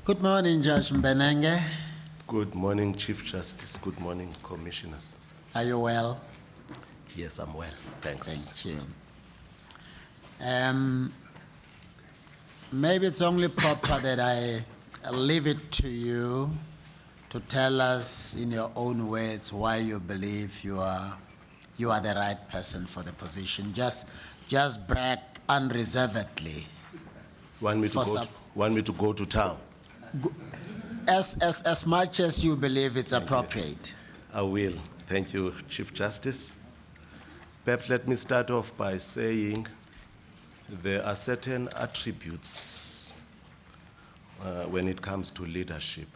Good morning, Judge Mbenenge. Good morning, Chief Justice. Good morning, Commissioners. Are you well? Yes, I'm well. Thanks. Thank you. Maybe it's only proper that I leave it to you to tell us in your own words why you believe you are the right person for the position. Just brag unreservedly. Want me to go to town? As much as you believe it's appropriate. I will. Thank you, Chief Justice. Perhaps let me start off by saying there are certain attributes when it comes to leadership.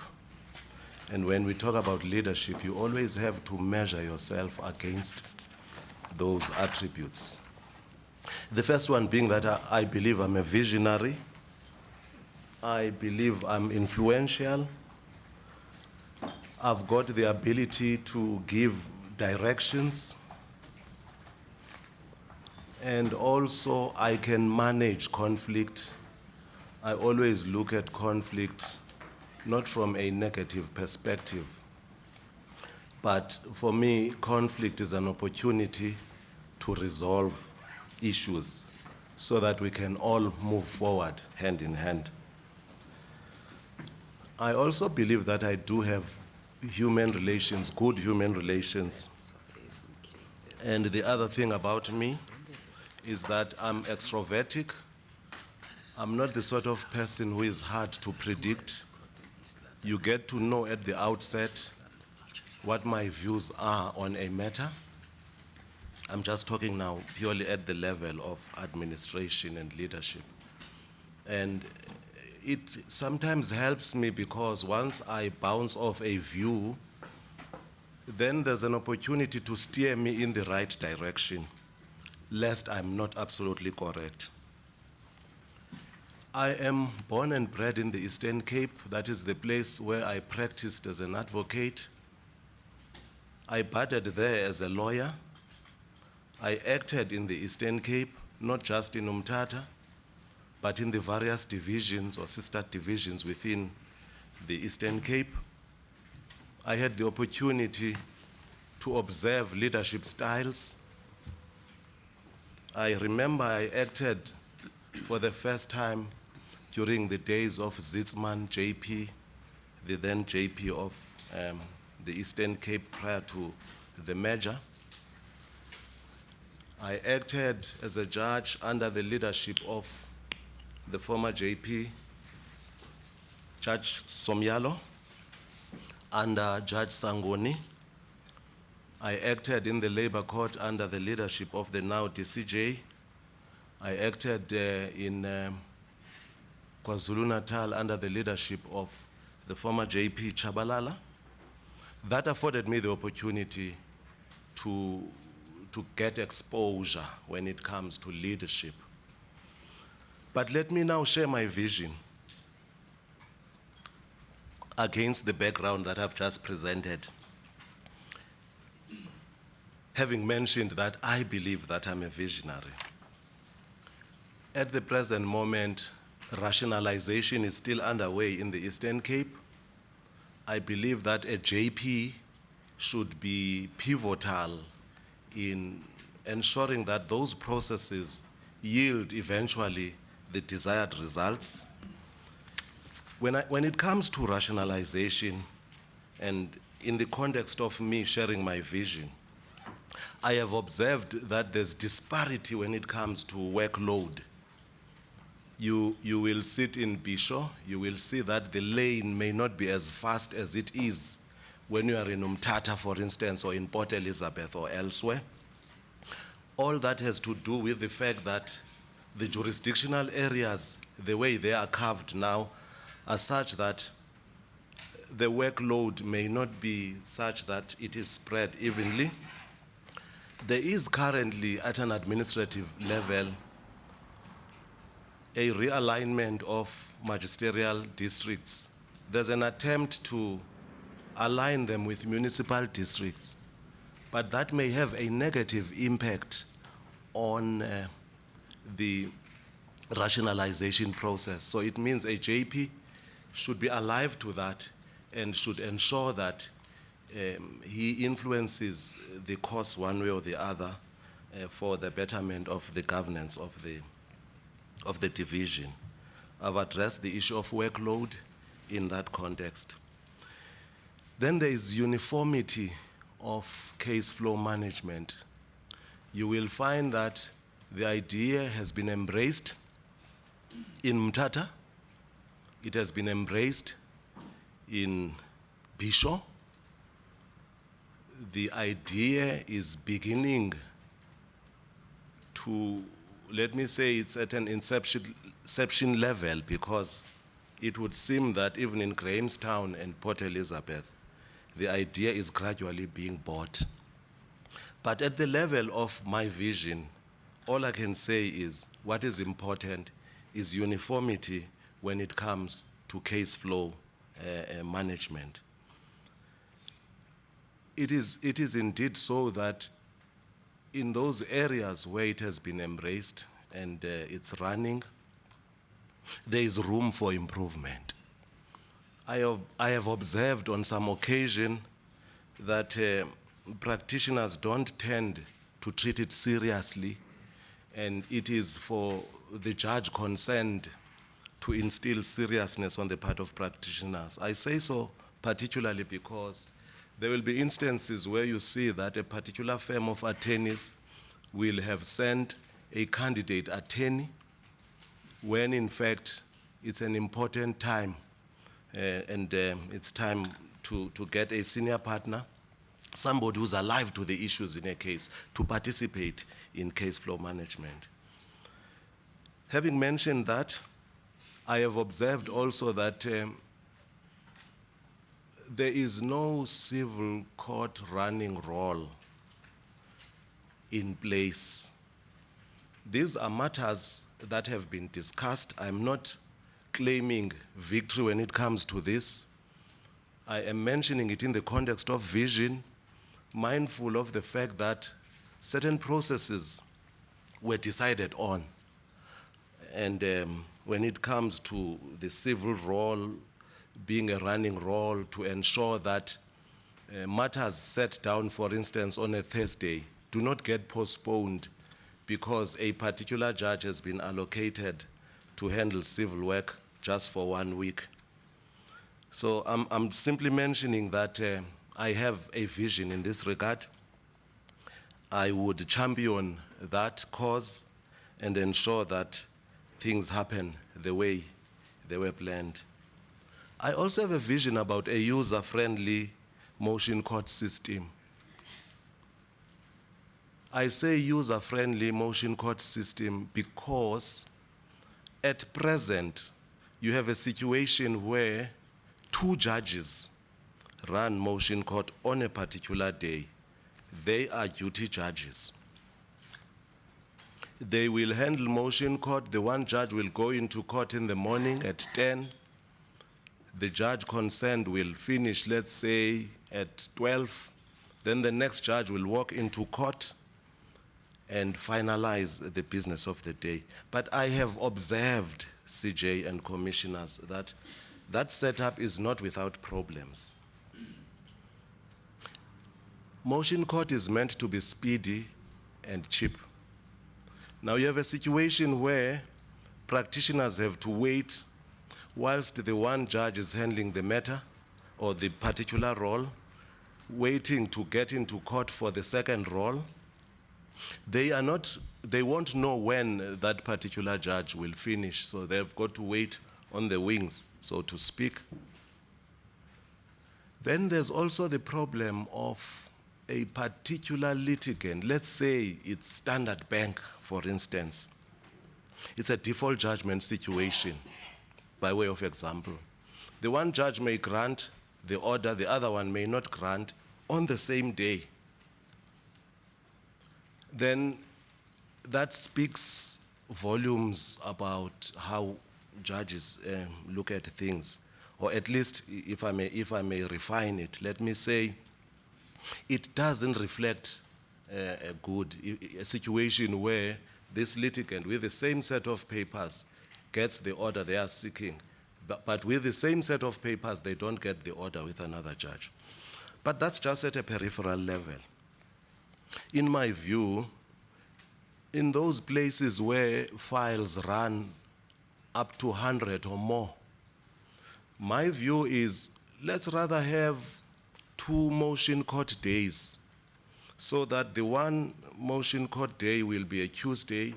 And when we talk about leadership, you always have to measure yourself against those attributes. The first one being that I believe I'm a visionary. I believe I'm influential. I've got the ability to give directions. And also, I can manage conflict. I always look at conflict not from a negative perspective, but for me, conflict is an opportunity to resolve issues so that we can all move forward hand in hand. I also believe that I do have human relations, good human relations. And the other thing about me is that I'm extrovertic. I'm not the sort of person who is hard to predict. You get to know at the outset what my views are on a matter. I'm just talking now purely at the level of administration and leadership. And it sometimes helps me because once I bounce off a view, then there's an opportunity to steer me in the right direction, lest I'm not absolutely correct. I am born and bred in the Eastern Cape. That is the place where I practiced as an advocate. I batted there as a lawyer. I acted in the Eastern Cape, not just in Umtata, but in the various divisions or sister divisions within the Eastern Cape. I had the opportunity to observe leadership styles. I remember I acted for the first time during the days of Zitzman, JP, the then JP of the Eastern Cape prior to the merger. I acted as a judge under the leadership of the former JP, Judge Somyalo, under Judge Sangoni. I acted in the labor court under the leadership of the now DCJ. I acted in KwaZulu-Natal under the leadership of the former JP Chabalala. That afforded me the opportunity to get exposure when it comes to leadership. But let me now share my vision against the background that I've just presented. Having mentioned that I believe that I'm a visionary. At the present moment, rationalization is still underway in the Eastern Cape. I believe that a JP should be pivotal in ensuring that those processes yield eventually the desired results. When it comes to rationalization, and in the context of me sharing my vision, I have observed that there's disparity when it comes to workload. You will sit in Pshaw, you will see that the lane may not be as fast as it is when you are in Umtata, for instance, or in Port Elizabeth or elsewhere. All that has to do with the fact that the jurisdictional areas, the way they are carved now, are such that the workload may not be such that it is spread evenly. There is currently, at an administrative level, a realignment of magisterial districts. There's an attempt to align them with municipal districts, but that may have a negative impact on the rationalization process. So it means a JP should be alive to that and should ensure that he influences the course one way or the other for the betterment of the governance of the division. I've addressed the issue of workload in that context. Then there is uniformity of case flow management. You will find that the idea has been embraced in Mthatha, it has been embraced in Pshaw. The idea is beginning to, let me say, it's at an inception level, because it would seem that even in Grahamstown and Port Elizabeth, the idea is gradually being bought. But at the level of my vision, all I can say is what is important is uniformity when it comes to case flow management. It is indeed so that in those areas where it has been embraced and it's running, there is room for improvement. I have observed on some occasion that practitioners don't tend to treat it seriously, and it is for the judge concerned to instill seriousness on the part of practitioners. I say so particularly because there will be instances where you see that a particular firm of attorneys will have sent a candidate attorney when in fact it's an important time and it's time to get a senior partner, somebody who's alive to the issues in a case, to participate in case flow management. Having mentioned that, I have observed also that there is no civil court running role in place. These are matters that have been discussed. I'm not claiming victory when it comes to this. I am mentioning it in the context of vision, mindful of the fact that certain processes were decided on. And when it comes to the civil role being a running role to ensure that matters set down, for instance, on a Thursday, do not get postponed because a particular judge has been allocated to handle civil work just for 1 week. So I'm simply mentioning that I have a vision in this regard. I would champion that cause and ensure that things happen the way they were planned. I also have a vision about a user-friendly motion court system. I say user-friendly motion court system because at present, you have a situation where 2 judges run motion court on a particular day. They are duty judges. They will handle motion court. The one judge will go into court in the morning at 10. The judge concerned will finish, let's say, at 12. Then the next judge will walk into court and finalize the business of the day. But I have observed, CJ and commissioners, that that setup is not without problems. Motion court is meant to be speedy and cheap. Now you have a situation where practitioners have to wait whilst the one judge is handling the matter or the particular role, waiting to get into court for the second role. They won't know when that particular judge will finish, so they've got to wait on the wings, so to speak. Then there's also the problem of a particular litigant. Let's say it's Standard Bank, for instance. It's a default judgment situation, by way of example. The one judge may grant the order, the other one may not grant on the same day. Then that speaks volumes about how judges look at things. Or at least, if I may refine it, let me say, it doesn't reflect a situation where this litigant with the same set of papers gets the order they are seeking but with the same set of papers, they don't get the order with another judge. But that's just at a peripheral level. In my view, in those places where files run up to 100 or more, my view is let's rather have 2 motion court days so that the one motion court day will be a Tuesday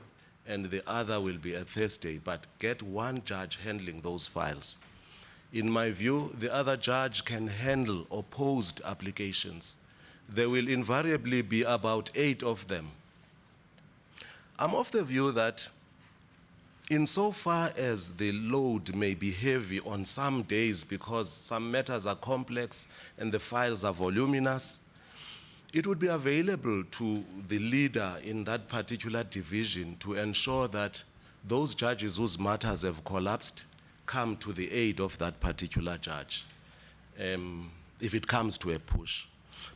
and the other will be a Thursday, but get one judge handling those files. In my view, the other judge can handle opposed applications. There will invariably be about 8 of them. I'm of the view that insofar as the load may be heavy on some days because some matters are complex and the files are voluminous, it would be available to the leader in that particular division to ensure that those judges whose matters have collapsed come to the aid of that particular judge, if it comes to a push.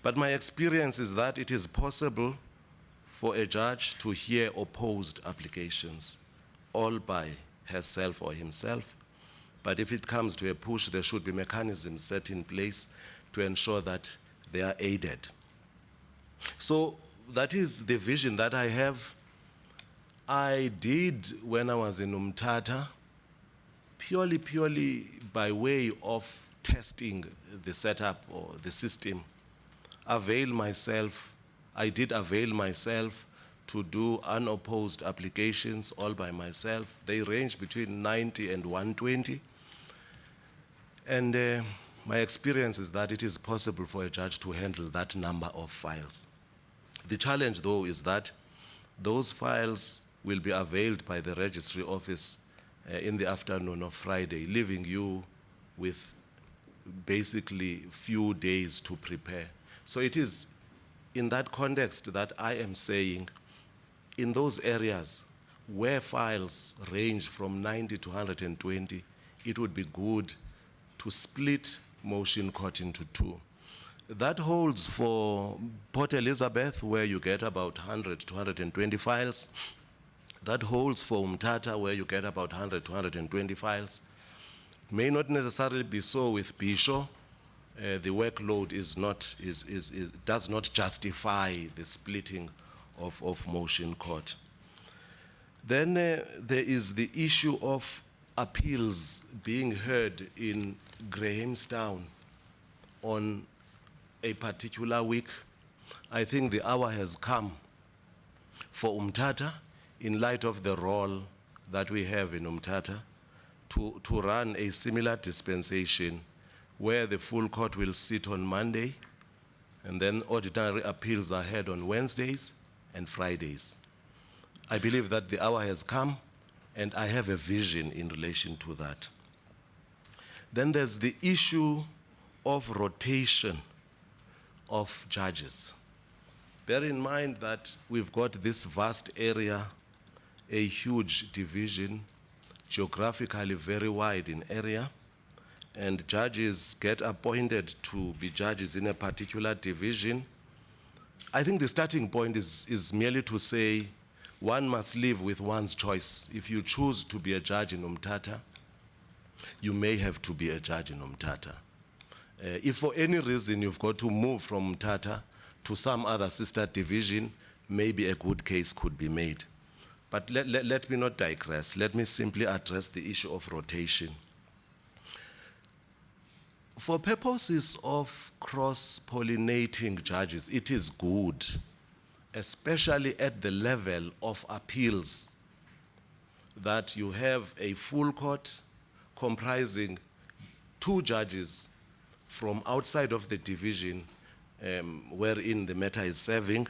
But my experience is that it is possible for a judge to hear opposed applications, all by herself or himself. But if it comes to a push, there should be mechanisms set in place to ensure that they are aided. So that is the vision that I have. I did, when I was in Umtata, purely by way of testing the setup or the system, I did avail myself to do unopposed applications all by myself. They range between 90 and 120. And my experience is that it is possible for a judge to handle that number of files. The challenge, though, is that those files will be availed by the registry office in the afternoon of Friday, leaving you with basically few days to prepare. So it is in that context that I am saying, in those areas where files range from 90 to 120, it would be good to split motion court into 2. That holds for Port Elizabeth, where you get about 100 to 120 files. That holds for Umtata, where you get about 100 to 120 files. It may not necessarily be so with Pshaw. The workload does not justify the splitting of motion court. Then there is the issue of appeals being heard in Grahamstown on a particular week. I think the hour has come for Umtata, in light of the role that we have in Umtata, to run a similar dispensation where the full court will sit on Monday and then ordinary appeals are heard on Wednesdays and Fridays. I believe that the hour has come and I have a vision in relation to that. Then there's the issue of rotation of judges. Bear in mind that we've got this vast area, a huge division, geographically very wide in area, and judges get appointed to be judges in a particular division. I think the starting point is merely to say one must live with one's choice. If you choose to be a judge in Umtata, you may have to be a judge in Umtata. If for any reason you've got to move from Umtata to some other sister division, maybe a good case could be made. But let me not digress. Let me simply address the issue of rotation. For purposes of cross-pollinating judges, it is good, especially at the level of appeals, that you have a full court comprising 2 judges from outside of the division wherein the matter is serving,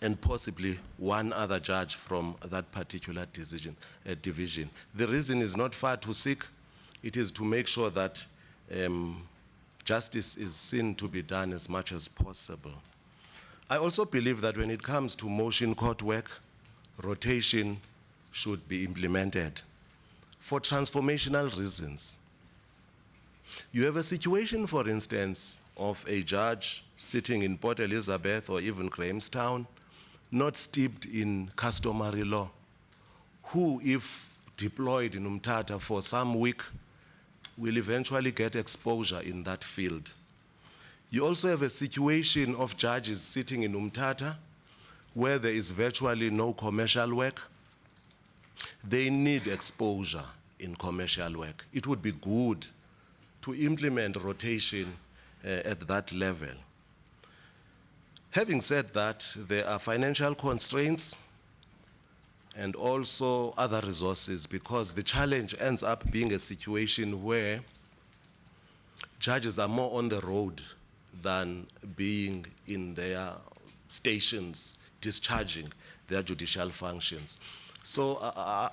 and possibly one other judge from that particular division. The reason is not far to seek. It is to make sure that justice is seen to be done as much as possible. I also believe that when it comes to motion court work, rotation should be implemented for transformational reasons. You have a situation, for instance, of a judge sitting in Port Elizabeth or even Grahamstown, not steeped in customary law, who, if deployed in Umtata for some week, will eventually get exposure in that field. You also have a situation of judges sitting in Umtata where there is virtually no commercial work. They need exposure in commercial work. It would be good to implement rotation at that level. Having said that, there are financial constraints and also other resources, because the challenge ends up being a situation where judges are more on the road than being in their stations discharging their judicial functions. So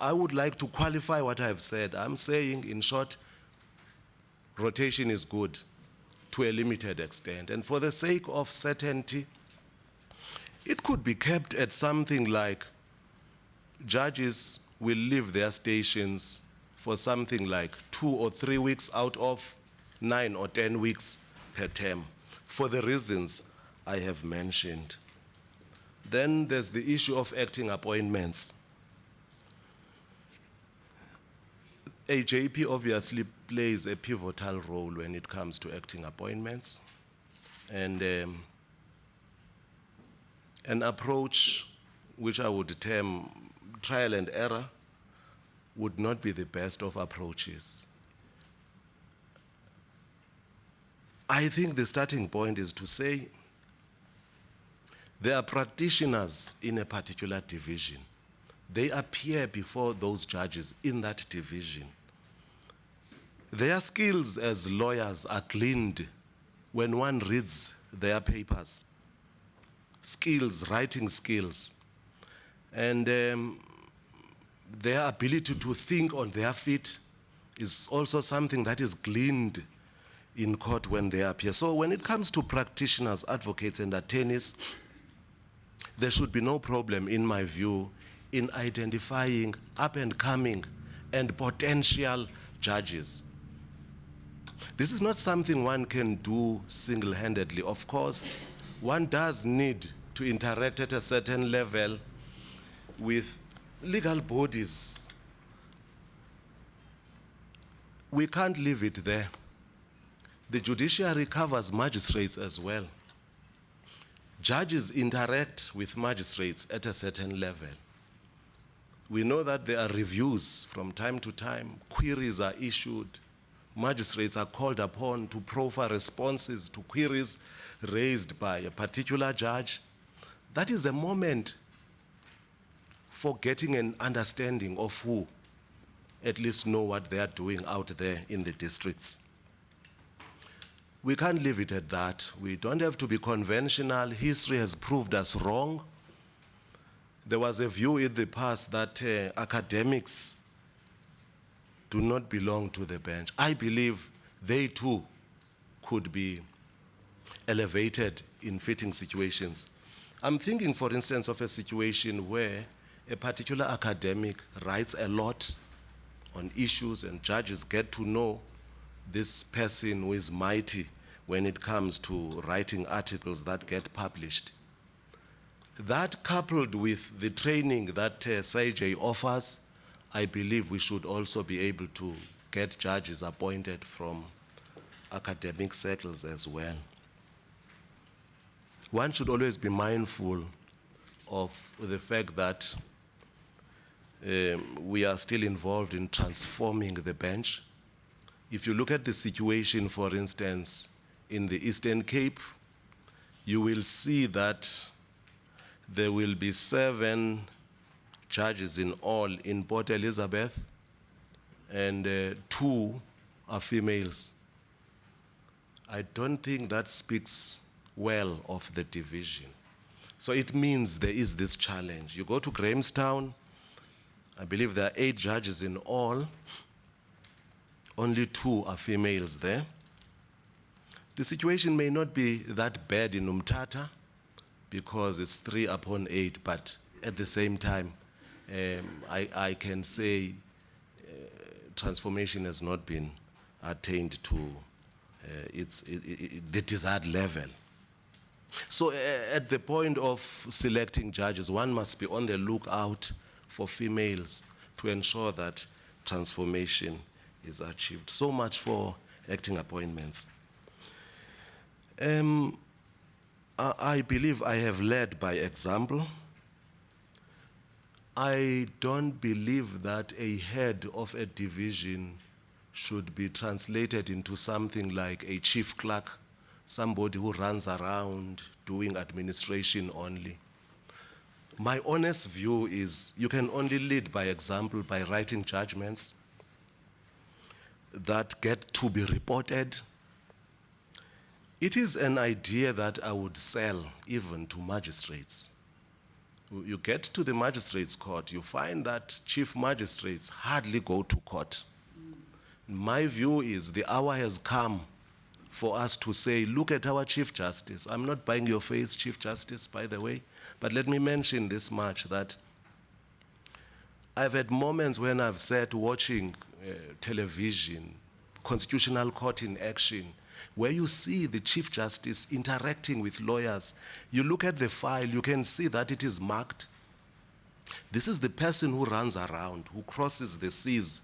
I would like to qualify what I've said. I'm saying, in short, rotation is good to a limited extent. And for the sake of certainty, it could be kept at something like judges will leave their stations for something like 2 or 3 weeks out of 9 or 10 weeks per term, for the reasons I have mentioned. Then there's the issue of acting appointments. AJP obviously plays a pivotal role when it comes to acting appointments. And an approach which I would term trial and error would not be the best of approaches. I think the starting point is to say there are practitioners in a particular division. They appear before those judges in that division. Their skills as lawyers are gleaned when one reads their papers. Skills, writing skills. And their ability to think on their feet is also something that is gleaned in court when they appear. So when it comes to practitioners, advocates, and attorneys, there should be no problem, in my view, in identifying up-and-coming and potential judges. This is not something one can do single-handedly. Of course, one does need to interact at a certain level with legal bodies. We can't leave it there. The judiciary covers magistrates as well. Judges interact with magistrates at a certain level. We know that there are reviews from time to time, queries are issued, magistrates are called upon to proffer responses to queries raised by a particular judge. That is a moment for getting an understanding of who at least know what they are doing out there in the districts. We can't leave it at that. We don't have to be conventional. History has proved us wrong. There was a view in the past that academics do not belong to the bench. I believe they too could be elevated in fitting situations. I'm thinking, for instance, of a situation where a particular academic writes a lot on issues and judges get to know this person who is mighty when it comes to writing articles that get published. That, coupled with the training that SAJ offers, I believe we should also be able to get judges appointed from academic circles as well. One should always be mindful of the fact that we are still involved in transforming the bench. If you look at the situation, for instance, in the Eastern Cape, you will see that there will be 7 judges in all in Port Elizabeth, and 2 are females. I don't think that speaks well of the division. So it means there is this challenge. You go to Grahamstown, I believe there are 8 judges in all, only 2 are females there. The situation may not be that bad in Umtata because it's 3 upon 8, but at the same time, I can say transformation has not been attained to the desired level. So at the point of selecting judges, one must be on the lookout for females to ensure that transformation is achieved. So much for acting appointments. I believe I have led by example. I don't believe that a head of a division should be translated into something like a chief clerk, somebody who runs around doing administration only. My honest view is you can only lead by example by writing judgments that get to be reported. It is an idea that I would sell even to magistrates. You get to the magistrates' court, you find that chief magistrates hardly go to court. My view is the hour has come for us to say, look at our Chief Justice. I'm not buying your face, Chief Justice, by the way, but let me mention this much, that I've had moments when I've sat watching television, Constitutional Court in action, where you see the Chief Justice interacting with lawyers. You look at the file, you can see that it is marked. This is the person who runs around, who crosses the seas,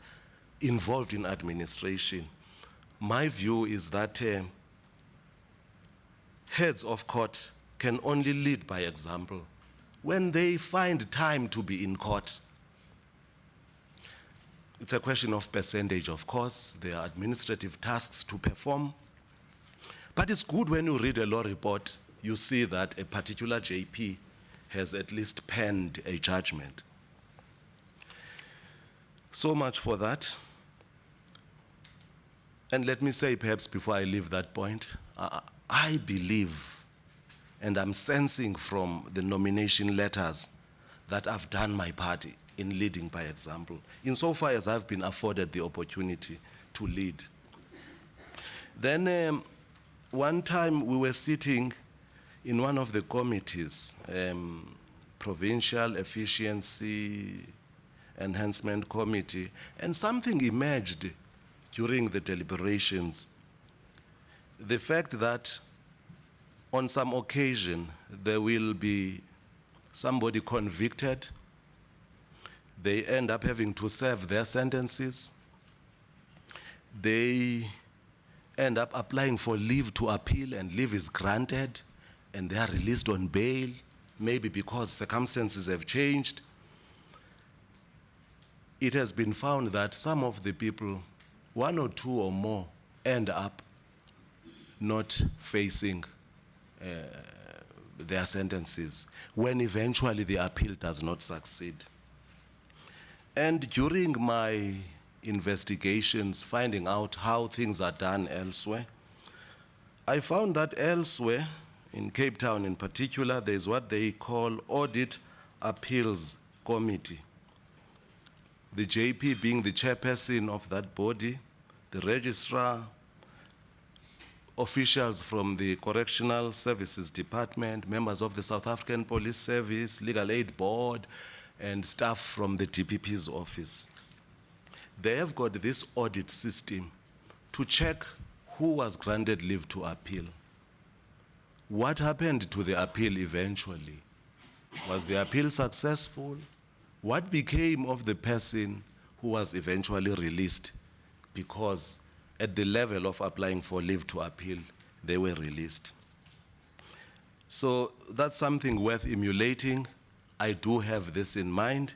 involved in administration. My view is that heads of court can only lead by example when they find time to be in court. It's a question of percentage, of course. There are administrative tasks to perform. But it's good when you read a law report, you see that a particular JP has at least penned a judgment. So much for that. And let me say, perhaps before I leave that point, I believe, and I'm sensing from the nomination letters, that I've done my part in leading by example, insofar as I've been afforded the opportunity to lead. Then one time we were sitting in one of the committees, Provincial Efficiency Enhancement Committee, and something emerged during the deliberations. The fact that on some occasion there will be somebody convicted, they end up having to serve their sentences, they end up applying for leave to appeal, and leave is granted, and they are released on bail, maybe because circumstances have changed. It has been found that some of the people, one or two or more, end up not facing their sentences when eventually the appeal does not succeed. And during my investigations, finding out how things are done elsewhere, I found that elsewhere, in Cape Town in particular, there's what they call Audit Appeals Committee. The JP being the chairperson of that body, the registrar, officials from the Correctional Services Department, members of the South African Police Service, Legal Aid Board, and staff from the DPP's office. They have got this audit system to check who was granted leave to appeal. What happened to the appeal eventually? Was the appeal successful? What became of the person who was eventually released? Because at the level of applying for leave to appeal, they were released. So that's something worth emulating. I do have this in mind,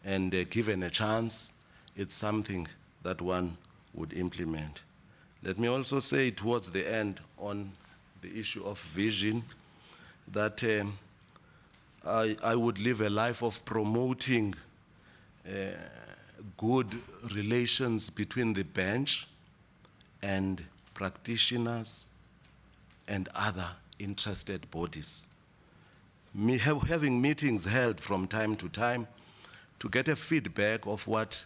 and given a chance, it's something that one would implement. Let me also say towards the end on the issue of vision that I would live a life of promoting good relations between the bench and practitioners and other interested bodies. Having meetings held from time to time to get a feedback of what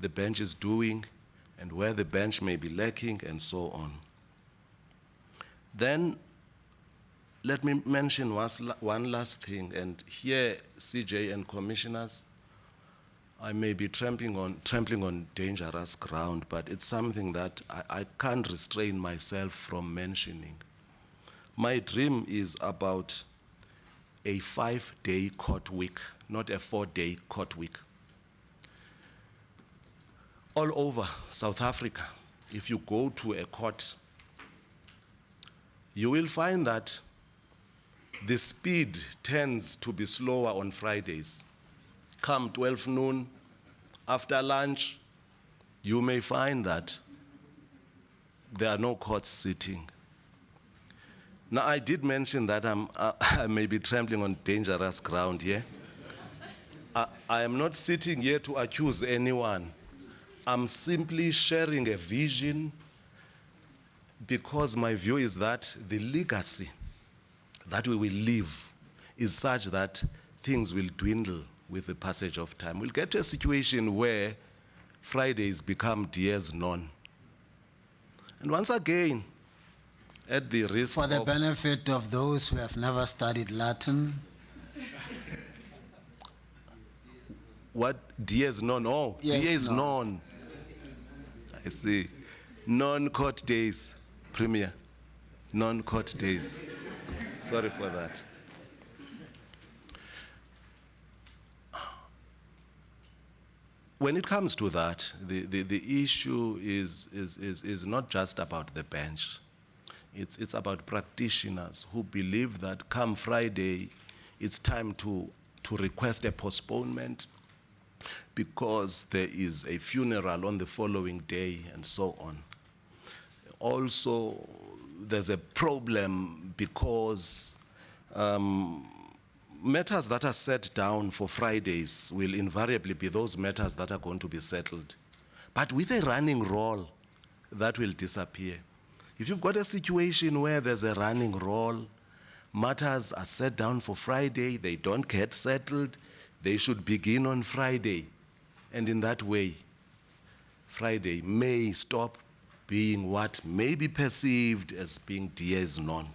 the bench is doing and where the bench may be lacking and so on. Then let me mention one last thing, and here, CJ and commissioners, I may be trampling on dangerous ground, but it's something that I can't restrain myself from mentioning. My dream is about a 5-day court week, not a 4-day court week. all over South Africa, if you go to a court, you will find that the speed tends to be slower on Fridays. Come 12 noon, after lunch, you may find that there are no courts sitting. Now, I did mention that I may be trampling on dangerous ground here. I am not sitting here to accuse anyone. I'm simply sharing a vision because my view is that the legacy that we will leave is such that things will dwindle with the passage of time. We'll get to a situation where Fridays become dies non. And once again, at the risk For the of... benefit of those who have never studied Latin, What? Dies non? Oh, Yes, dies non. non. I see. Non-court days, Premier. Non-court days. Sorry for that. When it comes to that, the issue is not just about the bench. It's about practitioners who believe that come Friday, it's time to request a postponement because there is a funeral on the following day and so on. Also, there's a problem because matters that are set down for Fridays will invariably be those matters that are going to be settled. But with a running roll, that will disappear. If you've got a situation where there's a running roll, matters are set down for Friday, they don't get settled, they should begin on Friday. And in that way, Friday may stop being what may be perceived as being dies non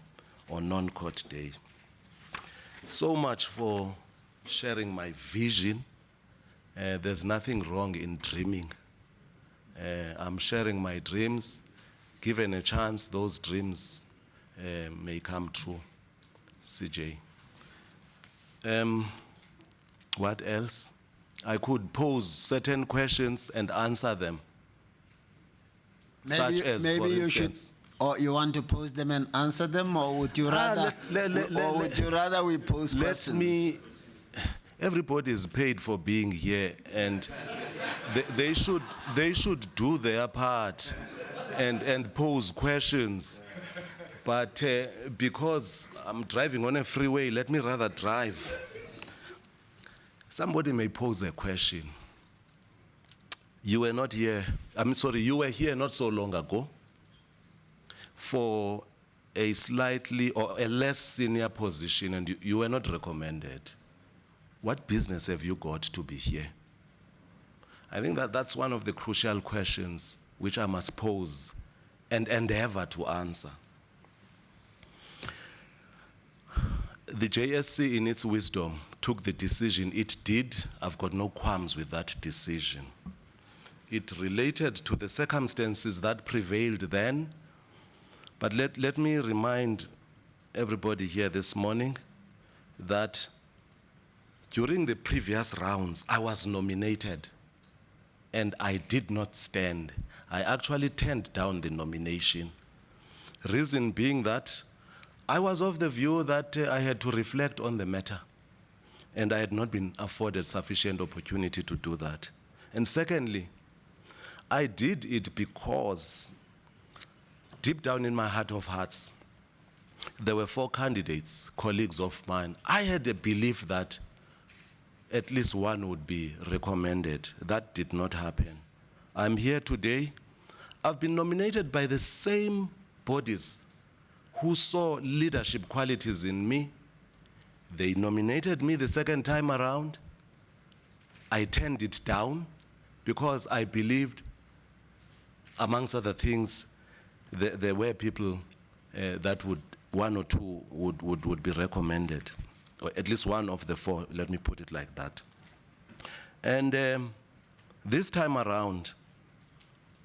or non-court day. So much for sharing my vision. There's nothing wrong in dreaming. I'm sharing my dreams. Given a chance, those dreams may come true. CJ. What else? I could pose certain questions and answer them. Such as, for maybe you should, instance, or you want to pose them and answer them, or would you rather, would you rather we pose questions? Everybody is paid for being here, and they should do their part and pose questions. But because I'm driving on a freeway, let me rather drive. Somebody may pose a question. You were not here, you were here not so long ago for a slightly or a less senior position, and you were not recommended. What business have you got to be here? I think that's one of the crucial questions which I must pose and endeavor to answer. The JSC, in its wisdom, took the decision it did. I've got no qualms with that decision. It related to the circumstances that prevailed then. But let me remind everybody here this morning that during the previous rounds, I was nominated and I did not stand. I actually turned down the nomination. Reason being that I was of the view that I had to reflect on the matter, and I had not been afforded sufficient opportunity to do that. And secondly, I did it because deep down in my heart of hearts, there were 4 candidates, colleagues of mine. I had a belief that at least one would be recommended. That did not happen. I'm here today. I've been nominated by the same bodies who saw leadership qualities in me. They nominated me the second time around. I turned it down because I believed, amongst other things, there were people that one or two would be recommended, or at least one of the 4, let me put it like that. And this time around,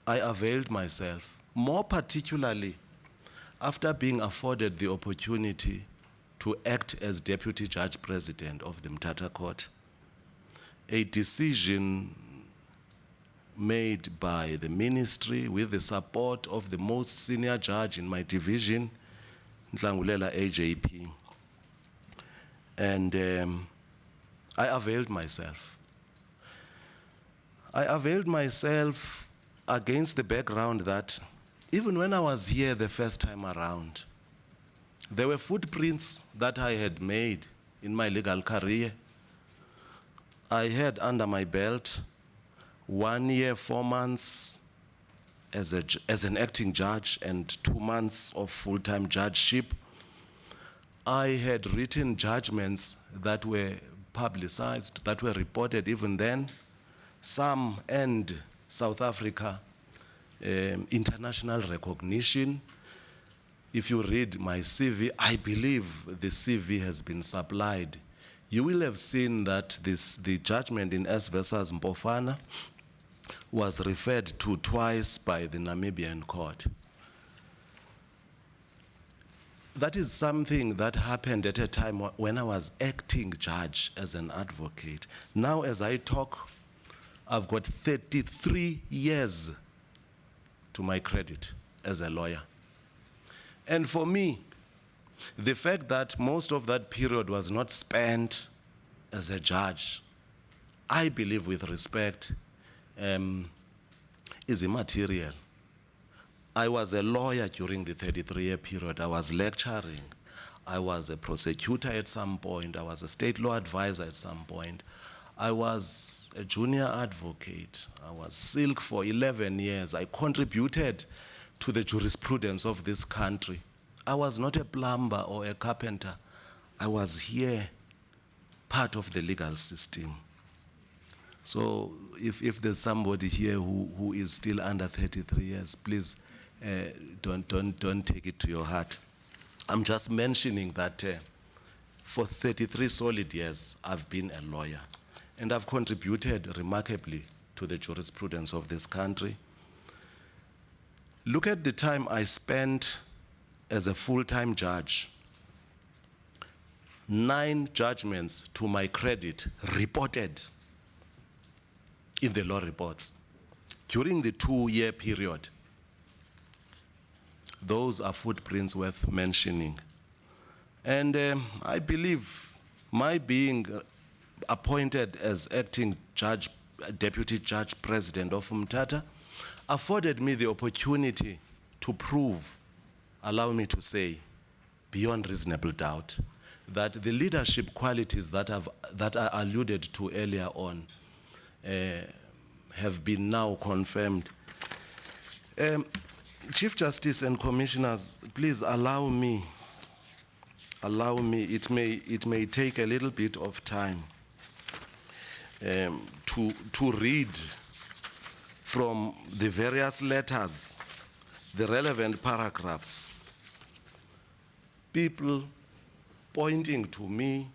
I availed myself, more particularly after being afforded the opportunity to act as Deputy Judge President of the Mthatha Court, a decision made by the ministry with the support of the most senior judge in my division, Ndlangulela AJP. And I availed myself. I availed myself against the background that even when I was here the first time around, there were footprints that I had made in my legal career. I had under my belt 1 year, 4 months as an acting judge and 2 months of full-time judgeship. I had written judgments that were publicized, that were reported even then. Some earned South Africa international recognition. If you read my CV, I believe the CV has been supplied. You will have seen that the judgment in S versus Mpofana was referred to twice by the Namibian court. That is something that happened at a time when I was acting judge as an advocate. Now as I talk, I've got 33 years to my credit as a lawyer. And for me, the fact that most of that period was not spent as a judge, I believe with respect, is immaterial. I was a lawyer during the 33-year period. I was lecturing. I was a prosecutor at some point. I was a state law advisor at some point. I was a junior advocate. I was silk for 11 years. I contributed to the jurisprudence of this country. I was not a plumber or a carpenter. I was here, part of the legal system. So if there's somebody here who is still under 33 years, please don't take it to your heart. I'm just mentioning that for 33 solid years, I've been a lawyer. And I've contributed remarkably to the jurisprudence of this country. Look at the time I spent as a full-time judge. 9 judgments to my credit reported in the law reports during the 2-year period. Those are footprints worth mentioning. And I believe my being appointed as acting judge, deputy judge president of Umtata afforded me the opportunity to prove, allow me to say, beyond reasonable doubt, that the leadership qualities that I alluded to earlier on have been now confirmed. Chief Justice and Commissioners, please allow me, it may take a little bit of time to read from the various letters, the relevant paragraphs, people pointing to me,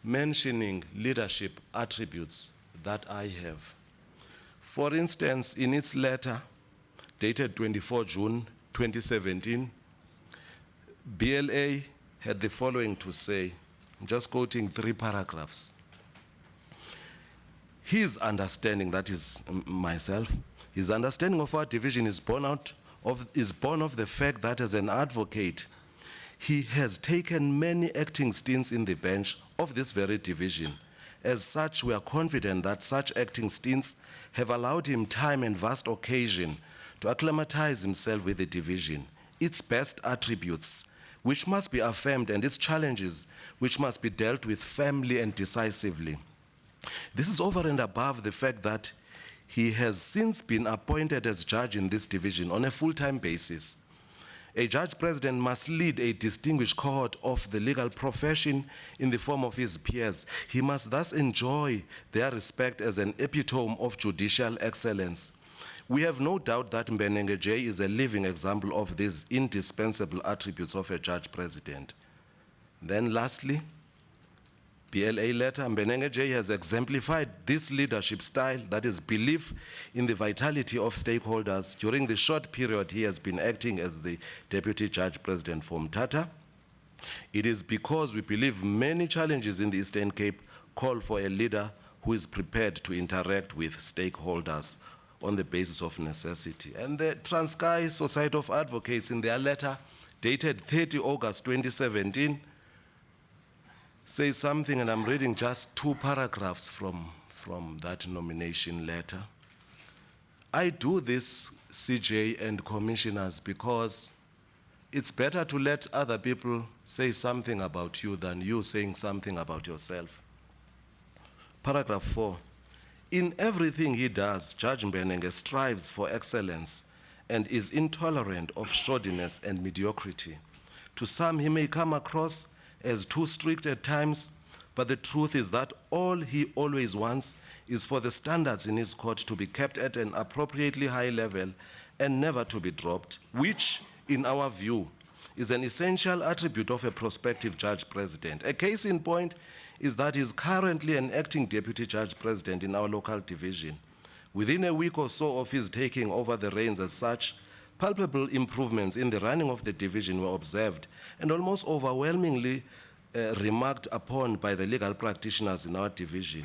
mentioning leadership attributes that I have. For instance, in its letter dated 24 June 2017, BLA had the following to say, I'm just quoting 3 paragraphs. His understanding, that is myself, his understanding of our division is born of the fact that as an advocate, he has taken many acting stints in the bench of this very division. As such, we are confident that such acting stints have allowed him time and vast occasion to acclimatize himself with the division, its best attributes, which must be affirmed, and its challenges, which must be dealt with firmly and decisively. This is over and above the fact that he has since been appointed as judge in this division on a full-time basis. A judge president must lead a distinguished cohort of the legal profession in the form of his peers. He must thus enjoy their respect as an epitome of judicial excellence. We have no doubt that Mbenenge J is a living example of these indispensable attributes of a judge president. Then lastly, BLA letter, Mbenenge J has exemplified this leadership style, that is belief in the vitality of stakeholders during the short period he has been acting as the Deputy Judge President for Umtata. It is because we believe many challenges in the Eastern Cape call for a leader who is prepared to interact with stakeholders on the basis of necessity. And the Transkei Society of Advocates, in their letter dated 30 August 2017, says something, and I'm reading just 2 paragraphs from that nomination letter. I do this, CJ and commissioners, because it's better to let other people say something about you than you saying something about yourself. Paragraph 4. In everything he does, Judge Mbenenge strives for excellence and is intolerant of shoddiness and mediocrity. To some, he may come across as too strict at times, but the truth is that all he always wants is for the standards in his court to be kept at an appropriately high level and never to be dropped, which, in our view, is an essential attribute of a prospective judge president. A case in point is that he is currently an acting deputy judge president in our local division. Within a week or so of his taking over the reins as such, palpable improvements in the running of the division were observed and almost overwhelmingly remarked upon by the legal practitioners in our division.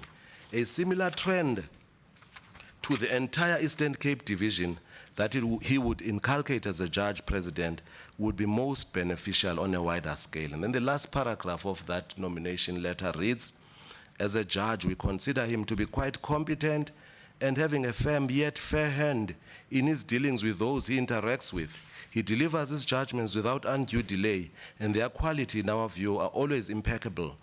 A similar trend to the entire Eastern Cape division that he would inculcate as a judge president would be most beneficial on a wider scale. And then the last paragraph of that nomination letter reads, as a judge, we consider him to be quite competent and having a firm yet fair hand in his dealings with those he interacts with. He delivers his judgments without undue delay, and their quality, in our view, are always impeccable.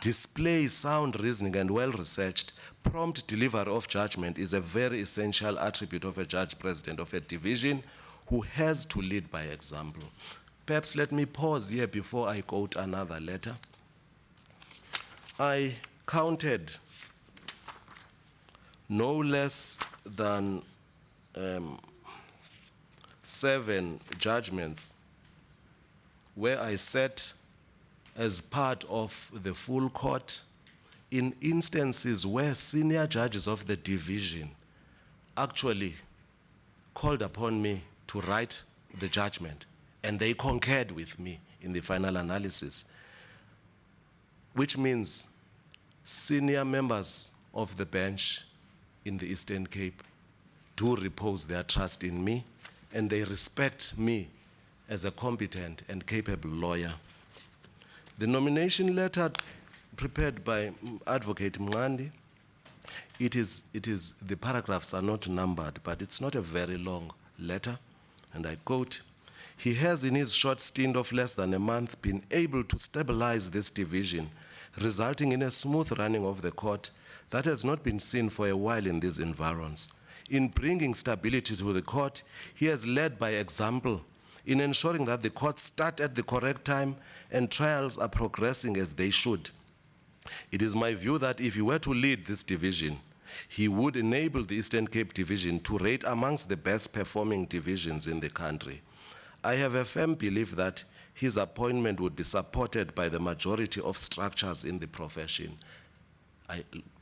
Displays sound reasoning and well-researched. Prompt delivery of judgment is a very essential attribute of a judge president of a division who has to lead by example. Perhaps let me pause here before I quote another letter. I counted no less than 7 judgments where I sat as part of the full court in instances where senior judges of the division actually called upon me to write the judgment, and they concurred with me in the final analysis, which means senior members of the bench in the Eastern Cape do repose their trust in me, and they respect me as a competent and capable lawyer. The nomination letter prepared by Advocate Mngandi, the paragraphs are not numbered, but it's not a very long letter, and I quote, he has in his short stint of less than a month been able to stabilize this division, resulting in a smooth running of the court that has not been seen for a while in these environs. In bringing stability to the court, he has led by example in ensuring that the courts start at the correct time and trials are progressing as they should. It is my view that if he were to lead this division, he would enable the Eastern Cape division to rate amongst the best performing divisions in the country. I have a firm belief that his appointment would be supported by the majority of structures in the profession.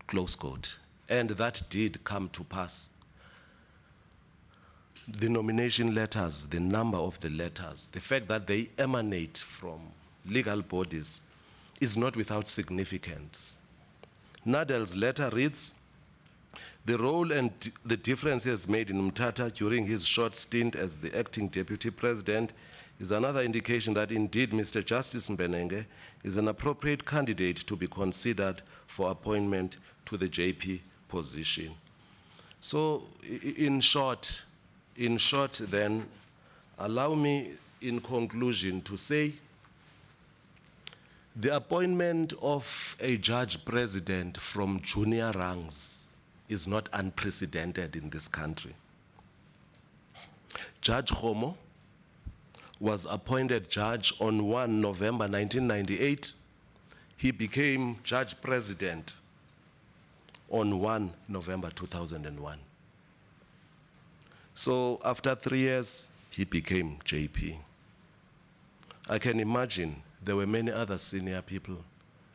Close quote. And that did come to pass. The nomination letters, the number of the letters, the fact that they emanate from legal bodies is not without significance. Nadel's letter reads, the role and the difference he has made in Mthatha during his short stint as the acting deputy president is another indication that indeed Mr. Justice Mbenenge is an appropriate candidate to be considered for appointment to the JP position. So in short then, allow me in conclusion to say the appointment of a judge president from junior ranks is not unprecedented in this country. Judge Homo was appointed judge on 1 November 1998. He became judge president on 1 November 2001. So after 3 years, he became JP. I can imagine there were many other senior people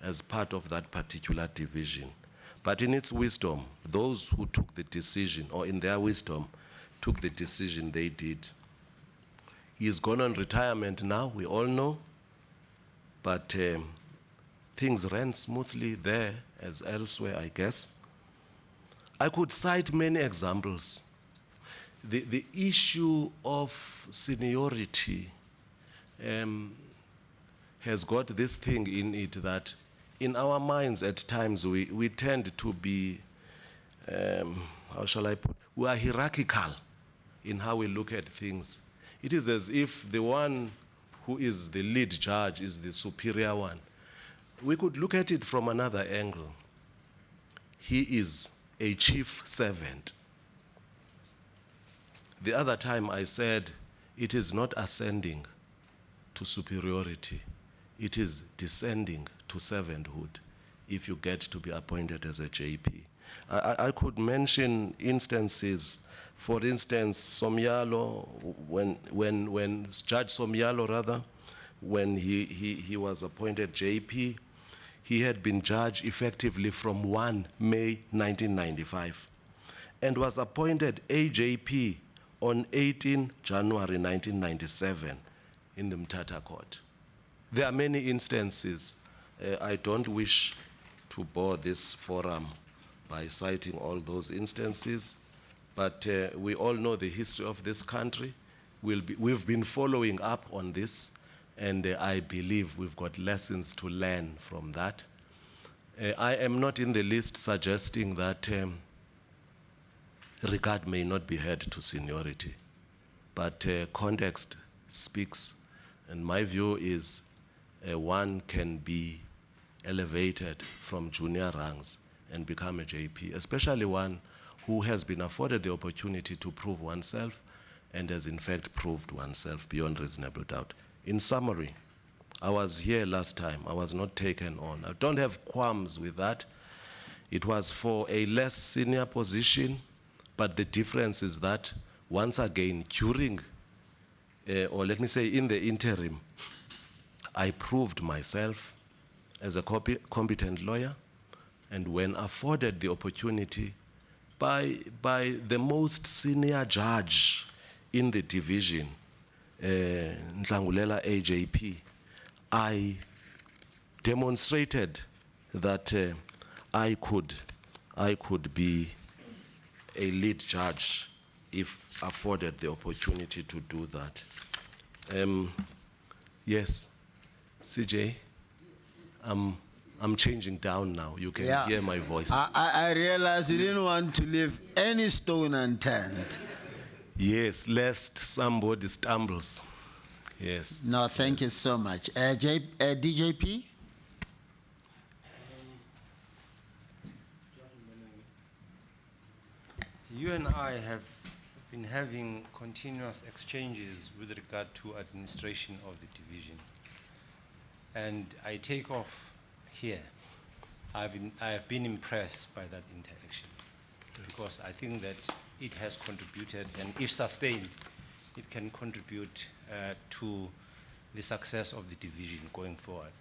as part of that particular division. But in its wisdom, those who took the decision, or in their wisdom, took the decision they did. He's gone on retirement now, we all know, but things ran smoothly there as elsewhere, I guess. I could cite many examples the issue of seniority has got this thing in it that in our minds at times we tend to be, how shall I put, we are hierarchical in how we look at things. It is as if the one who is the lead judge is the superior one. We could look at it from another angle. He is a chief servant. The other time I said it is not ascending to superiority. It is descending to servanthood if you get to be appointed as a JP. I could mention instances. For instance, Somyalo, when Judge Somyalo, rather, when he was appointed JP, he had been judge effectively from 1 May 1995 and was appointed AJP on 18 January 1997 in the Mthatha Court. There are many instances. I don't wish to bore this forum by citing all those instances, but we all know the history of this country. We've been following up on this, and I believe we've got lessons to learn from that. I am not in the least suggesting that regard may not be held to seniority, but context speaks, and my view is one can be elevated from junior ranks and become a JP, especially one who has been afforded the opportunity to prove oneself and has in fact proved oneself beyond reasonable doubt. In summary, I was here last time. I was not taken on. I don't have qualms with that. It was for a less senior position, but the difference is that once again, during, or let me say in the interim, I proved myself as a competent lawyer, and when afforded the opportunity by the most senior judge in the division, Nhlangulela AJP, I demonstrated that I could be a lead judge if afforded the opportunity to do that. Yes, CJ, I'm changing down now. You can hear my voice. I realized you didn't want to leave any stone unturned. Yes, lest somebody stumbles. Yes. No, thank you so much. DJP? You and I have been having continuous exchanges with regard to administration of the division. And I take off here. I have been impressed by that interaction because I think that it has contributed, and if sustained, it can contribute to the success of the division going forward.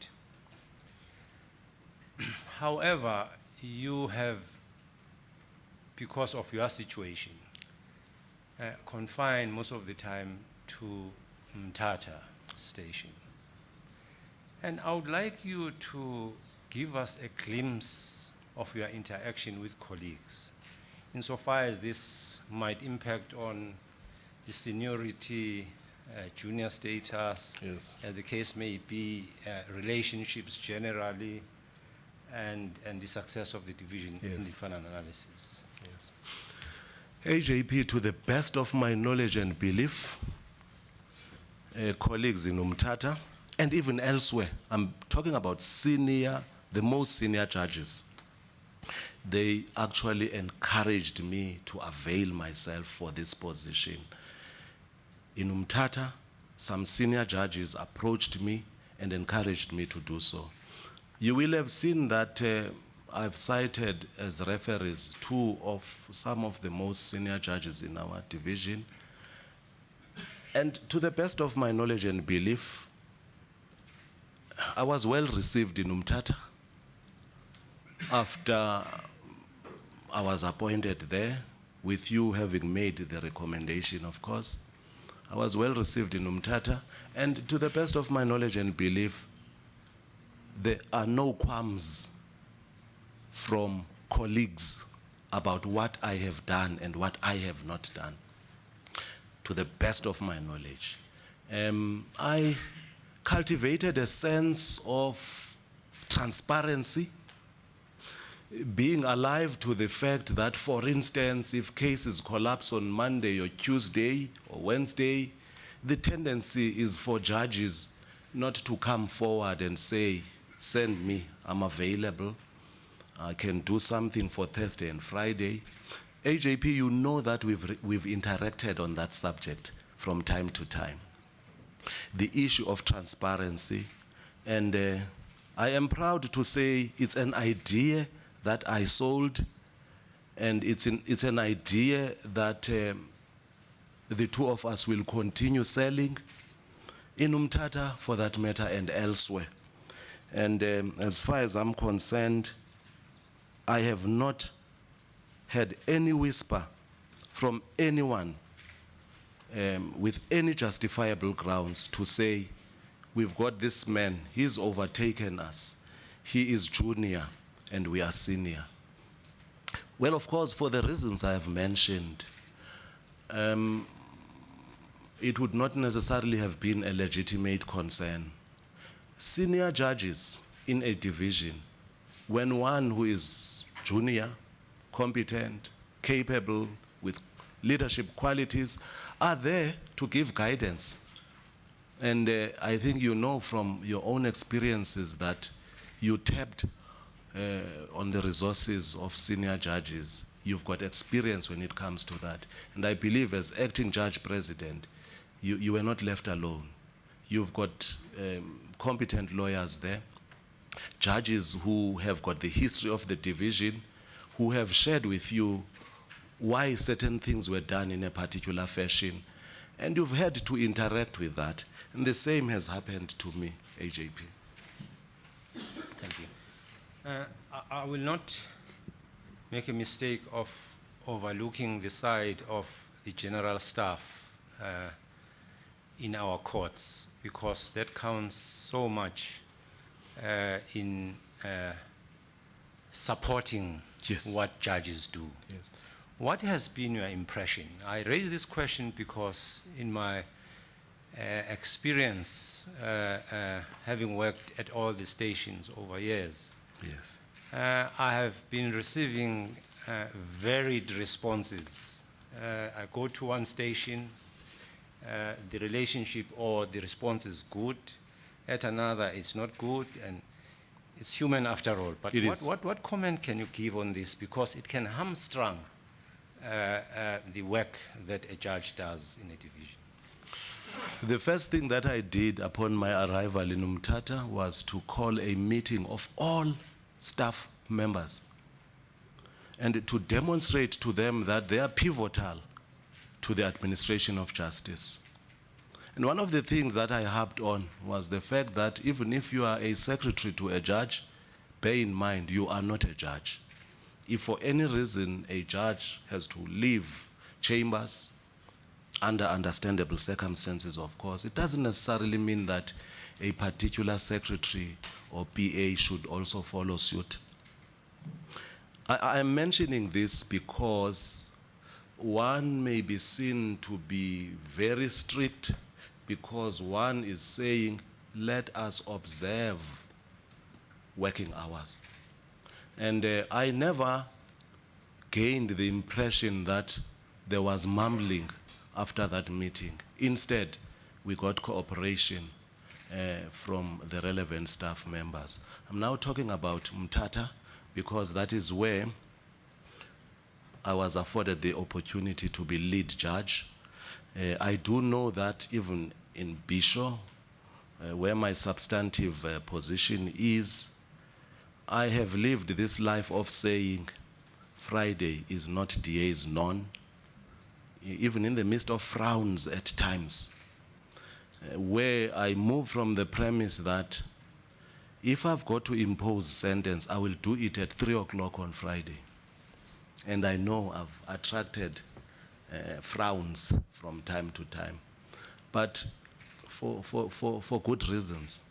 However, you have, because of your situation, confined most of the time to Mthatha Station. And I would like you to give us a glimpse of your interaction with colleagues, insofar as this might impact on the seniority, junior status, Yes. as the case may be, relationships generally, and the success of the division in the final analysis. Yes. AJP, to the best of my knowledge and belief, colleagues in Mthatha, and even elsewhere, I'm talking about senior, the most senior judges, they actually encouraged me to avail myself for this position. In Mthatha, some senior judges approached me and encouraged me to do so. You will have seen that I've cited as referees two of some of the most senior judges in our division. And to the best of my knowledge and belief, I was well received in Mthatha. After I was appointed there, with you having made the recommendation, of course, I was well received in Mthatha, and to the best of my knowledge and belief, there are no qualms from colleagues about what I have done and what I have not done. to the best of my knowledge. I cultivated a sense of transparency, being alive to the fact that, for instance, if cases collapse on Monday or Tuesday or Wednesday, the tendency is for judges not to come forward and say, send me, I'm available, I can do something for Thursday and Friday. AJP, you know that we've interacted on that subject from time to time. The issue of transparency, and I am proud to say it's an idea that I sold, and it's an idea that the two of us will continue selling in Umtata, for that matter, and elsewhere. And as far as I'm concerned, I have not had any whisper from anyone with any justifiable grounds to say, we've got this man, he's overtaken us, he is junior and we are senior. Well, of course, for the reasons I have mentioned, it would not necessarily have been a legitimate concern. Senior judges in a division, when one who is junior, competent, capable, with leadership qualities, are there to give guidance. And I think you know from your own experiences that you tapped on the resources of senior judges. You've got experience when it comes to that. And I believe as acting judge president, you were not left alone. You've got competent lawyers there, judges who have got the history of the division, who have shared with you why certain things were done in a particular fashion, and you've had to interact with that. And the same has happened to me, AJP. Thank you. I will not make a mistake of overlooking the side of the general staff in our courts, because that counts so much in supporting Yes. what judges do. Yes. What has been your impression? I raise this question because in my experience, having worked at all the stations over years, Yes. I have been receiving varied responses. I go to one station, the relationship or the response is good. At another, it's not good, and it's human after all. But what comment can you give on this? Because it can hamstring the work that a judge does in a division. The first thing that I did upon my arrival in Umtata was to call a meeting of all staff members and to demonstrate to them that they are pivotal to the administration of justice. And one of the things that I harped on was the fact that even if you are a secretary to a judge, bear in mind you are not a judge. If for any reason a judge has to leave chambers, under understandable circumstances, of course, it doesn't necessarily mean that a particular secretary or PA should also follow suit. I am mentioning this because one may be seen to be very strict because one is saying, let us observe working hours. And I never gained the impression that there was mumbling after that meeting. Instead, we got cooperation from the relevant staff members. I'm now talking about Umtata because that is where I was afforded the opportunity to be lead judge. I do know that even in Bischoff, where my substantive position is, I have lived this life of saying Friday is not DA's none, even in the midst of frowns at times, where I move from the premise that if I've got to impose sentence, I will do it at 3 o'clock on Friday. And I know I've attracted frowns from time to time. But for good reasons,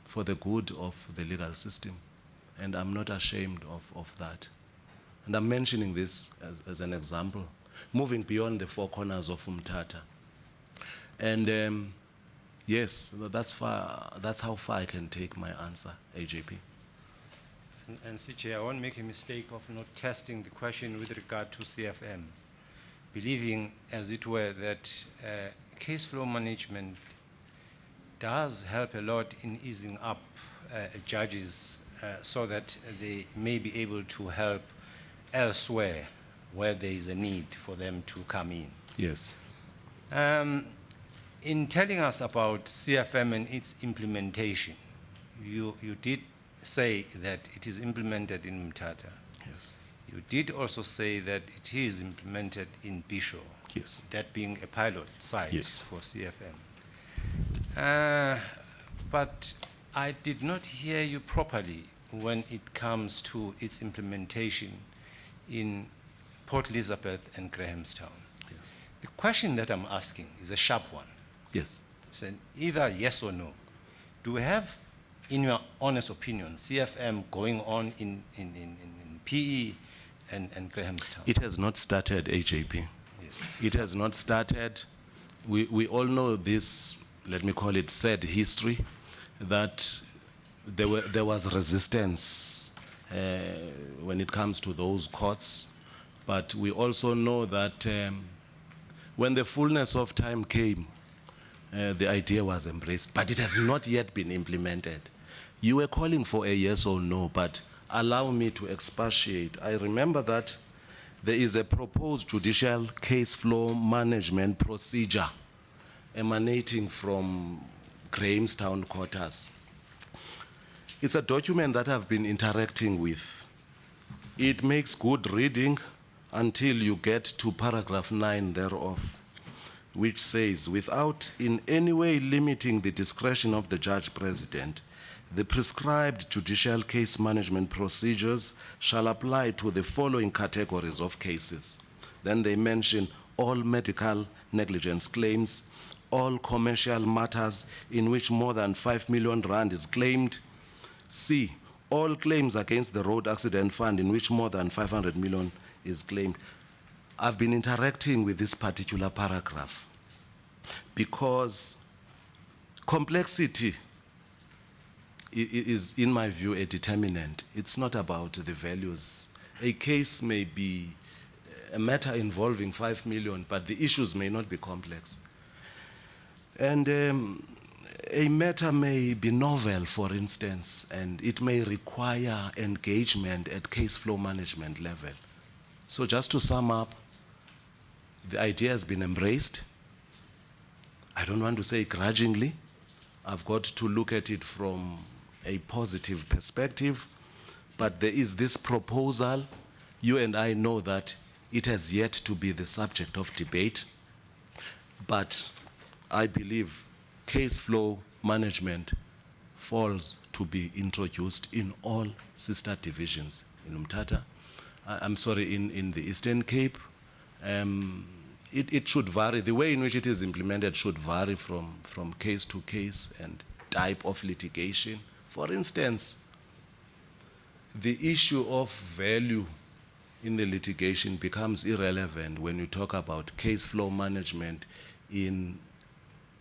for the good of the legal system. And I'm not ashamed of that. And I'm mentioning this as an example. Moving beyond the four corners of Umtata, And yes, that's how far I can take my answer, AJP. And CJ, I won't make a mistake of not testing the question with regard to CFM, believing, as it were, that case flow management does help a lot in easing up judges so that they may be able to help elsewhere where there is a need for them to come in. Yes. In telling us about CFM and its implementation, you did say that it is implemented in Mthatha. Yes. You did also say that it is implemented in Pshaw. Yes. That being a pilot site Yes. for CFM. But I did not hear you properly when it comes to its implementation in Port Elizabeth and Grahamstown. Yes. The question that I'm asking is a sharp one. Yes. It's either yes or no. Do we have, in your honest opinion, CFM going on in PE and Grahamstown? It has not started, AJP. Yes. It has not started. We all know this, let me call it sad history, that there was resistance when it comes to those courts. But we also know that when the fullness of time came, the idea was embraced, but it has not yet been implemented. You were calling for a yes or no, but allow me to expatiate. I remember that there is a proposed judicial case flow management procedure emanating from Grahamstown quarters. It's a document that I've been interacting with. It makes good reading until you get to paragraph 9 thereof, which says, without in any way limiting the discretion of the judge president, the prescribed judicial case management procedures shall apply to the following categories of cases. Then they mention all medical negligence claims, all commercial matters in which more than 5 million rand is claimed. C, all claims against the road accident fund in which more than 500 million is claimed. I've been interacting with this particular paragraph because complexity is, in my view, a determinant. It's not about the values. A case may be a matter involving 5 million, but the issues may not be complex. And a matter may be novel, for instance, and it may require engagement at case flow management level. So just to sum up, the idea has been embraced. I don't want to say grudgingly. I've got to look at it from a positive perspective, but there is this proposal. You and I know that it has yet to be the subject of debate, but I believe case flow management falls to be introduced in all sister divisions in Mthatha. I'm sorry, in the Eastern Cape. It should vary. The way in which it is implemented should vary from case to case and type of litigation. For instance, the issue of value in the litigation becomes irrelevant when you talk about case flow management in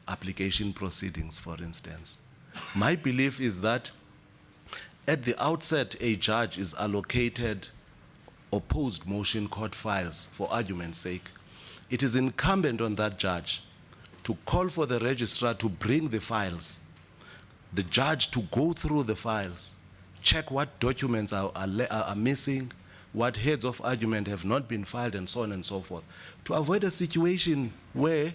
application proceedings, for instance. My belief is that at the outset, a judge is allocated opposed motion court files for argument's sake. It is incumbent on that judge to call for the registrar to bring the files, the judge to go through the files, check what documents are missing, what heads of argument have not been filed, and so on and so forth, to avoid a situation where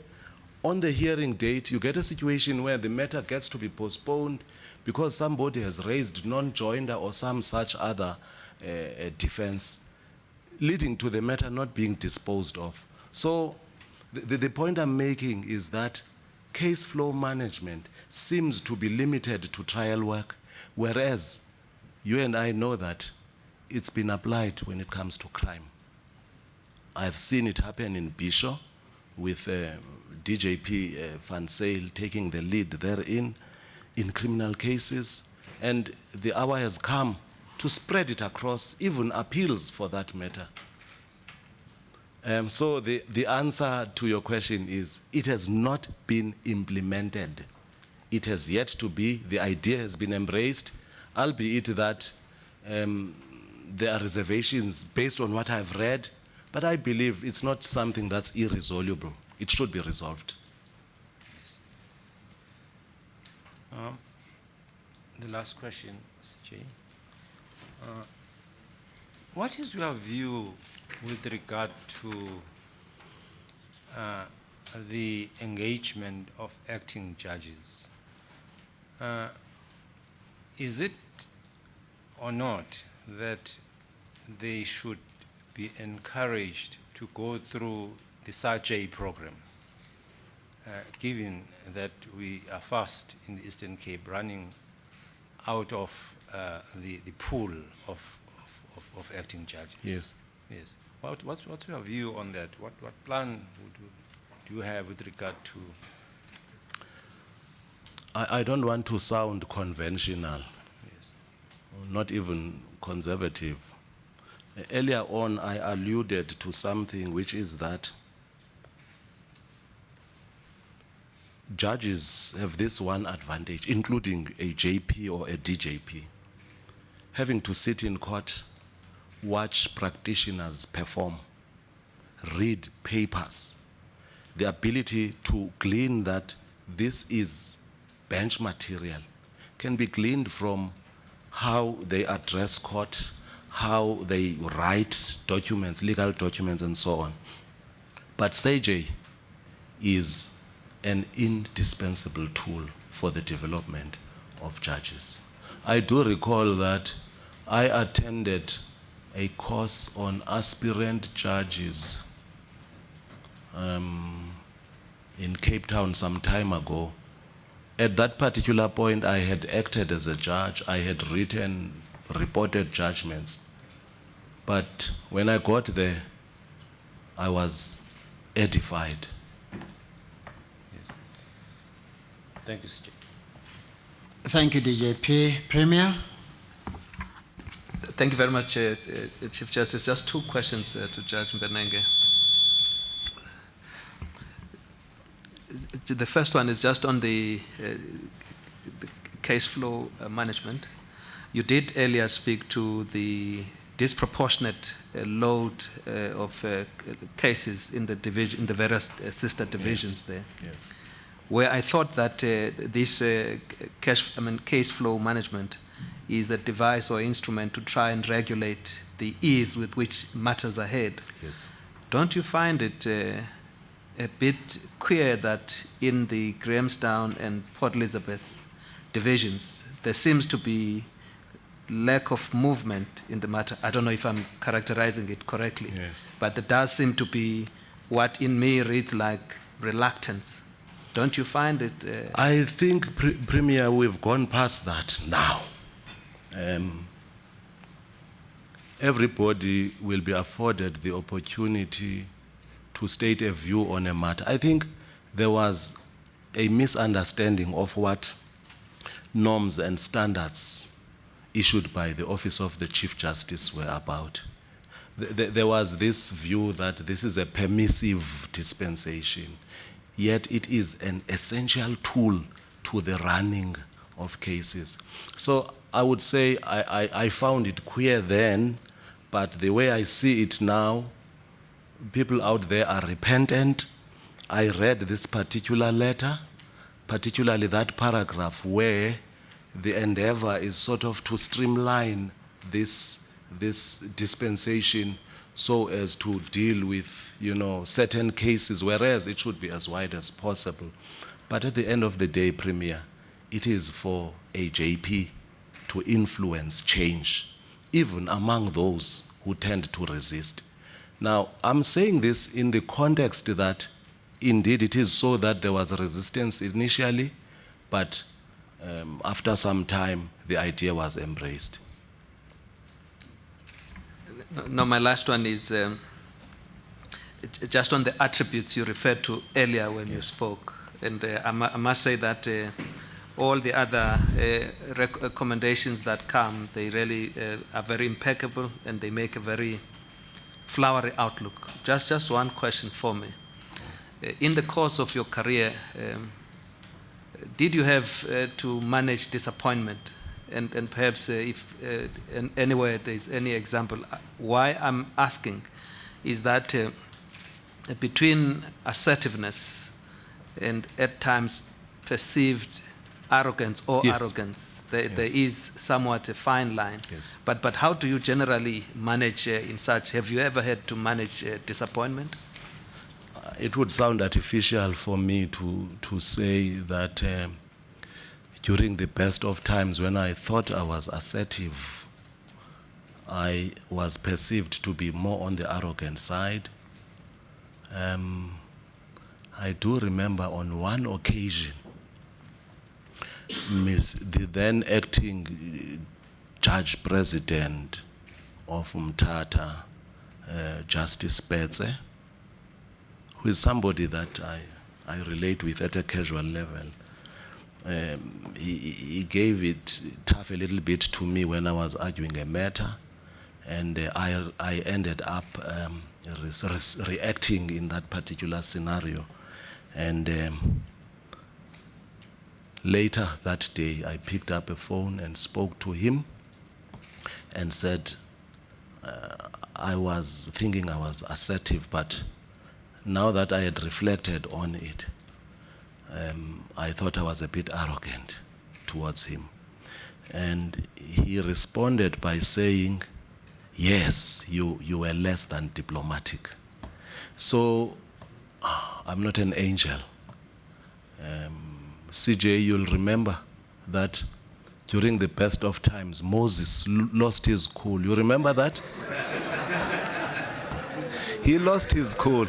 on the hearing date you get a situation where the matter gets to be postponed because somebody has raised non-joinder or some such other defense, leading to the matter not being disposed of. So the point I'm making is that case flow management seems to be limited to trial work, whereas you and I know that it's been applied when it comes to crime. I've seen it happen in Bischoff with DJP Fonseca taking the lead therein in criminal cases, and the hour has come to spread it across even appeals for that matter. So the answer to your question is, it has not been implemented. It has yet to be. The idea has been embraced, albeit that there are reservations based on what I've read, but I believe it's not something that's irresolvable. It should be resolved. The last question, Jay. What is your view with regard to the engagement of acting judges? Is it or not that they should be encouraged to go through the SAJ program, given that we are fast in the Eastern Cape running out of the pool of acting judges? Yes. Yes. What's your view on that? What plan do you have with regard to? I don't want to sound conventional, Yes. not even conservative. Earlier on, I alluded to something, which is that judges have this one advantage, including a JP or a DJP, having to sit in court, watch practitioners perform, read papers, the ability to glean that this is bench material can be gleaned from how they address court, how they write documents, legal documents, and so on. But SAJ is an indispensable tool for the development of judges. I do recall that I attended a course on aspirant judges in Cape Town some time ago. At that particular point, I had acted as a judge. I had written, reported judgments. But when I got there, I was edified. Yes. Thank you, Sir. Thank you, DJP. Premier? Thank you very much, Chief Justice. Just two questions to Judge Mbenenge. The first one is just on the case flow management. You did earlier speak to the disproportionate load of cases in the division, in the various sister divisions there. Yes. Where I thought that this case flow management is a device or instrument to try and regulate the ease with which matters are heard. Yes. Don't you find it a bit queer that in the Grahamstown and Port Elizabeth divisions, there seems to be lack of movement in the matter? I don't know if I'm characterizing it correctly, Yes. but there does seem to be what in me reads like reluctance. Don't you find it? I think, Premier, we've gone past that now. Everybody will be afforded the opportunity to state a view on a matter. I think there was a misunderstanding of what norms and standards issued by the Office of the Chief Justice were about. There was this view that this is a permissive dispensation, yet it is an essential tool to the running of cases. So I would say I found it queer then, but the way I see it now, people out there are repentant. I read this particular letter, particularly that paragraph where the endeavor is sort of to streamline this dispensation so as to deal with, certain cases, whereas it should be as wide as possible. But at the end of the day, Premier, it is for a JP to influence change, even among those who tend to resist. Now, I'm saying this in the context that indeed it is so that there was resistance initially, but after some time, the idea was embraced. No, my last one is just on the attributes you referred to earlier when you spoke. And I must say that all the other recommendations that come, they really are very impeccable, and they make a very flowery outlook. Just one question for me. In the course of your career, did you have to manage disappointment? And perhaps if anywhere there's any example, why I'm asking is that between assertiveness and at times perceived arrogance or Yes. arrogance, there is somewhat a fine line. Yes. But how do you generally manage in such? Have you ever had to manage disappointment? It would sound artificial for me to say that during the best of times when I thought I was assertive, I was perceived to be more on the arrogant side. I do remember on one occasion, the then acting judge president of Umtata, Justice Spetse, who is somebody that I relate with at a casual level. He gave it tough a little bit to me when I was arguing a matter, and I ended up reacting in that particular scenario. And later that day, I picked up a phone and spoke to him and said, I was thinking I was assertive, but now that I had reflected on it, I thought I was a bit arrogant towards him. And he responded by saying, yes, you were less than diplomatic. So I'm not an angel. CJ, you'll remember that during the best of times, Moses lost his cool. You remember that? He lost his cool.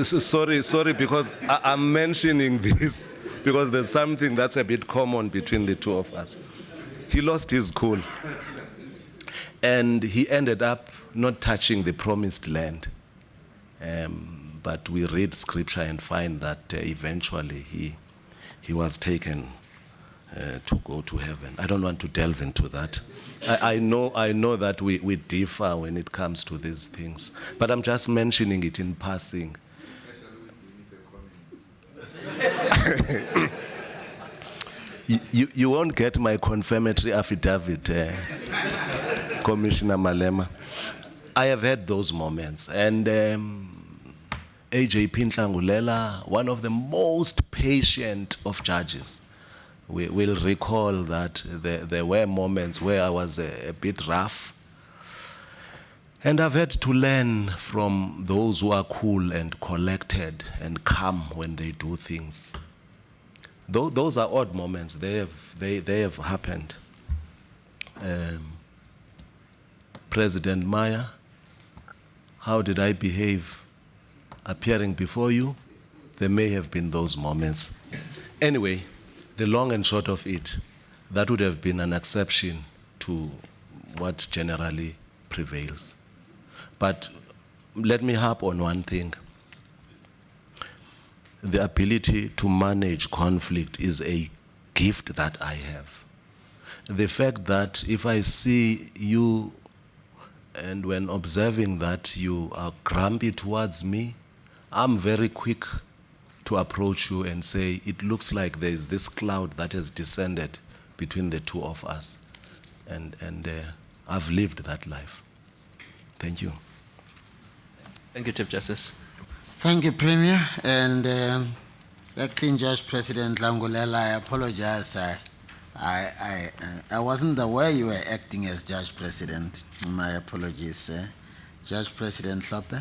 Sorry, because I'm mentioning this because there's something that's a bit common between the two of us. He lost his cool. And he ended up not touching the promised land. But we read scripture and find that eventually he was taken to go to heaven. I don't want to delve into that. I know that we differ when it comes to these things, but I'm just mentioning it in passing. You won't get my confirmatory affidavit, Commissioner Malema. I have had those moments, and AJ Pintlangulela, one of the most patient of judges, will recall that there were moments where I was a bit rough. And I've had to learn from those who are cool and collected and calm when they do things. Those are odd moments. They have happened. President Meyer, how did I behave appearing before you? There may have been those moments. Anyway, the long and short of it, that would have been an exception to what generally prevails. But let me harp on one thing. The ability to manage conflict is a gift that I have. The fact that if I see you and when observing that you are grumpy towards me, I'm very quick to approach you and say, it looks like there is this cloud that has descended between the two of us. And I've lived that life. Thank you. Thank you, Chief Justice. Thank you, Premier. And Acting Judge President Langulela, I apologize. I wasn't aware you were acting as Judge President. My apologies, sir. Judge President Lope.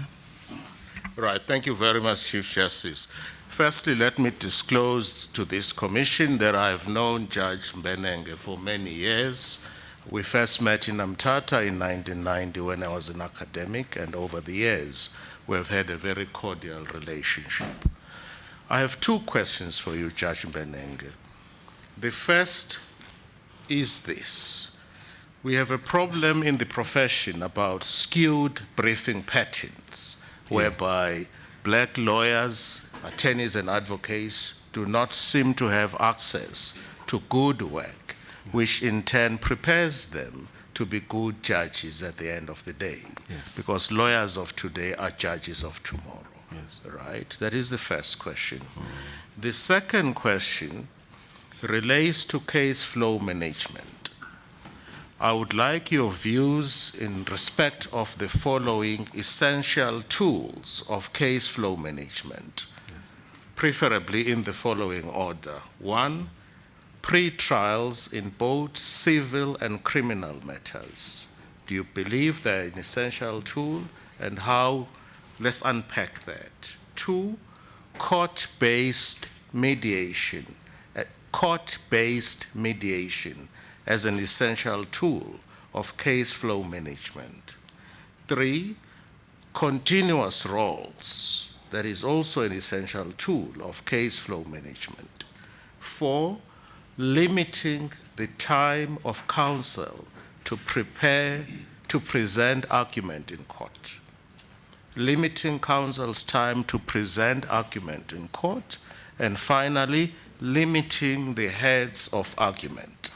Right, thank you very much, Chief Justice. Firstly, let me disclose to this commission that I have known Judge Mbenenge for many years. We first met in Umtata in 1990 when I was an academic, and over the years, we have had a very cordial relationship. I have two questions for you, Judge Mbenenge. The first is this. We have a problem in the profession about skewed briefing patterns, whereby black lawyers, attorneys and advocates do not seem to have access to good work, which in turn prepares them to to be good judges at the end of the day. Yes. Because lawyers of today are judges of tomorrow. Yes. Right? That is the first question. The second question relates to case flow management. I would like your views in respect of the following essential tools of case flow management, preferably in the following order. 1, pre-trials in both civil and criminal matters. Do you believe they're an essential tool, and how? Let's unpack that. 2, court-based mediation. Court-based mediation as an essential tool of case flow management. 3, continuous roles. That is also an essential tool of case flow management. 4, limiting the time of counsel to present argument in court. Limiting counsel's time to present argument in court. And finally, limiting the heads of argument.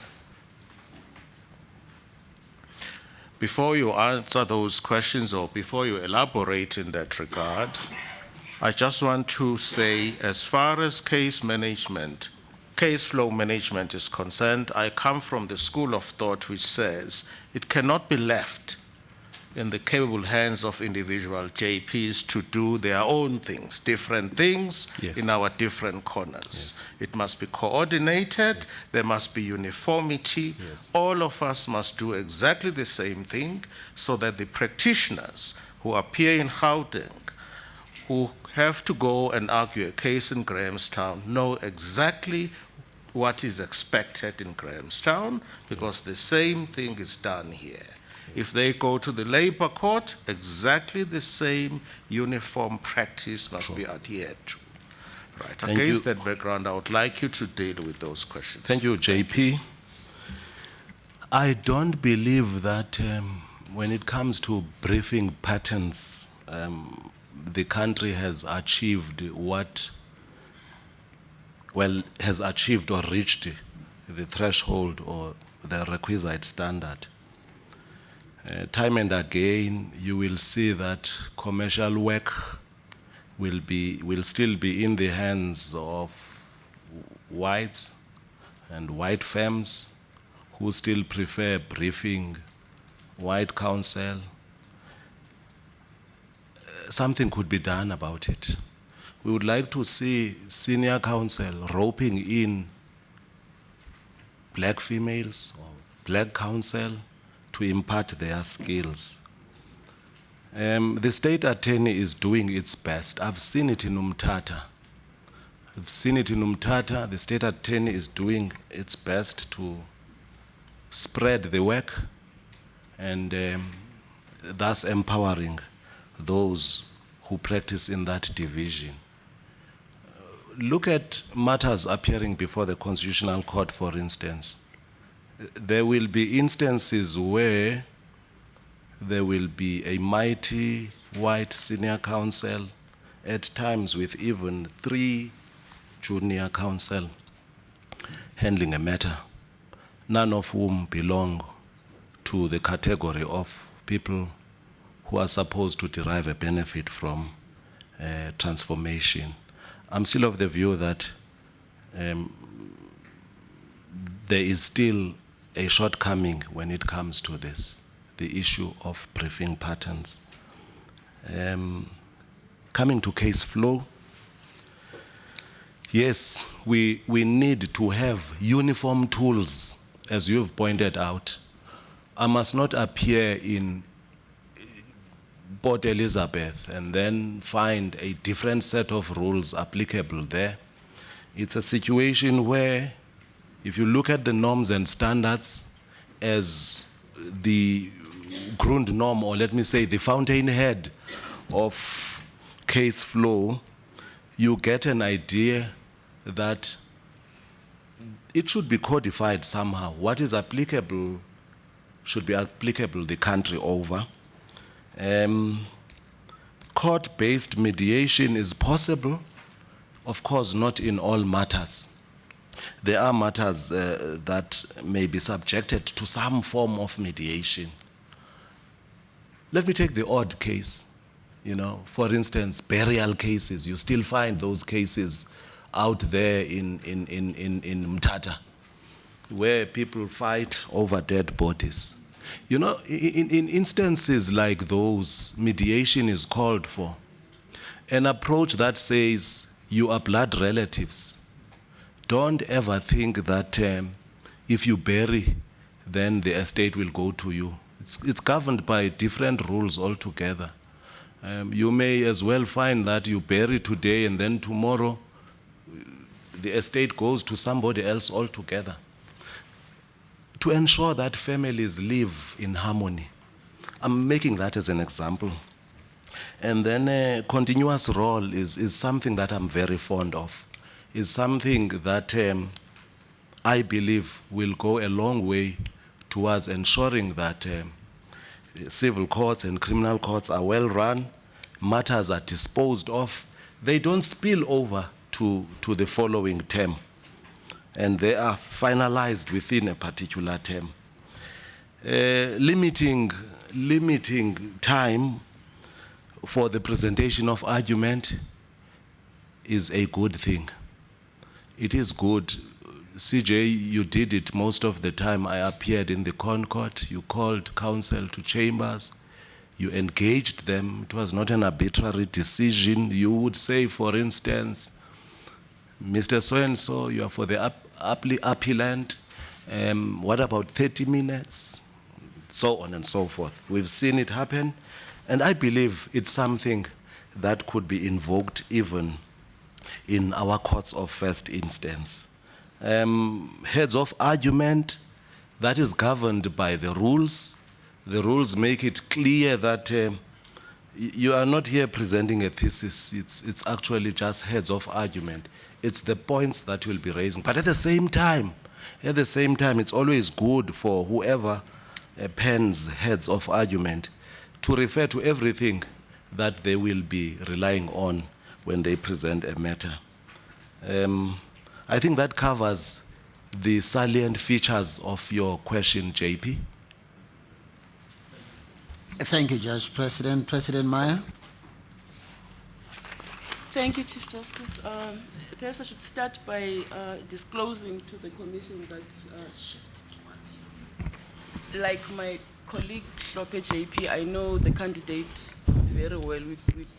Before you answer those questions or before you elaborate in that regard, I just want to say, as far as case flow management is concerned, I come from the school of thought which says it cannot be left in the capable hands of individual JPs to do their own things, different things Yes. in our different corners. Yes. It must be coordinated, Yes. there must be uniformity. Yes. All of us must do exactly the same thing so that the practitioners who appear in Gauteng, who have to go and argue a case in Grahamstown, know exactly what is expected in Grahamstown, because the same thing is done here. If they go to the labor court, exactly the same uniform practice must be adhered to. Right. Thank Against you. that background, I would like you to deal with those questions. Thank you, JP. I don't believe that when it comes to briefing patterns, the country has achieved has achieved or reached the threshold or the requisite standard. Time and again, you will see that commercial work will still be in the hands of whites and white firms who still prefer briefing white counsel. Something could be done about it. We would like to see senior counsel roping in black females or black counsel to impart their skills. The state attorney is doing its best. I've seen it in Umtata. The state attorney is doing its best to spread the work and thus empowering those who practice in that division. Look at matters appearing before the Constitutional Court, for instance. There will be instances where there will be a mighty white senior counsel, at times with even 3 junior counsel handling a matter, none of whom belong to the category of people who are supposed to derive a benefit from transformation. I'm still of the view that there is still a shortcoming when it comes to this, the issue of briefing patterns. Coming to case flow, yes, we need to have uniform tools, as you've pointed out. I must not appear in Port Elizabeth and then find a different set of rules applicable there. It's a situation where, if you look at the norms and standards as the Grundnorm, or let me say the fountainhead of case flow, you get an idea that it should be codified somehow. What is applicable should be applicable the country over. Court-based mediation is possible, of course not in all matters. there are matters that may be subjected to some form of mediation. Let me take the odd case. You know, for instance, burial cases. You still find those cases out there in Mthatha, where people fight over dead bodies. You know, in instances like those, mediation is called for. An approach that says you are blood relatives. Don't ever think that if you bury, then the estate will go to you. It's governed by different rules altogether. You may as well find that you bury today and then tomorrow the estate goes to somebody else altogether. To ensure that families live in harmony, I'm making that as an example. And then continuous role is something that I'm very fond of, is something that I believe will go a long way towards ensuring that civil courts and criminal courts are well run, matters are disposed of, they don't spill over to the following term, and they are finalized within a particular term. Limiting time for the presentation of argument is a good thing. It is good. CJ, you did it most of the time. I appeared in the Concord. You called counsel to chambers. You engaged them. It was not an arbitrary decision. You would say, for instance, Mr. So-and-so, you are for the appellant. What about 30 minutes? So on and so forth. We've seen it happen. And I believe it's something that could be invoked even in our courts of first instance. Heads of argument, that is governed by the rules. The rules make it clear that you are not here presenting a thesis. It's actually just heads of argument. It's the points that you'll be raising. But at the same time, it's always good for whoever pens heads of argument to refer to everything that they will be relying on when they present a matter. I think that covers the salient features of your question, JP. Thank you, Judge President. President Meyer? Thank you, Chief Justice. Perhaps I should start by disclosing to the Commission that, like my colleague Lope JP, I know the candidate very well.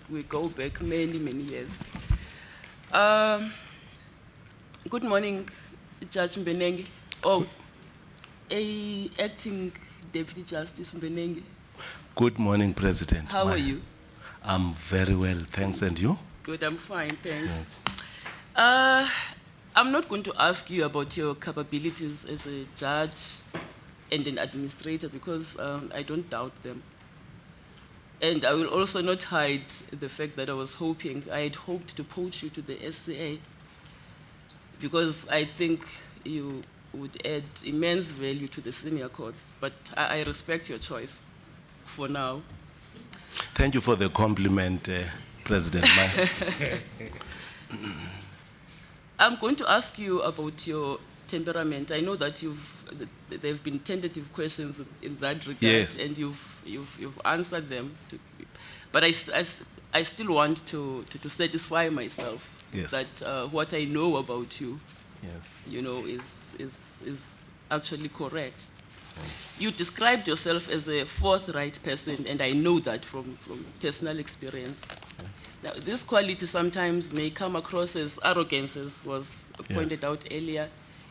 We go back many, many years. Good morning, Judge Mbenenge. Acting Deputy Justice Mbenenge. Good morning, President. How are you? I'm very well, thanks. And you? Good, I'm fine, thanks. Yes. I'm not going to ask you about your capabilities as a judge and an administrator because I don't doubt them. And I will also not hide the fact that I had hoped to poach you to the SCA because I think you would add immense value to the senior courts, but I respect your choice for now. Thank you for the compliment, President Meyer. I'm going to ask you about your temperament. I know that there have been tentative questions in that regard, yes, and you've answered them. But I still want to satisfy myself, yes, that what I know about you, yes, you know, is actually correct. Yes. You described yourself as a forthright person, and I know that from personal experience. Yes. Now, this quality sometimes may come across as arrogance, as was pointed, yes, out earlier,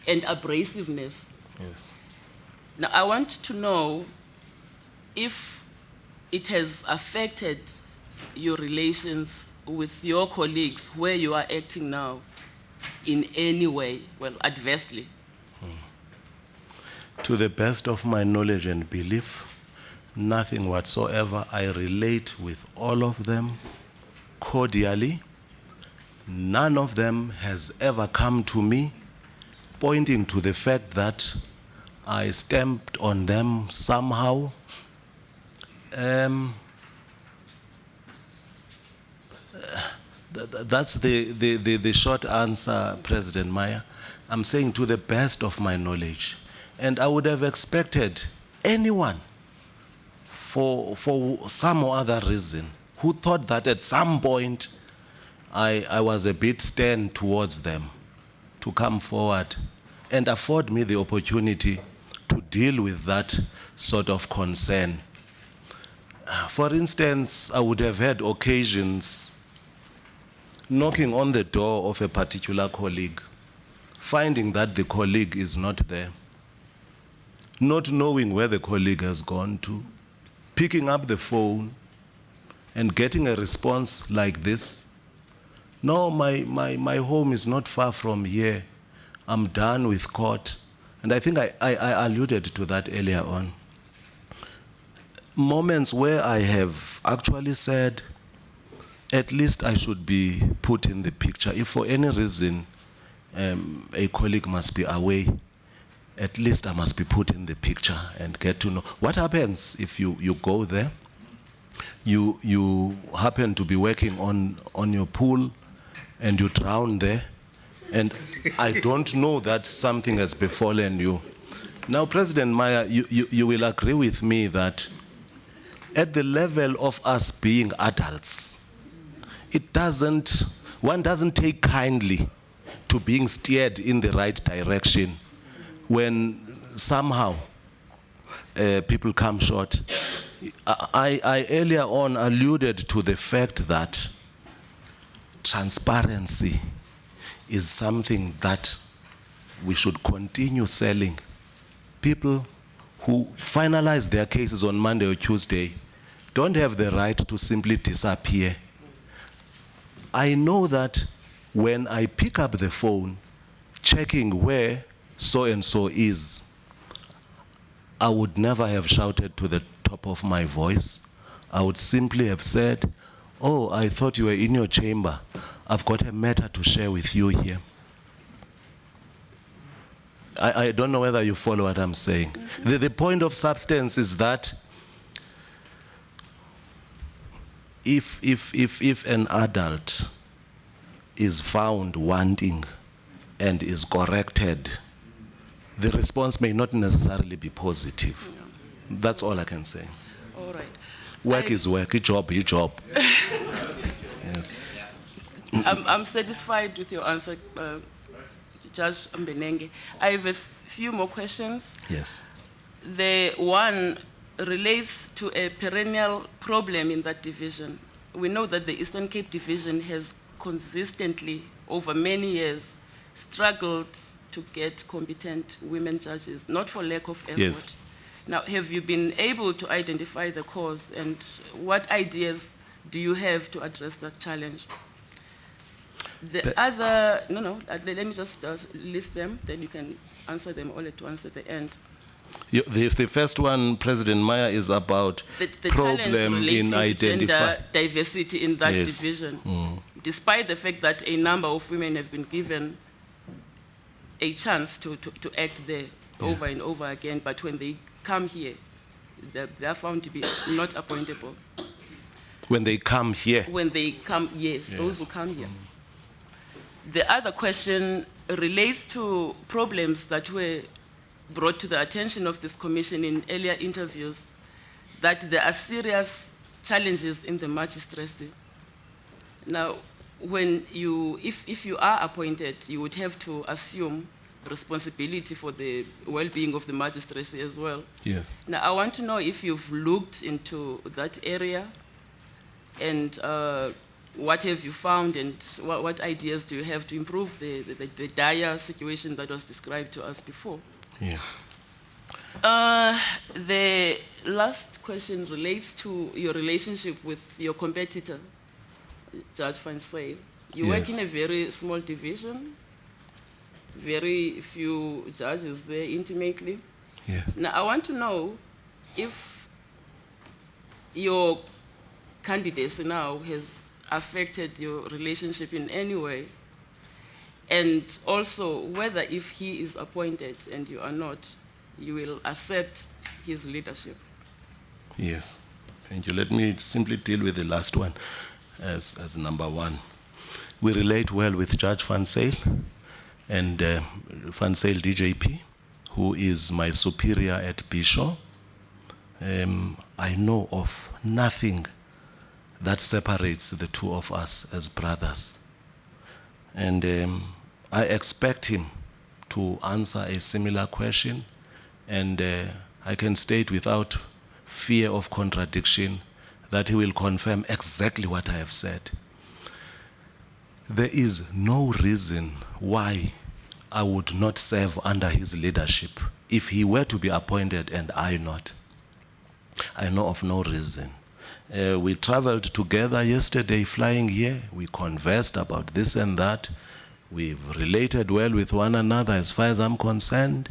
and abrasiveness. Yes. Now, I want to know if it has affected your relations with your colleagues where you are acting now in any way, well, adversely. To the best of my knowledge and belief, nothing whatsoever. I relate with all of them cordially. None of them has ever come to me pointing to the fact that I stamped on them somehow. That's the short answer, President Meyer. I'm saying to the best of my knowledge. And I would have expected anyone, for some or other reason, who thought that at some point I was a bit stern towards them, to come forward and afford me the opportunity to deal with that sort of concern. For instance, I would have had occasions knocking on the door of a particular colleague, finding that the colleague is not there, not knowing where the colleague has gone to, picking up the phone and getting a response like this. No, my home is not far from here. I'm done with court. And I think I alluded to that earlier on. Moments where I have actually said, at least I should be put in the picture. If for any reason a colleague must be away, at least I must be put in the picture and get to know. What happens if you go there, you happen to be working on your pool and you drown there, and I don't know that something has befallen you. Now, President Meyer, you will agree with me that at the level of us being adults, one doesn't take kindly to being steered in the right direction when somehow people come short. I earlier on alluded to the fact that transparency is something that we should continue selling. People who finalize their cases on Monday or Tuesday don't have the right to simply disappear. I know that when I pick up the phone, checking where so-and-so is, I would never have shouted to the top of my voice. I would simply have said, oh, I thought you were in your chamber. I've got a matter to share with you here. I don't know whether you follow what I'm saying. Mm-hmm. The point of substance is that if an adult is found wanting and is corrected, the response may not necessarily be positive. Yeah. That's all I can say. All right. Work is work, a job is job. Yes. I'm satisfied with your answer, Judge Mbenenge. I have a few more questions. Yes. The one relates to a perennial problem in that division. We know that the Eastern Cape Division has consistently, over many years, struggled to get competent women judges, not for lack of effort. Yes. Now, have you been able to identify the cause, and what ideas do you have to address that challenge? Let me just list them, then you can answer them all at once at the end. The first one, President Meyer, is about the problem in identifying gender diversity in that division. Mm. Despite the fact that a number of women have been given a chance to act there over and over again, but when they come here, they are found to be not appointable. When they come here? When they come, yes. Those who come here. The other question relates to problems that were brought to the attention of this commission in earlier interviews, that there are serious challenges in the magistracy. Now, if you are appointed, you would have to assume responsibility for the well-being of the magistracy as well. Yes. Now, I want to know if you've looked into that area, and what have you found, and what ideas do you have to improve the dire situation that was described to us before? Yes. The last question relates to your relationship with your competitor, Judge Fonseca. You work in a very small division, very few judges there intimately. Yeah. Now, I want to know if your candidacy now has affected your relationship in any way, and also whether if he is appointed and you are not, you will accept his leadership. Yes, thank you. Let me simply deal with the last one as number one. We relate well with Judge Fonseca. and Fonseca DJP, who is my superior at Pshaw. I know of nothing that separates the two of us as brothers. And I expect him to answer a similar question, and I can state without fear of contradiction that he will confirm exactly what I have said. There is no reason why I would not serve under his leadership if he were to be appointed and I not. I know of no reason. We traveled together yesterday flying here. We conversed about this and that. We've related well with one another as far as I'm concerned.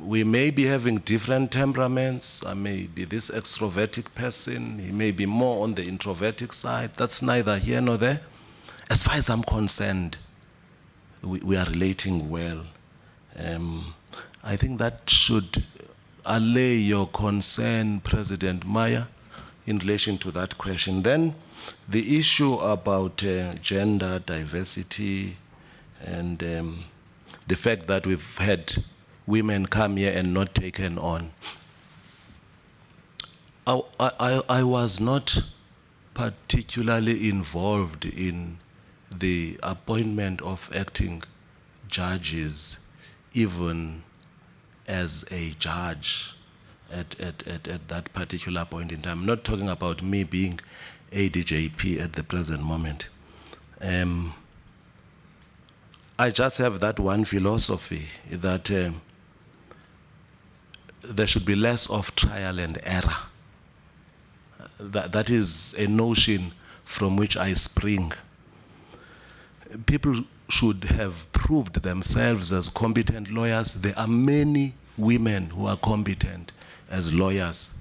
We may be having different temperaments. I may be this extrovertic person. He may be more on the introvertic side. That's neither here nor there. As far as I'm concerned, we are relating well. I think that should allay your concern, President Meyer, in relation to that question. Then the issue about gender diversity and the fact that we've had women come here and not taken on. I was not particularly involved in the appointment of acting judges, even as a judge at that particular point in time. I'm not talking about me being ADJP at the present moment. I just have that one philosophy that there should be less of trial and error. That is a notion from which I spring. People should have proved themselves as competent lawyers. There are many women who are competent as lawyers.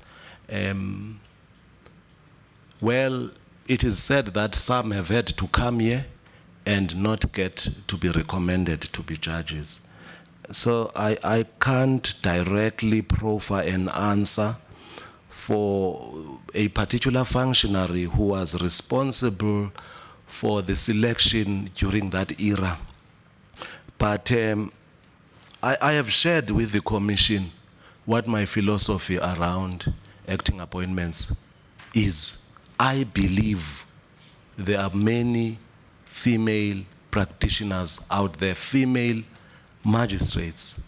Well, it is said that some have had to come here and not get to be recommended to be judges. So I can't directly proffer an answer for a particular functionary who was responsible for the selection during that era. But I have shared with the Commission what my philosophy around acting appointments is. I believe there are many female practitioners out there, female magistrates,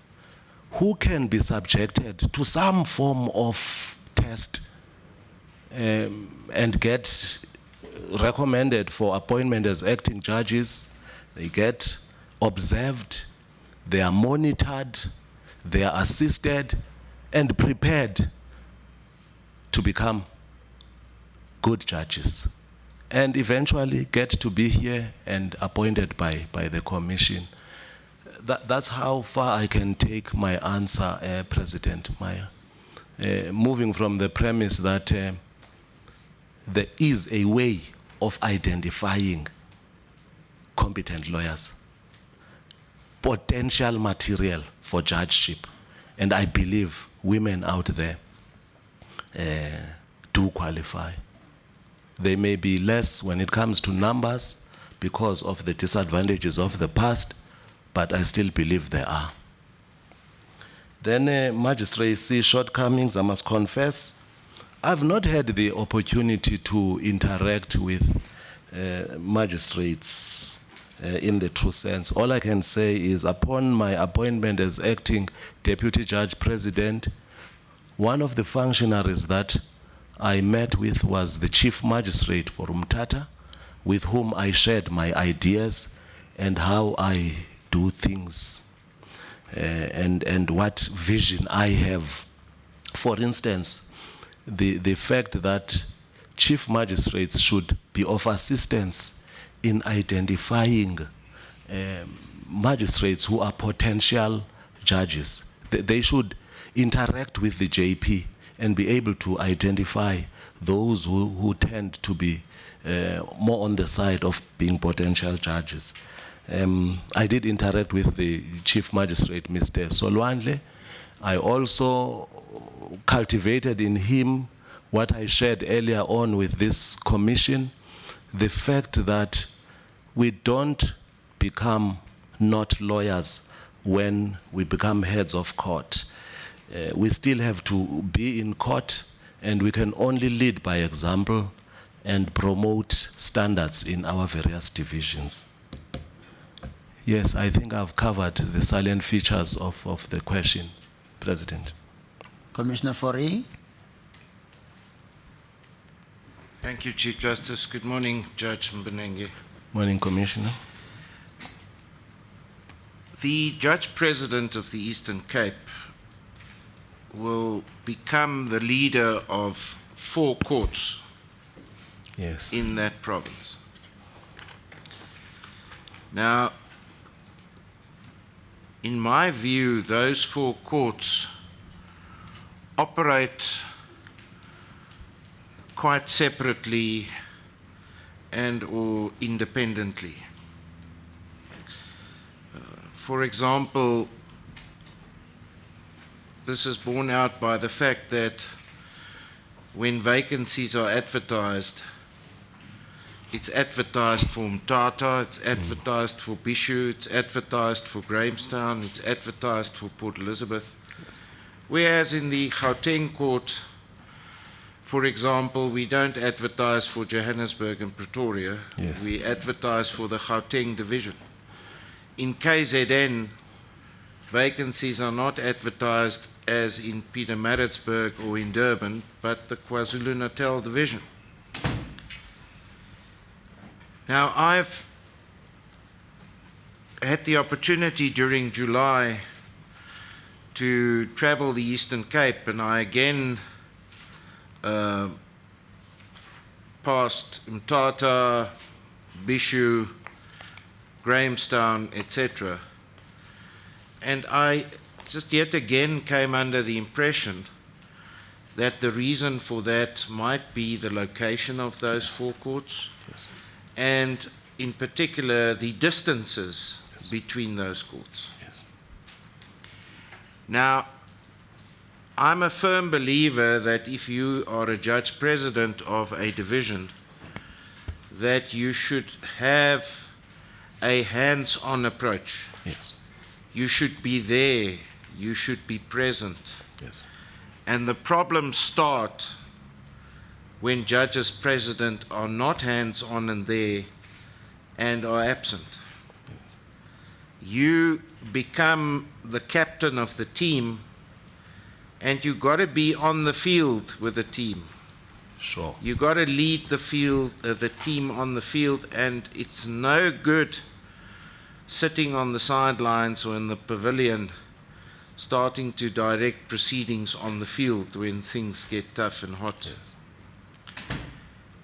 who can be subjected to some form of test and get recommended for appointment as acting judges. They get observed, they are monitored, they are assisted and prepared to become good judges, and eventually get to be here and appointed by the Commission. That's how far I can take my answer, President Meyer. Moving from the premise that there is a way of identifying competent lawyers, potential material for judgeship, and I believe women out there do qualify. They may be less when it comes to numbers because of the disadvantages of the past, but I still believe there are. Then Magistracy shortcomings, I must confess, I've not had the opportunity to interact with magistrates in the true sense. All I can say is upon my appointment as acting Deputy Judge President, one of the functionaries that I met with was the Chief Magistrate for Umtata, with whom I shared my ideas and how I do things and what vision I have. For instance, the fact that Chief Magistrates should be of assistance in identifying magistrates who are potential judges. They should interact with the JP and be able to identify those who tend to be more on the side of being potential judges. I did interact with the Chief Magistrate, Mr. Solwandle. I also cultivated in him what I shared earlier on with this commission, the fact that we don't become not lawyers when we become heads of court. We still have to be in court, and we can only lead by example and promote standards in our various divisions. Yes, I think I've covered the salient features of the question, President. Commissioner Fori? Thank you, Chief Justice. Good morning, Judge Mbenenge. Morning, Commissioner. The Judge President of the Eastern Cape will become the leader of 4 courts Yes. in that province. Now, in my view, those 4 courts operate quite separately and or independently. For example, this is borne out by the fact that when vacancies are advertised, it's advertised for Mthatha, it's advertised for Bischoff, it's advertised for Grahamstown, it's advertised for Port Elizabeth. Whereas in the Gauteng court, for example, we don't advertise for Johannesburg and Pretoria. Yes. We advertise for the Gauteng division. In KZN, vacancies are not advertised as in Pietermaritzburg or in Durban, but the KwaZulu-Natal division. Now, I've had the opportunity during July to travel the Eastern Cape, and I again passed Mthatha, Bishoff, Grahamstown, etc. And I just yet again came under the impression that the reason for that might be the location of those 4 courts, Yes. and in particular the distances between those courts. Yes. Now, I'm a firm believer that if you are a judge president of a division, that you should have a hands-on approach. Yes. You should be there, you should be present. Yes. And the problems start when judges president are not hands-on and there and are absent. You become the captain of the team, and you got to be on the field with the team. Sure. You got to lead the field, the team on the field, and it's no good sitting on the sidelines or in the pavilion starting to direct proceedings on the field when things get tough and hot. Yes.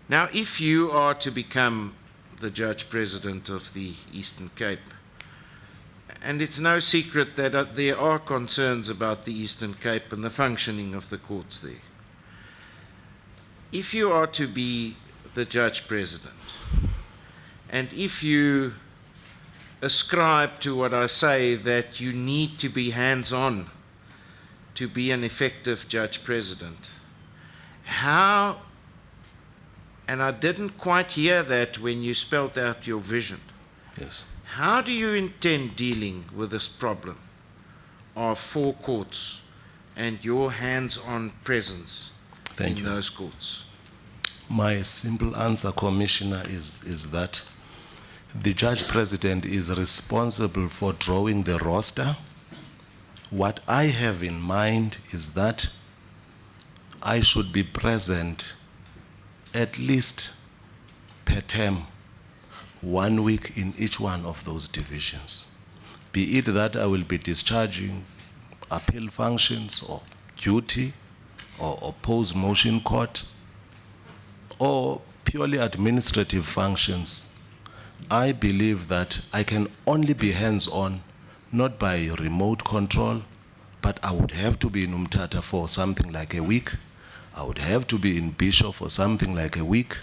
Now, if you are to become the judge president of the Eastern Cape, and it's no secret that there are concerns about the Eastern Cape and the functioning of the courts there. If you are to be the judge president, and if you ascribe to what I say that you need to be hands-on to be an effective judge president, how, and I didn't quite hear that when you spelled out your vision, Yes. how do you intend dealing with this problem of 4 courts and your hands-on presence Thank in you. those courts? My simple answer, Commissioner, is that the judge president is responsible for drawing the roster. What I have in mind is that I should be present at least per term, 1 week in each one of those divisions. Be it that I will be discharging appeal functions or Cutie or oppose motion court or purely administrative functions. I believe that I can only be hands-on, not by remote control, but I would have to be in Mthatha for something like a week. I would have to be in Bischoff for something like a week.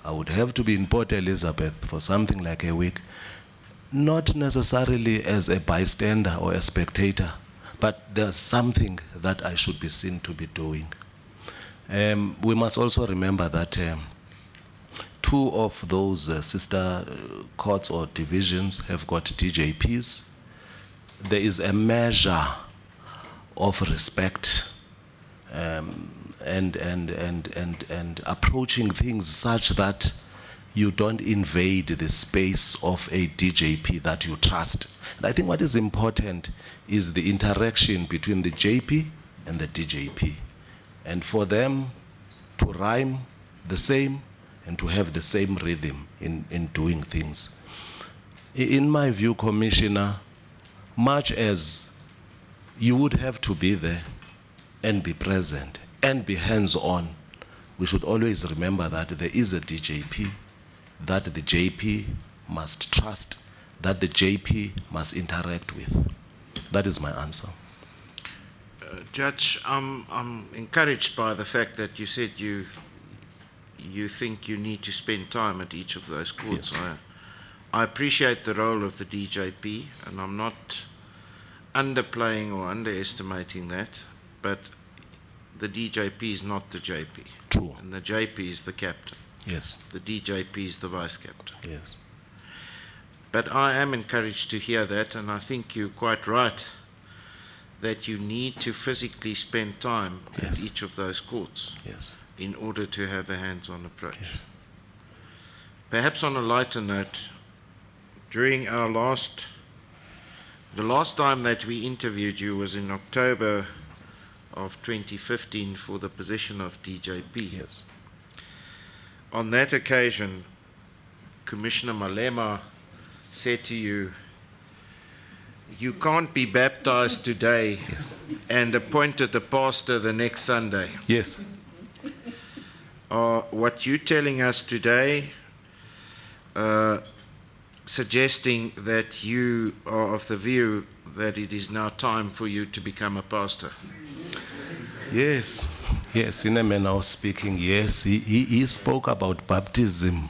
I would have to be in Port Elizabeth for something like a week. Not necessarily as a bystander or a spectator, but there's something that I should be seen to be doing. We must also remember that two of those sister courts or divisions have got DJPs. There is a measure of respect and approaching things such that you don't invade the space of a DJP that you trust. And I think what is important is the interaction between the JP and the DJP. And for them to rhyme the same and to have the same rhythm in doing things. In my view, Commissioner, much as you would have to be there and be present and be hands-on, we should always remember that there is a DJP, that the JP must trust, that the JP must interact with. That is my answer. Judge, I'm encouraged by the fact that you said you think you need to spend time at each of those courts. Yes. I appreciate the role of the DJP, and I'm not underplaying or underestimating that, but the DJP is not the JP. True. And the JP is the captain. Yes. The DJP is the vice captain. Yes. But I am encouraged to hear that, and I think you're quite right that you need to physically spend time Yes. at each of those courts Yes. in order to have a hands-on approach. Yes. Perhaps on a lighter note, during the last time that we interviewed you was in October of 2015 for the position of DJP. Yes. On that occasion, Commissioner Malema said to you, you can't be baptized today Yes. and appointed a pastor the next Sunday. Yes. What you're telling us today, suggesting that you are of the view that it is now time for you to become a pastor. Yes, yes, in a manner of speaking, yes. He spoke about baptism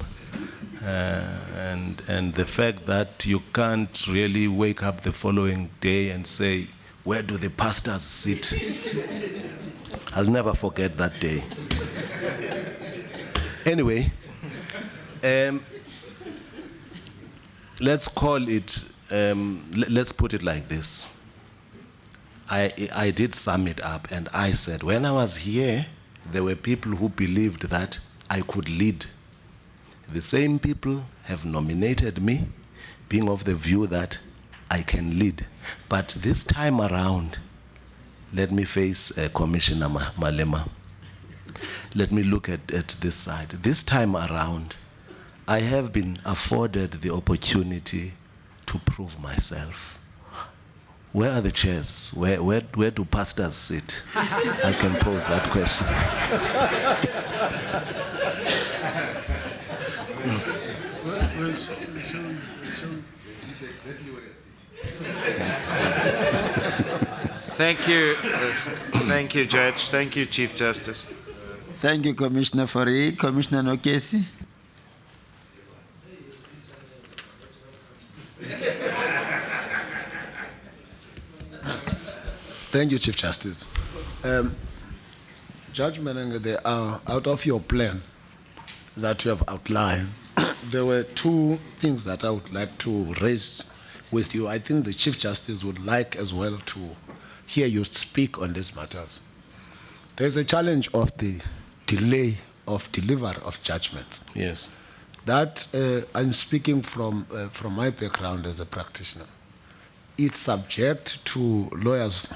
and the fact that you can't really wake up the following day and say, where do the pastors sit? I'll never forget that day. Anyway, let's call it, let's put it like this. I did sum it up and I said, when I was here, there were people who believed that I could lead. The same people have nominated me, being of the view that I can lead. But this time around, let me face Commissioner Malema. Let me look at this side. This time around, I have been afforded the opportunity to prove myself. Where are the chairs? Where do pastors sit? I can pose that question. Thank you. Thank you, Judge. Thank you, Chief Justice. Thank you, Commissioner Fari. Commissioner Nokesi. Thank you, Chief Justice. Judge Mbenenge, they are out of your plan that you have outlined. There were two things that I would like to raise with you. I think the Chief Justice would like as well to hear you speak on these matters. There's a challenge of the delay of delivery of judgments. Yes. That I'm speaking from my background as a practitioner. It's subject to lawyers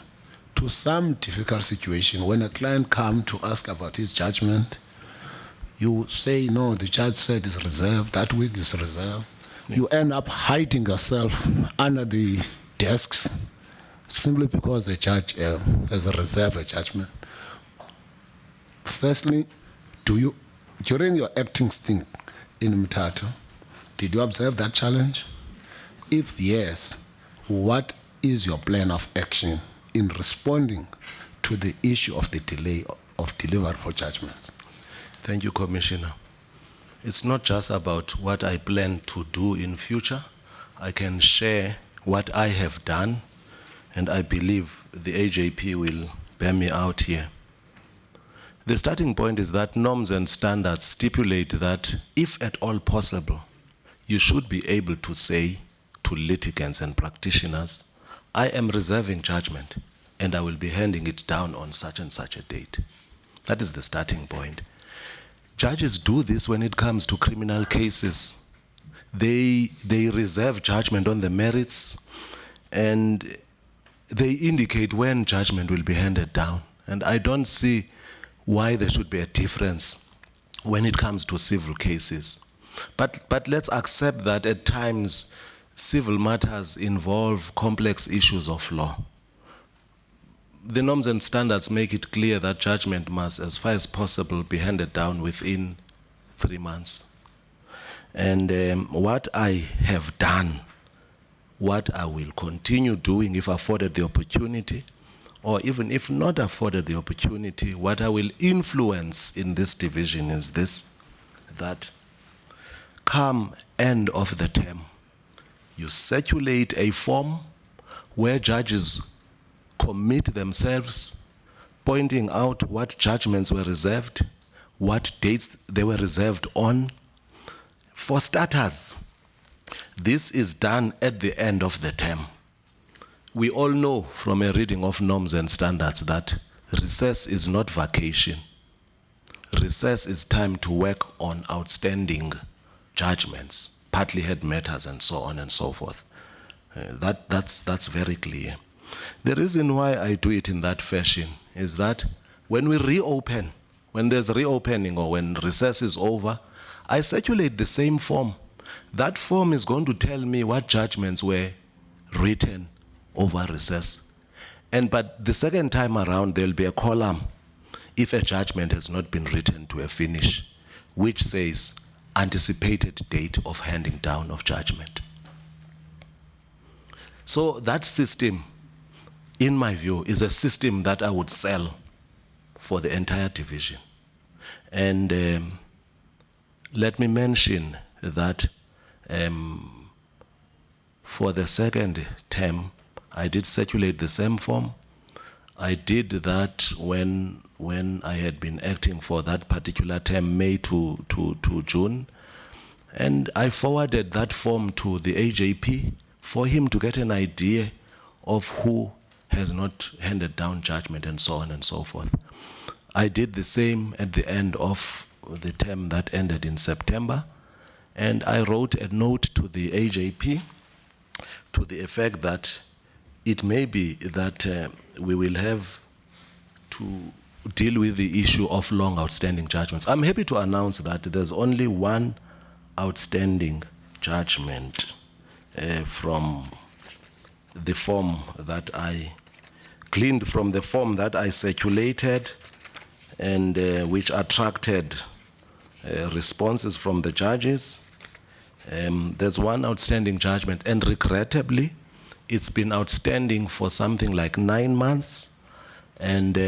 to some difficult situation. When a client comes to ask about his judgment, you say, no, the judge said it's reserved, that week is reserved. Yes. You end up hiding yourself under the desks simply because the judge has reserved a judgment. Firstly, during your acting stint in Mthatha, did you observe that challenge? If yes, what is your plan of action in responding to the issue of the delay of delivery for judgments? Thank you, Commissioner. It's not just about what I plan to do in future. I can share what I have done, and I believe the AJP will bear me out here. The starting point is that norms and standards stipulate that if at all possible, you should be able to say to litigants and practitioners, I am reserving judgment and I will be handing it down on such and such a date. That is the starting point. Judges do this when it comes to criminal cases. They reserve judgment on the merits and they indicate when judgment will be handed down. And I don't see why there should be a difference when it comes to civil cases. But let's accept that at times civil matters involve complex issues of law. The norms and standards make it clear that judgment must, as far as possible, be handed down within 3 months. And what I have done, what I will continue doing if afforded the opportunity, or even if not afforded the opportunity, what I will influence in this division is this, that come end of the term, you circulate a form where judges commit themselves, pointing out what judgments were reserved, what dates they were reserved on. For starters, this is done at the end of the term. We all know from a reading of norms and standards that recess is not vacation. Recess is time to work on outstanding judgments, partly heard matters, and so on and so forth. That's very clear. The reason why I do it in that fashion is that when we reopen, when there's reopening or when recess is over, I circulate the same form. That form is going to tell me what judgments were written over recess. But the second time around, there'll be a column if a judgment has not been written to a finish, which says anticipated date of handing down of judgment. So that system, in my view, is a system that I would sell for the entire division. And let me mention that for the second term, I did circulate the same form. I did that when I had been acting for that particular term, May to June. And I forwarded that form to the AJP for him to get an idea of who has not handed down judgment and so on and so forth. I did the same at the end of the term that ended in September. And I wrote a note to the AJP to the effect that it may be that we will have to deal with the issue of long outstanding judgments. I'm happy to announce that there's only one outstanding judgment from the form that I gleaned from the form that I circulated and which attracted responses from the judges. There's one outstanding judgment, and regrettably, it's been outstanding for something like 9 months, and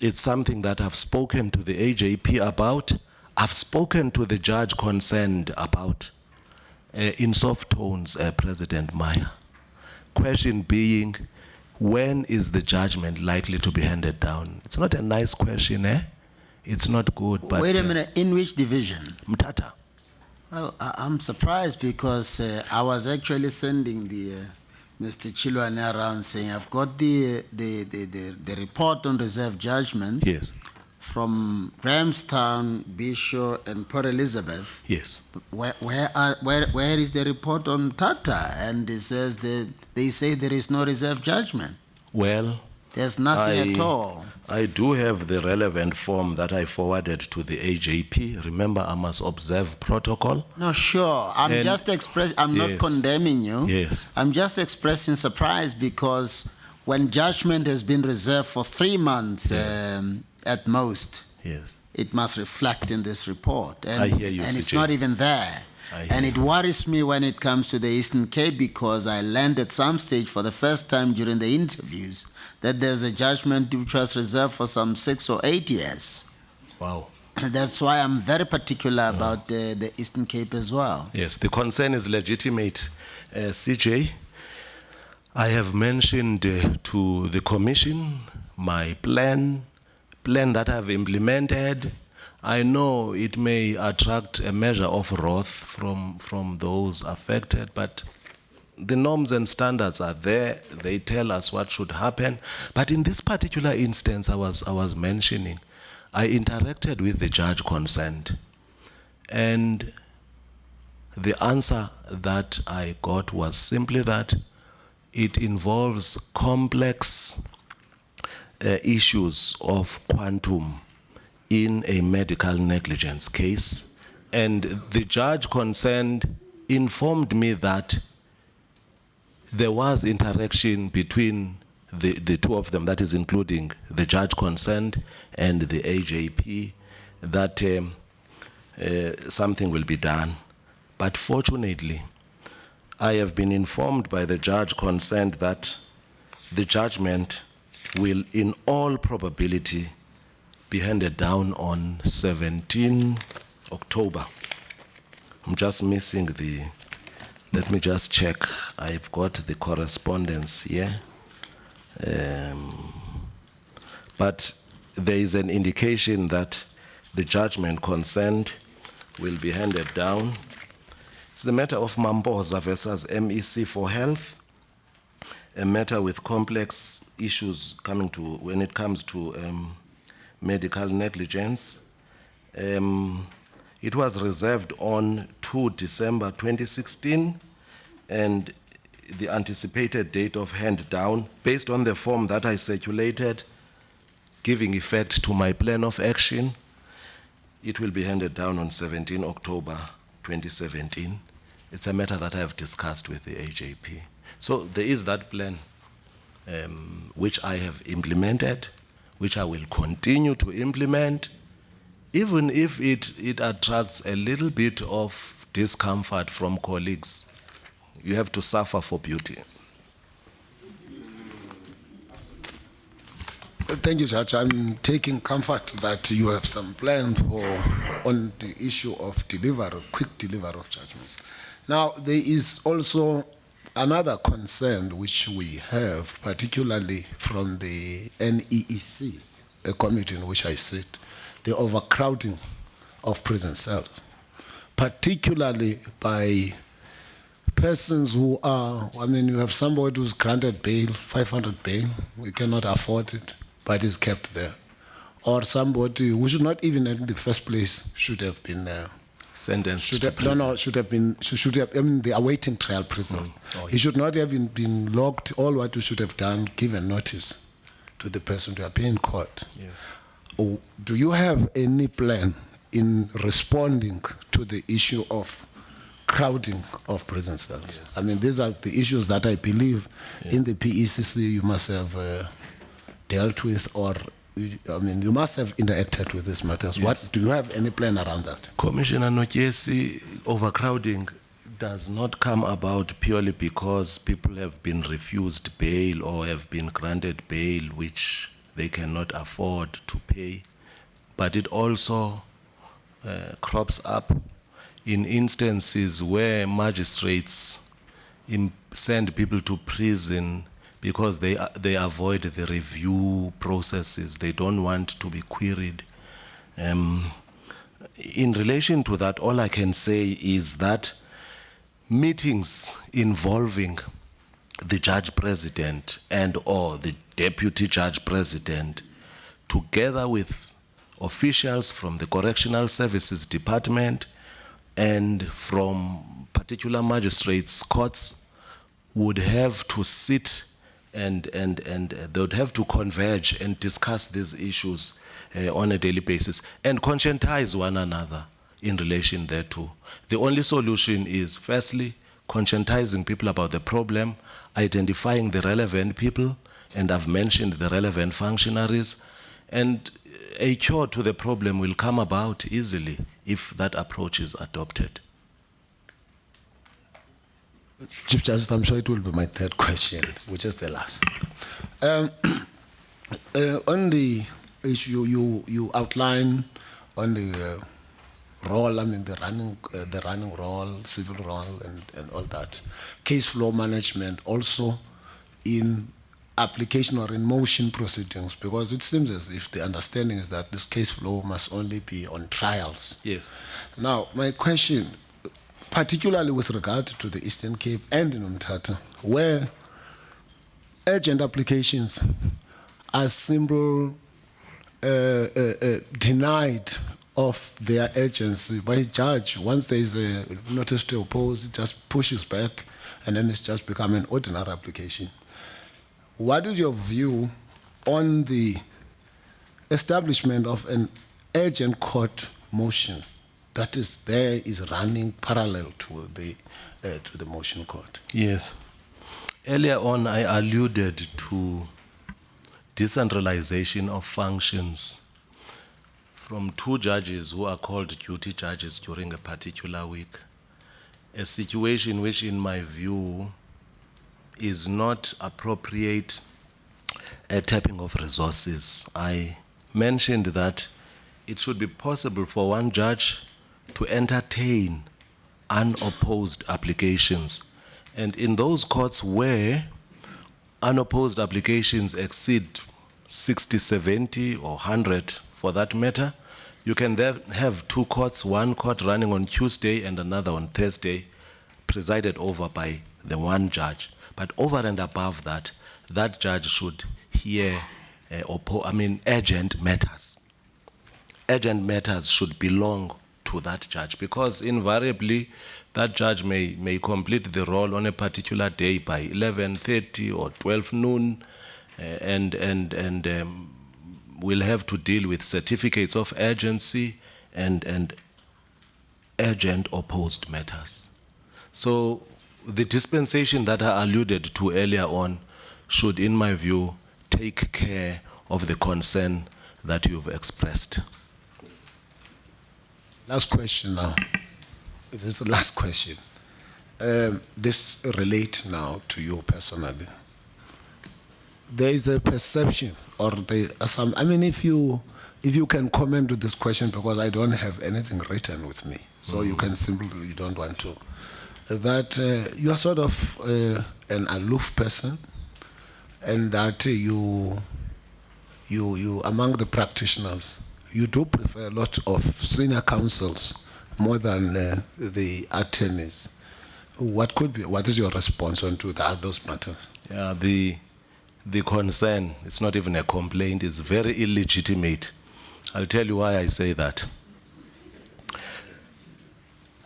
it's something that I've spoken to the AJP about. I've spoken to the judge concerned about, in soft tones, President Meyer. Question being, when is the judgment likely to be handed down? It's not a nice question, eh? It's not good, but... Wait a minute, in which division? Mthatha. Well, I'm surprised because I was actually sending the Mr. Chilwane around saying, I've got the report on reserve judgment. Yes. From Grahamstown, Bischoff, and Port Elizabeth. Yes. Where is the report on Tata? And it says they say there is no reserve judgment. Well, there's nothing at all. I do have the relevant form that I forwarded to the AJP. Remember, I must observe protocol. No, sure. I'm not condemning you. Yes. I'm just expressing surprise because when judgment has been reserved for 3 months, at most, yes, it must reflect in this report. And, I hear you, and it's not even there. And it worries me when it comes to the Eastern Cape because I learned at some stage for the first time during the interviews that there's a judgment which was reserved for some 6 or 8 years. Wow. That's why I'm very particular about the Eastern Cape as well. Yes, the concern is legitimate. CJ, I have mentioned to the Commission my plan plan that I've implemented. I know it may attract a measure of wrath from those affected, but the norms and standards are there. They tell us what should happen. But in this particular instance I was mentioning, I interacted with the judge concerned, and the answer that I got was simply that it involves complex issues of quantum in a medical negligence case. And the judge concerned informed me that there was interaction between the two of them, that is including the judge concerned and the AJP, that something will be done. But fortunately, I have been informed by the judge concerned that the judgment will in all probability be handed down on 17 October. I'm just missing let me just check. I've got the correspondence here. But there is an indication that the judgment concerned will be handed down. It's the matter of Mamboza versus MEC for Health, a matter with complex issues when it comes to medical negligence. It was reserved on 2 December 2016, and the anticipated date of hand down, based on the form that I circulated, giving effect to my plan of action, it will be handed down on 17 October 2017. It's a matter that I have discussed with the AJP. So there is that plan which I have implemented, which I will continue to implement, even if it attracts a little bit of discomfort from colleagues. You have to suffer for beauty. Thank you, Judge. I'm taking comfort that you have some plan on the issue of quick delivery of judgments. Now, there is also another concern which we have, particularly from the NEEC, a committee in which I sit, the overcrowding of prison cells, particularly by persons who are, you have somebody who's granted bail, 500 bail, we cannot afford it, but is kept there. Or somebody who should not even in the first place should have been sentenced to prison. Should have, the awaiting trial prisoners. He should not have been locked. All what we should have done, given notice to the person to appear in court. Yes. Do you have any plan in responding to the issue of crowding of prison cells? Yes. These are the issues that I believe in the PECC you must have dealt with, or you must have interacted with these matters. Yes. What do you have any plan around that? Commissioner Nokiesi, overcrowding does not come about purely because people have been refused bail or have been granted bail which they cannot afford to pay, but it also crops up in instances where magistrates send people to prison because they avoid the review processes. They don't want to be queried. In relation to that, all I can say is that meetings involving the judge president and or the deputy judge president, together with officials from the Correctional Services Department and from particular magistrates' courts, would have to sit and they would have to converge and discuss these issues on a daily basis and conscientize one another in relation thereto. The only solution is, firstly, conscientizing people about the problem, identifying the relevant people, and I've mentioned the relevant functionaries, and a cure to the problem will come about easily if that approach is adopted. Chief Justice, I'm sure it will be my third question, which is the last. On the issue you outline on the role, the running role, civil role, and all that, case flow management, also in application or in motion proceedings? Because it seems as if the understanding is that this case flow must only be on trials. Yes. Now, my question, particularly with regard to the Eastern Cape and in Umtata, where urgent applications are simple denied of their urgency by a judge. Once there is a notice to oppose, it just pushes back, and then it's just become an ordinary application. What is your view on the establishment of an urgent court motion that is there, is running parallel to the motion court? Yes. Earlier on, I alluded to decentralization of functions from 2 judges who are called Cutie judges during a particular week. A situation which, in my view, is not appropriate a tapping of resources. I mentioned that it should be possible for one judge to entertain unopposed applications. And in those courts where unopposed applications exceed 60, 70, or 100 for that matter, you can then have 2 courts, one court running on Tuesday and another on Thursday, presided over by the one judge. But over and above that, that judge should hear urgent matters. Urgent matters should belong to that judge, because invariably that judge may complete the role on a particular day by 11:30 or 12 noon, and we'll have to deal with certificates of urgency and urgent opposed matters. So the dispensation that I alluded to earlier on should, in my view, take care of the concern that you've expressed. Last question now. This is the last question. This relates now to you personally. There is a perception, or if you can comment to this question, because I don't have anything written with me, so you can simply, you don't want to, that you are sort of an aloof person, and that you among the practitioners, you do prefer a lot of senior counsels more than the attorneys. What is your response on to those matters? Yeah, the concern, it's not even a complaint, it's very illegitimate. I'll tell you why I say that.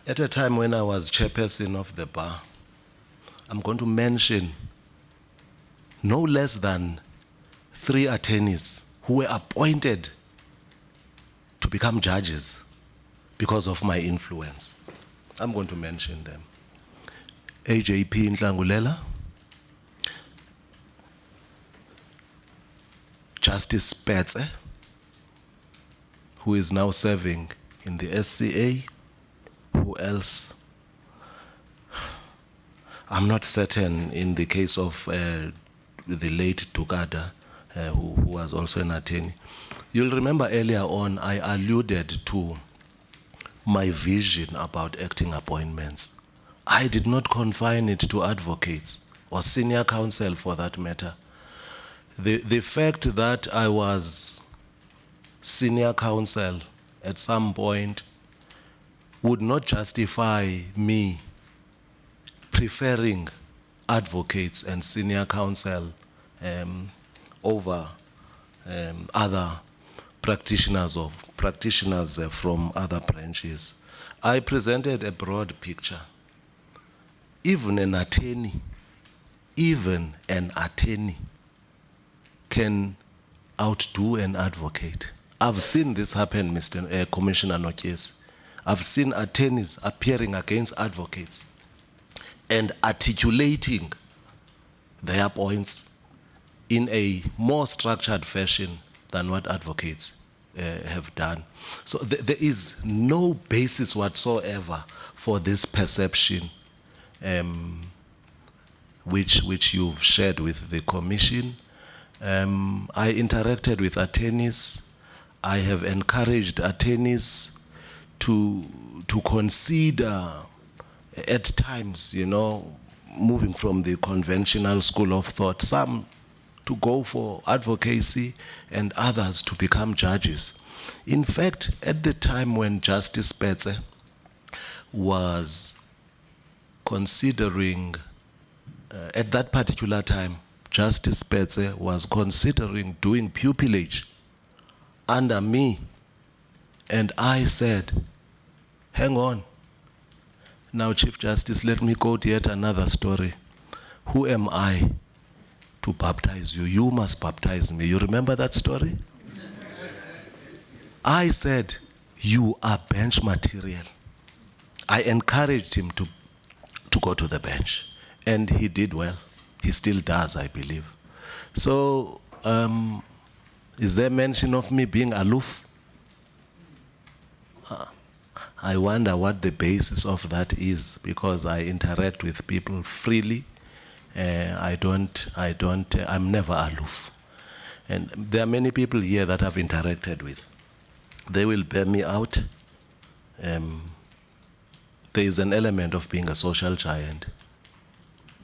At a time when I was chairperson of the bar, I'm going to mention no less than 3 attorneys who were appointed to become judges because of my influence. I'm going to mention them. AJP Ntlangulela, Justice Spetze, who is now serving in the SCA. Who else? I'm not certain in the case of the late Tukada, who was also an attorney. You'll remember earlier on I alluded to my vision about acting appointments. I did not confine it to advocates or senior counsel for that matter. The fact that I was senior counsel at some point would not justify me preferring advocates and senior counsel over other practitioners from other branches. I presented a broad picture. Even an attorney can outdo an advocate. I've seen this happen, Mr. Commissioner Nokies. I've seen attorneys appearing against advocates and articulating their points in a more structured fashion than what advocates have done. So there is no basis whatsoever for this perception which you've shared with the Commission. I interacted with attorneys. I have encouraged attorneys to consider at times, moving from the conventional school of thought, some to go for advocacy and others to become judges. In fact, at the time when Justice Spetze was considering, at that particular time, Justice Spetze was considering doing pupillage under me. And I said, hang on. Now, Chief Justice, let me quote yet another story. Who am I to baptize you? You must baptize me. You remember that story? I said, you are bench material. I encouraged him to go to the bench. And he did well. He still does, I believe. So, is there mention of me being aloof? I wonder what the basis of that is, because I interact with people freely. I'm never aloof. And there are many people here that I've interacted with. They will bear me out. There is an element of being a social giant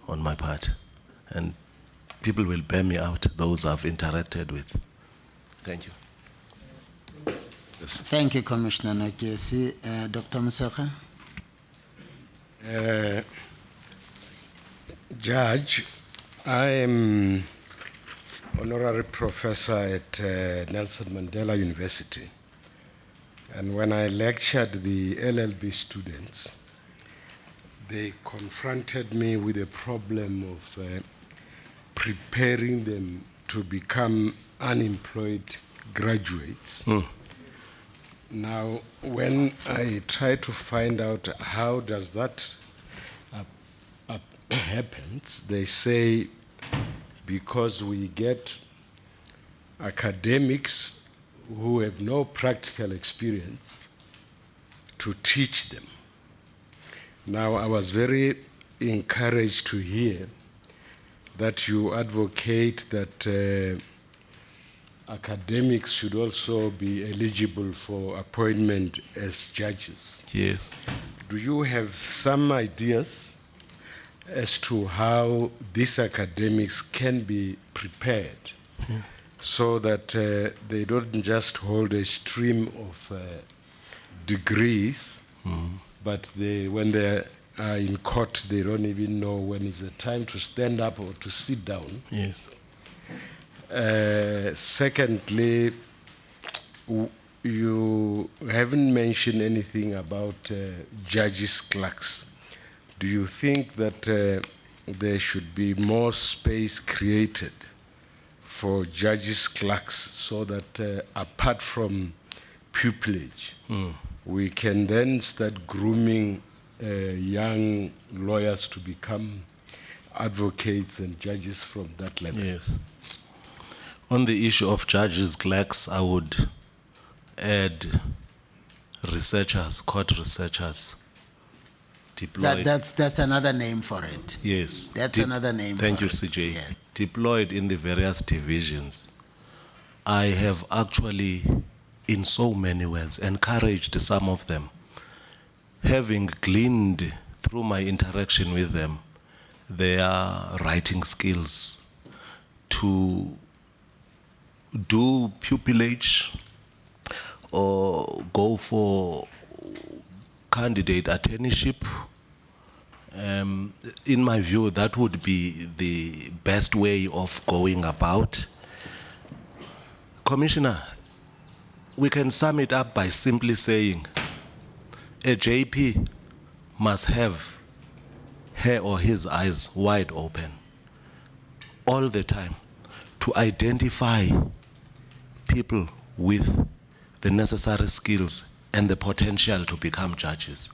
on my part. And people will bear me out, those I've interacted with. Thank you. Yes. Thank you, Commissioner Nokesi. Dr. Mseka? Judge, I am honorary professor at Nelson Mandela University. And when I lectured the LLB students, they confronted me with a problem of preparing them to become unemployed graduates. Now, when I try to find out how does that happens, they say because we get academics who have no practical experience to teach them. Now, I was very encouraged to hear that you advocate that academics should also be eligible for appointment as judges. Yes. Do you have some ideas as to how these academics can be prepared so that they don't just hold a stream of degrees, but when they are in court, they don't even know when is the time to stand up or to sit down? Yes. Secondly, you haven't mentioned anything about judges' clerks. Do you think that there should be more space created for judges' clerks so that apart from pupillage, we can then start grooming young lawyers to become advocates and judges from that level? Yes. On the issue of judges' clerks, I would add researchers, court researchers. Deployed. That's another name for it. Yes. That's another name Thank for you, it. CJ. Yeah. Deployed in the various divisions. I have actually, in so many words, encouraged some of them, having gleaned through my interaction with them their writing skills, to do pupillage or go for candidate attorneyship. In my view, that would be the best way of going about. Commissioner, we can sum it up by simply saying a JP must have her or his eyes wide open all the time to identify people with the necessary skills and the potential to become judges.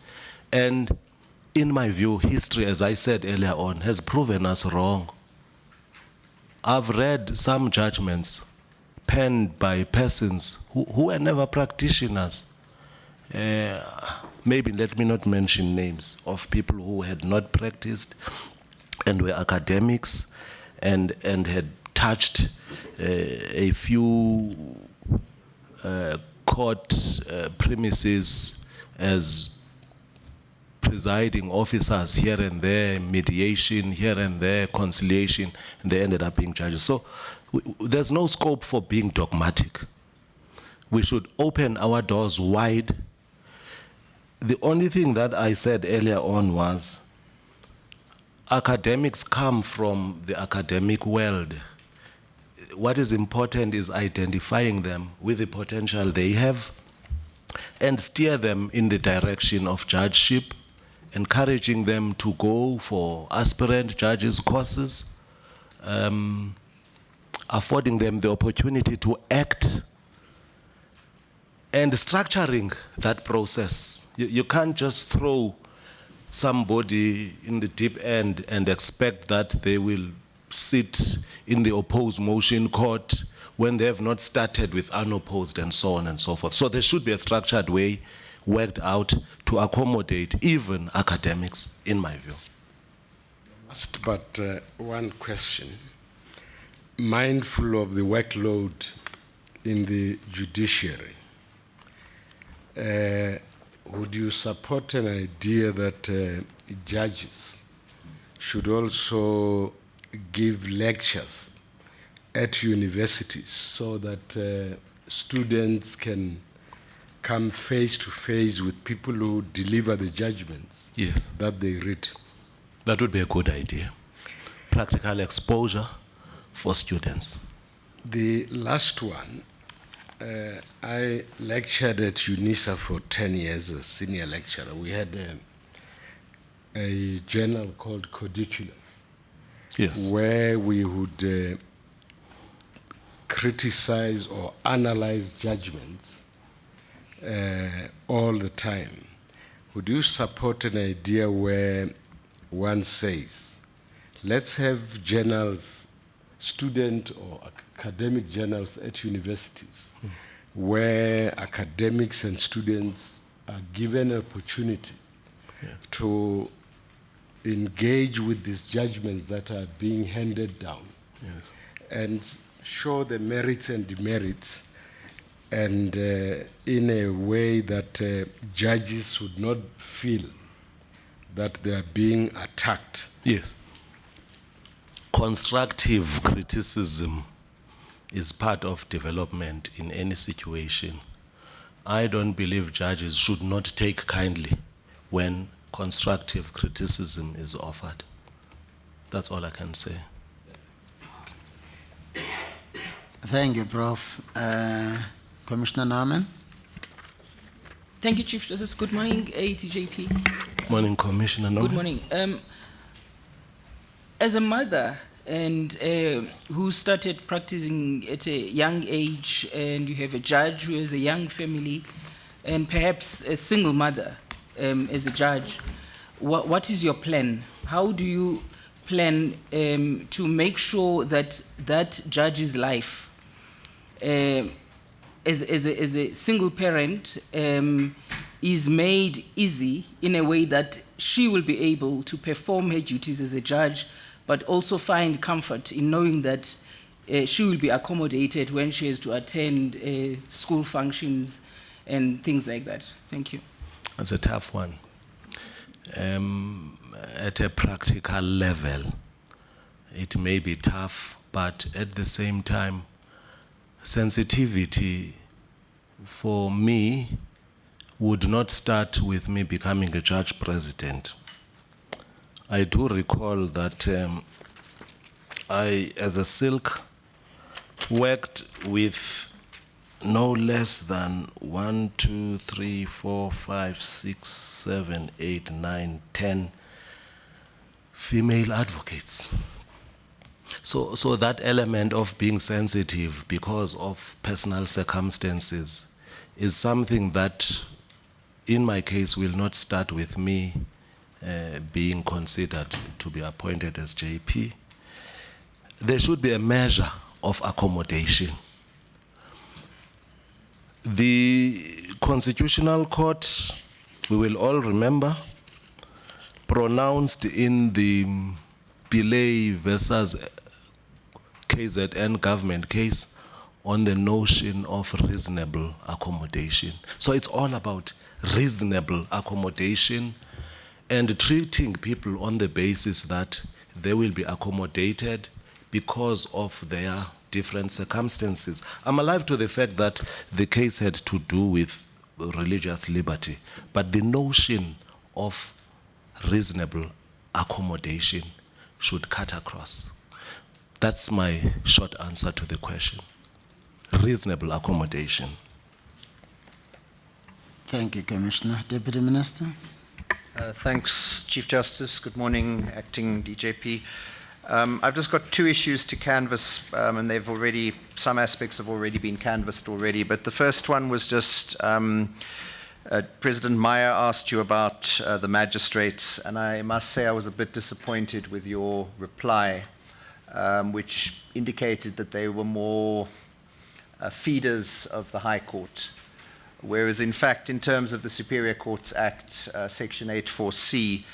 And in my view, history, as I said earlier on, has proven us wrong. I've read some judgments penned by persons who were never practitioners. Maybe let me not mention names of people who had not practiced and were academics and had touched a few court premises as presiding officers here and there, mediation here and there, conciliation, and they ended up being judges. So there's no scope for being dogmatic. We should open our doors wide. The only thing that I said earlier on was academics come from the academic world. What is important is identifying them with the potential they have and steer them in the direction of judgeship, encouraging them to go for aspirant judges courses, affording them the opportunity to act, and structuring that process. You can't just throw somebody in the deep end and expect that they will sit in the opposed motion court when they have not started with unopposed and so on and so forth. So there should be a structured way worked out to accommodate even academics, in my view. But one question. Mindful of the workload in the judiciary, would you support an idea that judges should also give lectures at universities so that students can come face to face with people who deliver the judgments that they read? That would be a good idea. Practical exposure for students. The last one, I lectured at UNISA for 10 years as senior lecturer. We had a journal called Codiculus, where we would criticize or analyze judgments all the time. Would you support an idea where one says, let's have journals, student or academic journals at universities, where academics and students are given an opportunity to engage with these judgments that are being handed down and show the merits and demerits, and in a way that judges would not feel that they are being attacked. Yes. Constructive criticism is part of development in any situation. I don't believe judges should not take kindly when constructive criticism is offered. That's all I can say. Thank you, Prof. Commissioner Norman? Thank you, Chief Justice. Good morning, ATJP. Morning, Commissioner Norman. Good morning. As a mother and who started practicing at a young age, and you have a judge who has a young family, and perhaps a single mother as a judge, what is your plan? How do you plan to make sure that that judge's life as a single parent is made easy in a way that she will be able to perform her duties as a judge, but also find comfort in knowing that she will be accommodated when she has to attend school functions and things like that? Thank you. That's a tough one. At a practical level, it may be tough, but at the same time, sensitivity for me would not start with me becoming a judge president. I do recall that I, as a silk, worked with no less than 1, 2, 3, 4, 5, 6, 7, 8, 9, 10 female advocates. So that element of being sensitive because of personal circumstances is something that, in my case, will not start with me being considered to be appointed as JP. There should be a measure of accommodation. The Constitutional Court, we will all remember, pronounced in the Pillay versus KZN government case on the notion of reasonable accommodation. So it's all about reasonable accommodation and treating people on the basis that they will be accommodated because of their different circumstances. I'm alive to the fact that the case had to do with religious liberty, but the notion of reasonable accommodation should cut across. That's my short answer to the question. Reasonable accommodation. Thank you, Commissioner. Deputy Minister? Thanks, Chief Justice. Good morning, Acting DJP. I've just got two issues to canvass, and some aspects have already been canvassed already, but the first one was just, President Meyer asked you about the magistrates, and I must say I was a bit disappointed with your reply, which indicated that they were more feeders of the High Court. Whereas, in fact, in terms of the Superior Courts Act, Section 84C,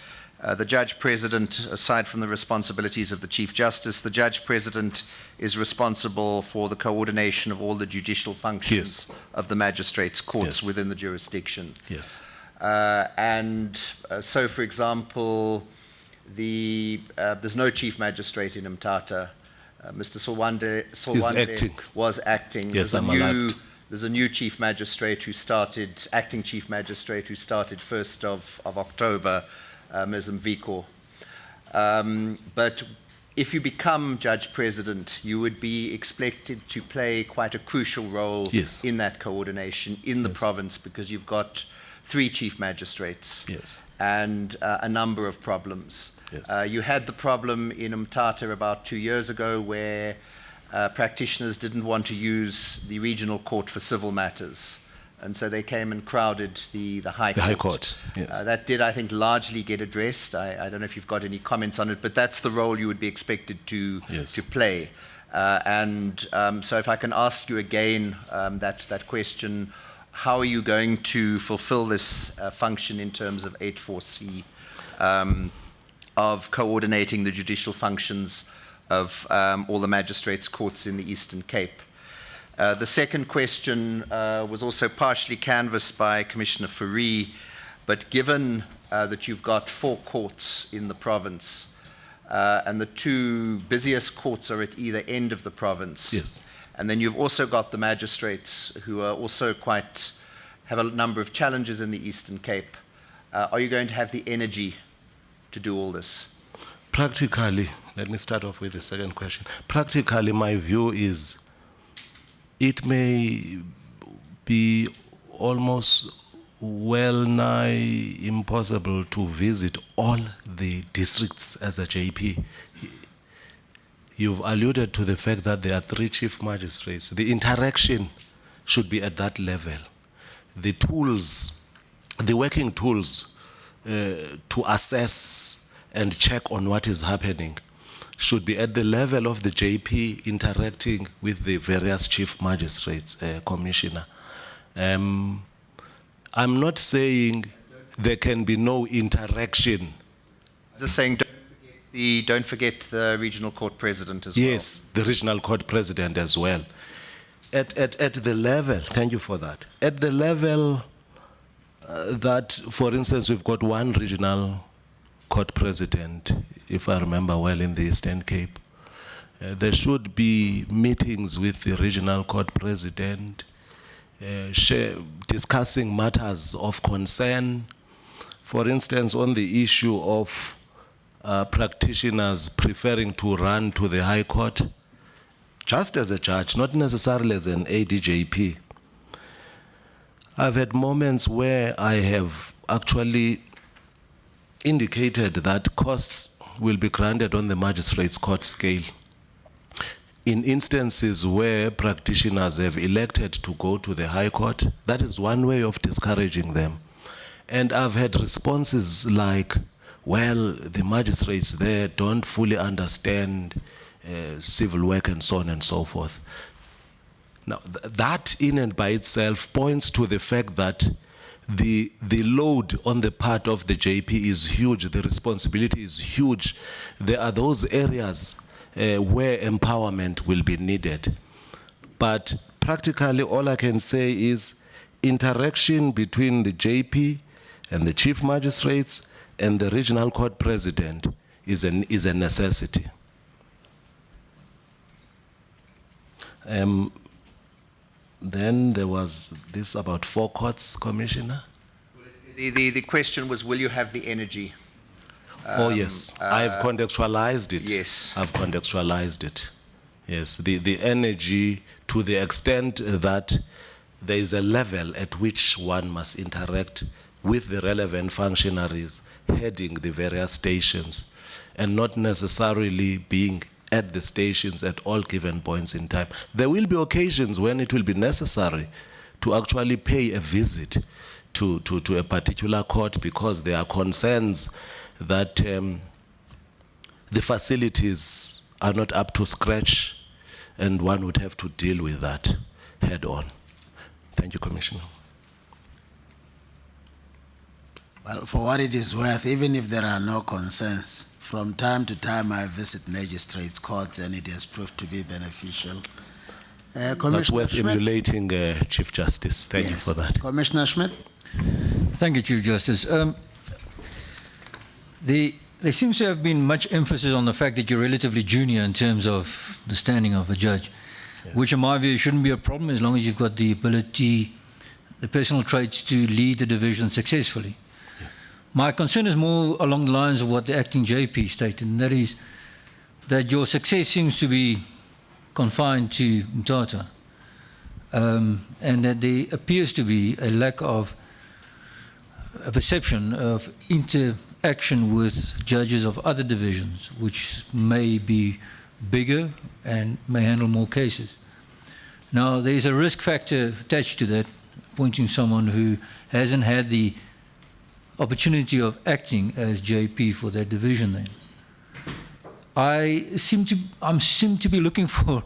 the Judge President, aside from the responsibilities of the Chief Justice, the Judge President is responsible for the coordination of all the judicial functions of the magistrates' courts within the jurisdiction. Yes. So, for example, there's no Chief Magistrate in Mthatha. Mr. Solwande was acting. Yes, I'm alive. There's a new Chief Magistrate who started, Acting Chief Magistrate who started 1st of October, Ms. Mviko. But if you become Judge President, you would be expected to play quite a crucial role in that coordination in the province, because you've got 3 Chief Magistrates and a number of problems. You had the problem in Mthatha about 2 years ago where practitioners didn't want to use the regional court for civil matters, and so they came and crowded the High Court. The High Court, That did, I think, largely get addressed. I don't know if you've got any comments on it, but that's the role you would be expected to play. So if I can ask you again that question, how are you going to fulfill this function in terms of 84C, of coordinating the judicial functions of all the magistrates' courts in the Eastern Cape? The second question was also partially canvassed by Commissioner Fourie, but given that you've got 4 courts in the province, and the 2 busiest courts are at either end of the province, and then you've also got the magistrates who are also have a number of challenges in the Eastern Cape, are you going to have the energy to do all this? Practically, let me start off with the second question. Practically, my view is it may be almost well-nigh impossible to visit all the districts as a JP. You've alluded to the fact that there are 3 chief magistrates. The interaction should be at that level. The tools, the working tools to assess and check on what is happening should be at the level of the JP interacting with the various chief magistrates, Commissioner. I'm not saying there can be no interaction. Just saying, don't forget the regional court president as well. Yes, the regional court president as well. At the level, thank you for that, at the level that, for instance, we've got 1 regional court president, if I remember well, in the Eastern Cape. There should be meetings with the regional court president, discussing matters of concern. For instance, on the issue of practitioners preferring to run to the High Court, just as a judge, not necessarily as an ADJP. I've had moments where I have actually indicated that costs will be granted on the magistrates' court scale. In instances where practitioners have elected to go to the High Court, that is one way of discouraging them. And I've had responses like, well, the magistrates there don't fully understand civil work and so on and so forth. Now, that in and by itself points to the fact that the load on the part of the JP is huge, the responsibility is huge. There are those areas where empowerment will be needed. But practically all I can say is interaction between the JP and the chief magistrates and the regional court president is a necessity. Then there was this about 4 courts, Commissioner. The question was, will you have the energy? Oh, yes. I've contextualized it. Yes. I've contextualized it. Yes, the energy to the extent that there is a level at which one must interact with the relevant functionaries heading the various stations and not necessarily being at the stations at all given points in time. There will be occasions when it will be necessary to actually pay a visit to a particular court because there are concerns that the facilities are not up to scratch, and one would have to deal with that head on. Thank you, Commissioner. Well, for what it is worth, even if there are no concerns, from time to time I visit magistrates' courts and it has proved to be beneficial. That's worth emulating, Chief Justice. Thank you for that. Commissioner Schmidt? Thank you, Chief Justice. There seems to have been much emphasis on the fact that you're relatively junior in terms of the standing of a judge, which in my view shouldn't be a problem as long as you've got the ability, the personal traits to lead the division successfully. My concern is more along the lines of what the acting JP stated, and that is that your success seems to be confined to Mthatha, and that there appears to be a lack of a perception of interaction with judges of other divisions, which may be bigger and may handle more cases. Now, there is a risk factor attached to that, appointing someone who hasn't had the opportunity of acting as JP for that division then. I seem to be looking for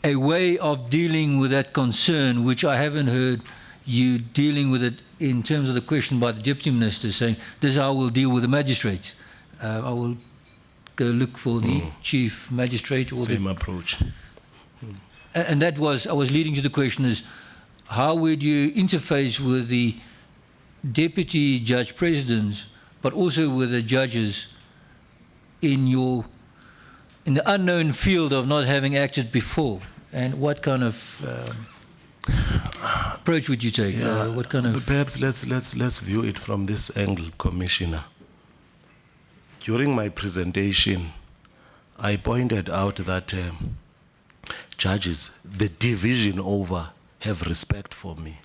a way of dealing with that concern, which I haven't heard you dealing with it in terms of the question by the Deputy Minister saying, this is how we'll deal with the magistrates. I will go look for the Chief Magistrate. Or same approach. And that was, I was leading to the question is, how would you interface with the Deputy Judge Presidents, but also with the judges in the unknown field of not having acted before? And what kind of approach would you take? What kind of? Perhaps let's view it from this angle, Commissioner. During my presentation, I pointed out that judges, the division over, have respect for me.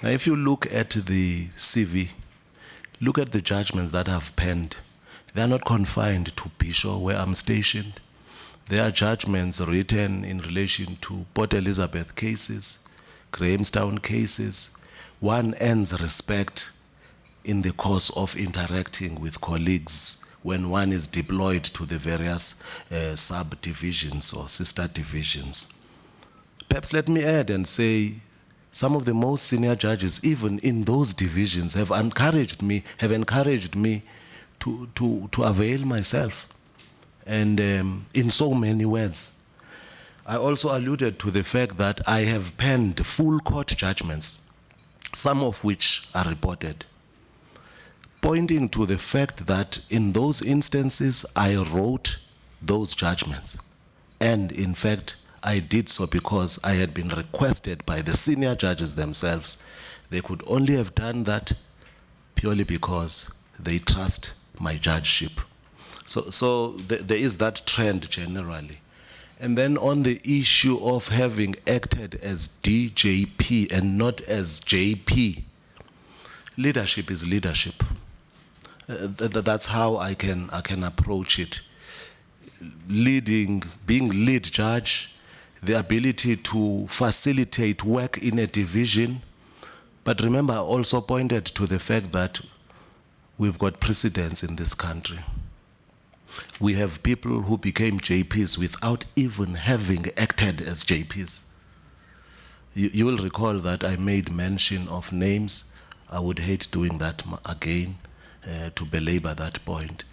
Now, if you look at the CV, look at the judgments that I've penned. They are not confined to Pshaw, where I'm stationed. There are judgments written in relation to Port Elizabeth cases, Grahamstown cases. One earns respect in the course of interacting with colleagues when one is deployed to the various subdivisions or sister divisions. Perhaps let me add and say some of the most senior judges, even in those divisions, have encouraged me to avail myself. And in so many words, I also alluded to the fact that I have penned full court judgments, some of which are reported, pointing to the fact that in those instances I wrote those judgments. And in fact, I did so because I had been requested by the senior judges themselves. They could only have done that purely because they trust my judgeship. So there is that trend generally. And then on the issue of having acted as DJP and not as JP, leadership is leadership. That's how I can approach it. Leading, being lead judge, the ability to facilitate work in a division. But remember, I also pointed to the fact that we've got precedents in this country. We have people who became JPs without even having acted as JPs. You will recall that I made mention of names. I would hate doing that again to belabor that point.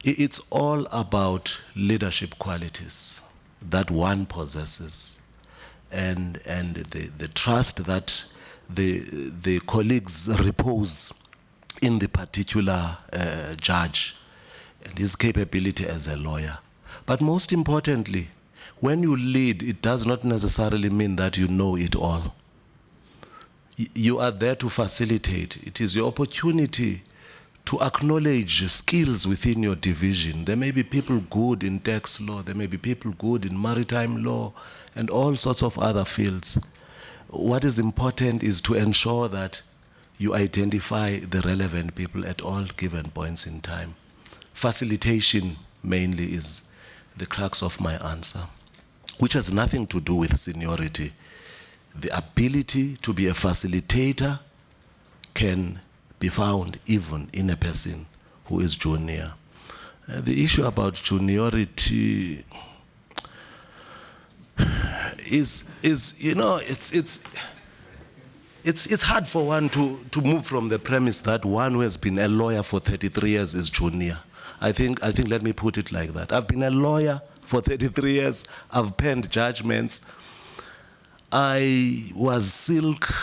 It's all about leadership qualities that one possesses and the trust that the colleagues repose in the particular judge and his capability as a lawyer. But most importantly, when you lead, it does not necessarily mean that you know it all. You are there to facilitate. It is your opportunity to acknowledge skills within your division. There may be people good in tax law, there may be people good in maritime law, and all sorts of other fields. What is important is to ensure that you identify the relevant people at all given points in time. Facilitation mainly is the crux of my answer, which has nothing to do with seniority. The ability to be a facilitator can be found even in a person who is junior. The issue about juniority is you know, it's hard for one to move from the premise that one who has been a lawyer for 33 years is junior. I think let me put it like that. I've been a lawyer for 33 years. I've penned judgments. I was silk.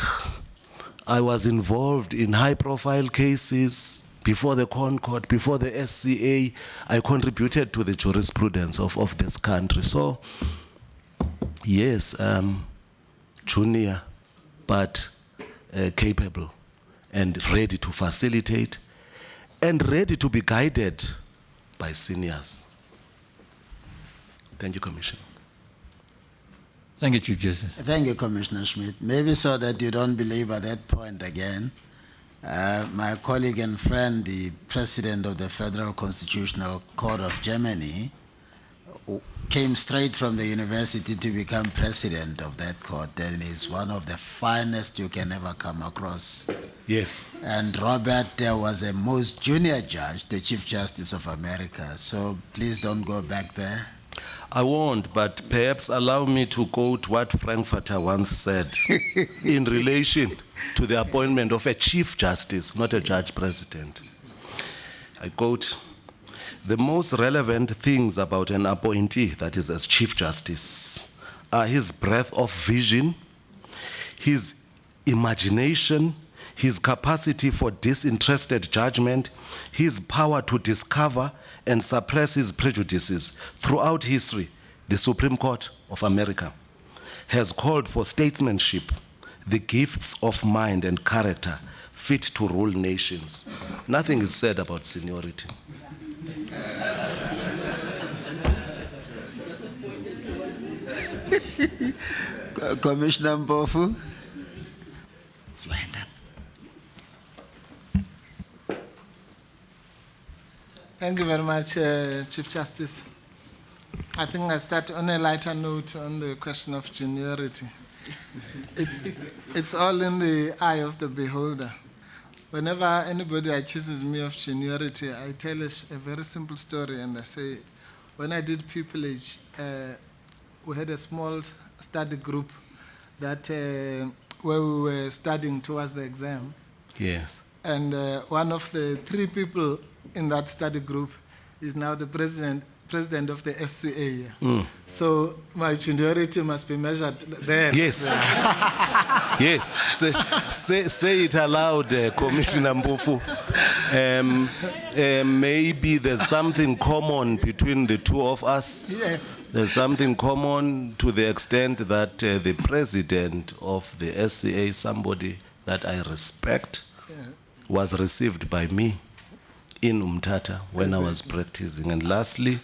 I was involved in high-profile cases before the Concord, before the SCA. I contributed to the jurisprudence of this country. So, yes, junior, but capable and ready to facilitate and ready to be guided by seniors. Thank you, Commissioner. Thank you, Chief Justice. Thank you, Commissioner Schmidt. Maybe so that you don't belabor that point again, my colleague and friend, the President of the Federal Constitutional Court of Germany, came straight from the university to become president of that court, and is one of the finest you can ever come across. Yes. And Robert was a most junior judge, the Chief Justice of America, so please don't go back there. I won't, but perhaps allow me to quote what Frankfurter once said in relation to the appointment of a Chief Justice, not a Judge President. I quote, "The most relevant things about an appointee, that is as Chief Justice, are his breadth of vision, his imagination, his capacity for disinterested judgment, his power to discover and suppress his prejudices. Throughout history, the Supreme Court of America has called for statesmanship, the gifts of mind and character fit to rule nations." Nothing is said about seniority. Commissioner Mpofu? Your hand up. Thank you very much, Chief Justice. I think I start on a lighter note on the question of seniority. It's all in the eye of the beholder. Whenever anybody accuses me of seniority, I tell a very simple story, and I say, when I did pupillage, we had a small study group that where we were studying towards the exam. Yes. And one of the three people in that study group is now the president of the SCA. So my seniority must be measured there. Yes. Yes. Say it aloud, Commissioner Mpofu. Maybe there's something common between the two of us. Yes. There's something common to the extent that the president of the SCA, somebody that I respect, was received by me in Umtata when I was practicing. And lastly,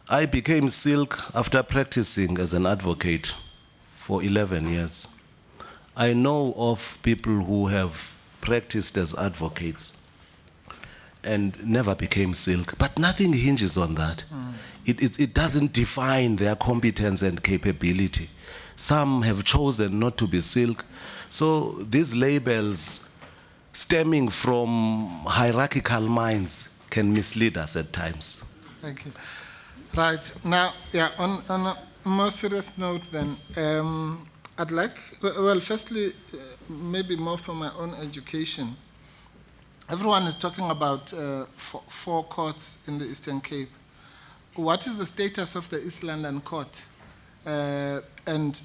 I became silk after practicing as an advocate for 11 years. I know of people who have practiced as advocates and never became silk, but nothing hinges on that. It doesn't define their competence and capability. Some have chosen not to be silk. So these labels stemming from hierarchical minds can mislead us at times. Thank you. Right. Now, yeah, on a more serious note then, I'd like, well, firstly, maybe more from my own education. Everyone is talking about four courts in the Eastern Cape. What is the status of the East London Court? And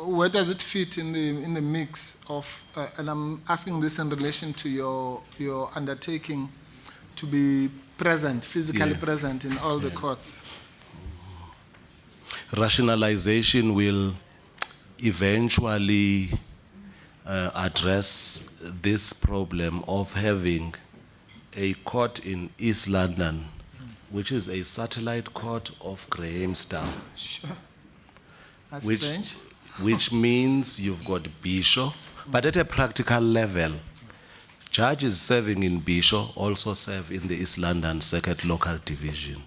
where does it fit in the mix of, and I'm asking this in relation to your undertaking to be present, physically present in all the courts. rationalization will eventually address this problem of having a court in East London, which is a satellite court of Grahamstown. Sure. That's Which- strange. Which means you've got Bischoff, but at a practical level, judges serving in Bischoff also serve in the East London Circuit Local Division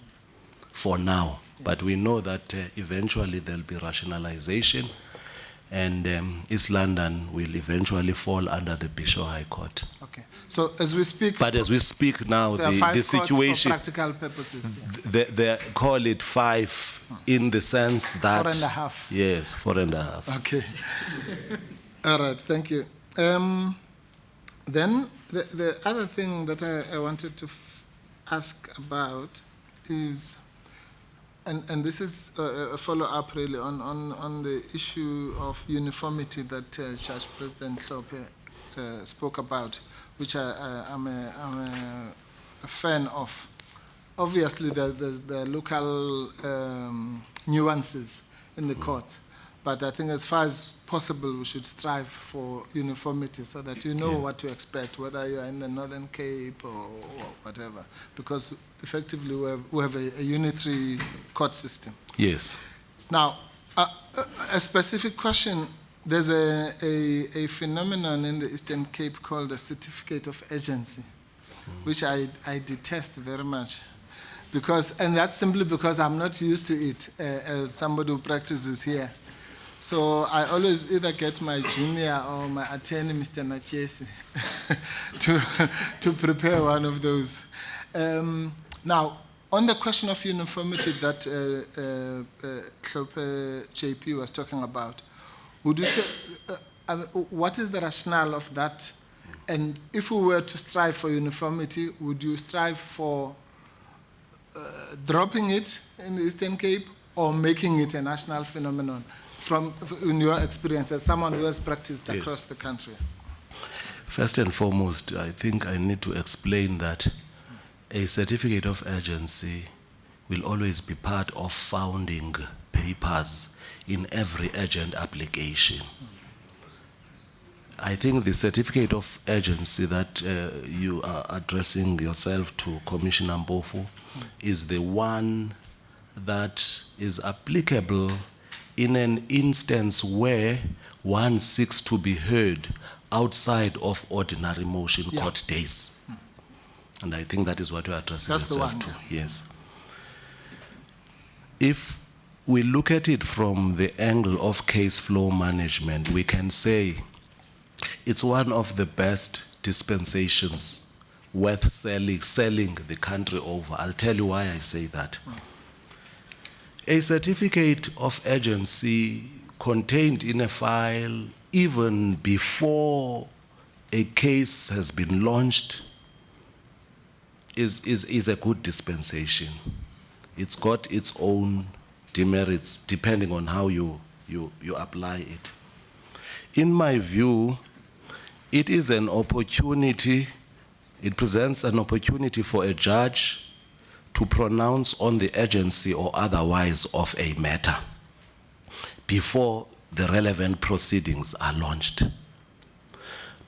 for now. But we know that eventually there'll be rationalization, and East London will eventually fall under the Bischoff High Court. Okay. So as we speak, But as we speak now, there are 5 the courts for situation, practical purposes. they call it 5 in the sense that... 4.5. Yes, 4.5. Okay. All right, thank you. Then the other thing that I wanted to ask about is, and this is a follow-up really on the issue of uniformity that Judge President Klope spoke about, which I'm a fan of. Obviously, there's the local nuances in the court, but I think as far as possible, we should strive for uniformity so that you know what to expect, whether you're in the Northern Cape or whatever, because effectively we have a unitary court system. Yes. Now, a specific question, there's a phenomenon in the Eastern Cape called a certificate of agency, which I detest very much. And that's simply because I'm not used to it as somebody who practices here. So I always either get my junior or my attorney, Mr. Nachesi, to prepare one of those. Now, on the question of uniformity that Klope JP was talking about, would you say, what is the rationale of that? And if we were to strive for uniformity, would you strive for dropping it in the Eastern Cape or making it a national phenomenon in your experience as someone who has practiced across the country? First and foremost, I think I need to explain that a certificate of agency will always be part of founding papers in every agent application. I think the certificate of agency that you are addressing yourself to, Commissioner Mbofu, is the one that is applicable in an instance where one seeks to be heard outside of ordinary motion court days. And I think that is what you're addressing yourself to. Yes. If we look at it from the angle of case flow management, we can say it's one of the best dispensations worth selling the country over. I'll tell you why I say that. A certificate of agency contained in a file even before a case has been launched is a good dispensation. It's got its own demerits depending on how you apply it. In my view, it is an opportunity, it presents an opportunity for a judge to pronounce on the agency or otherwise of a matter before the relevant proceedings are launched.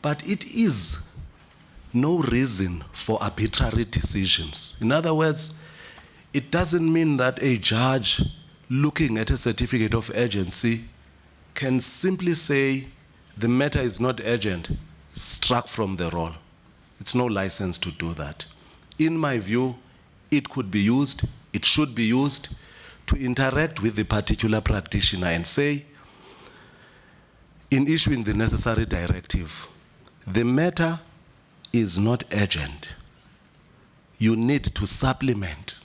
But it is no reason for arbitrary decisions. In other words, it doesn't mean that a judge looking at a certificate of agency can simply say the matter is not urgent, struck from the roll. It's no license to do that. In my view, it could be used, it should be used to interact with the particular practitioner and say, in issuing the necessary directive, the matter is not urgent. You need to supplement,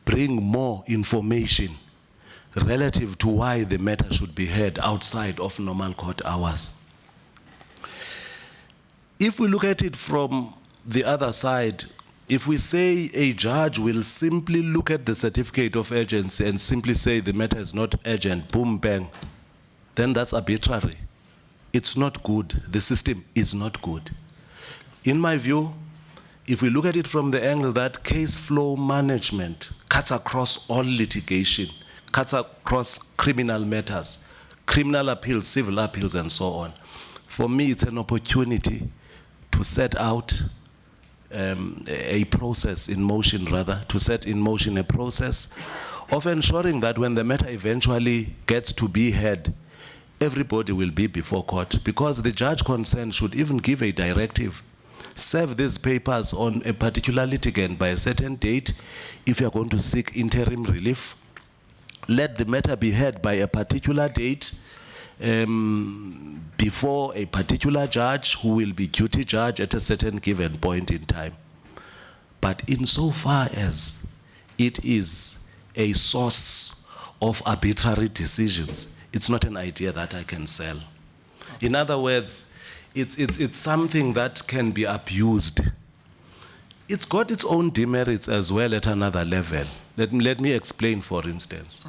bring more information relative to why the matter should be heard outside of normal court hours. If we look at it from the other side, if we say a judge will simply look at the certificate of urgency and simply say the matter is not urgent, boom, bang, then that's arbitrary. It's not good. The system is not good. In my view, if we look at it from the angle that case flow management cuts across all litigation, cuts across criminal matters, criminal appeals, civil appeals, and so on. For me, it's an opportunity to set out a process in motion, rather, to set in motion a process of ensuring that when the matter eventually gets to be heard, everybody will be before court, because the judge concerned should even give a directive. Serve these papers on a particular litigant by a certain date if you are going to seek interim relief. Let the matter be heard by a particular date before a particular judge who will be duty judge at a certain given point in time. But insofar as it is a source of arbitrary decisions, it's not an idea that I can sell. In other words, it's something that can be abused. It's got its own demerits as well at another level. Let me explain, for instance.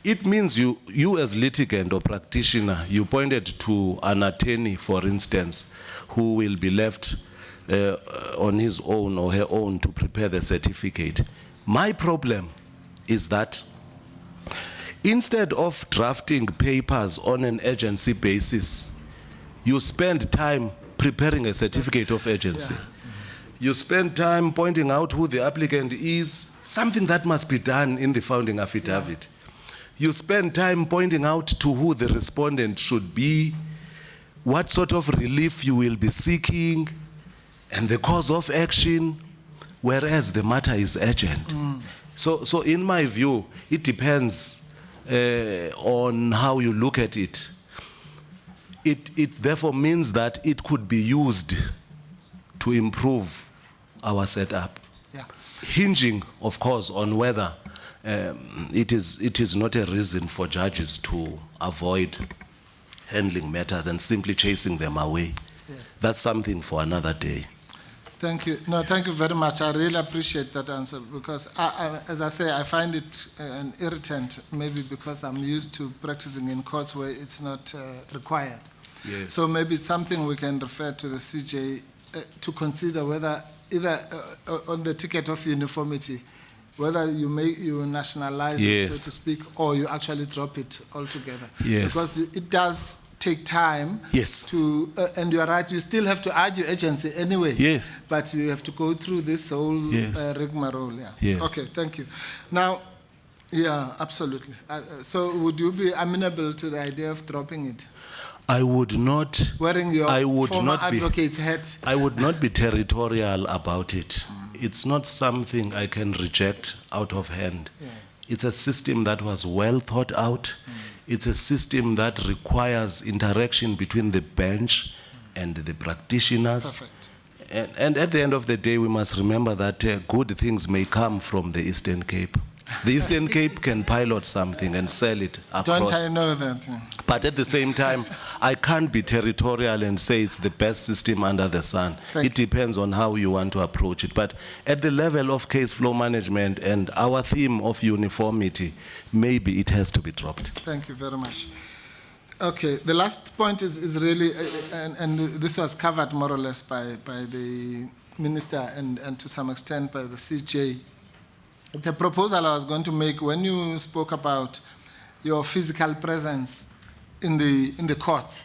It means you as litigant or practitioner, you pointed to an attorney, for instance, who will be left on his own or her own to prepare the certificate. My problem is that instead of drafting papers on an agency basis, you spend time preparing a certificate of agency. Yeah. You spend time pointing out who the applicant is, something that must be done in the founding affidavit. Yeah. You spend time pointing out to who the respondent should be, what sort of relief you will be seeking, and the cause of action, whereas the matter is urgent. So in my view, it depends on how you look at it. It therefore means that it could be used to improve our setup. Yeah. Hinging, of course, on whether it is not a reason for judges to avoid handling matters and simply chasing them away. Yeah. That's something for another day. Thank you. No, thank you very much. I really appreciate that answer, because, as I say, I find it an irritant, maybe because I'm used to practicing in courts where it's not required. Yes. So maybe it's something we can refer to the CJ to consider whether either on the ticket of uniformity, whether you nationalize yes. it, so to speak, or you actually drop it altogether. Yes. Because it does take time. Yes. To and you are right, you still have to argue agency anyway. Yes. But you have to go through this whole yes. rigmarole. Yeah. Yes. Okay, thank you. Now, yeah, absolutely. So would you be amenable to the idea of dropping it? I would not. Wearing your former advocate's hat. I would not be territorial about it. It's not something I can reject out of hand. Yeah. It's a system that was well thought out. It's a system that requires interaction between the bench and the practitioners. Perfect. And at the end of the day, we must remember that good things may come from the Eastern Cape. The Eastern Cape can pilot something and sell it across. Don't I know that? But at the same time, I can't be territorial and say it's the best system under the sun. It depends on how you want to approach it. But at the level of case flow management and our theme of uniformity, maybe it has to be dropped. Thank you very much. Okay, the last point is really, and this was covered more or less by the Minister and to some extent by the CJ. It's a proposal I was going to make when you spoke about your physical presence in the court,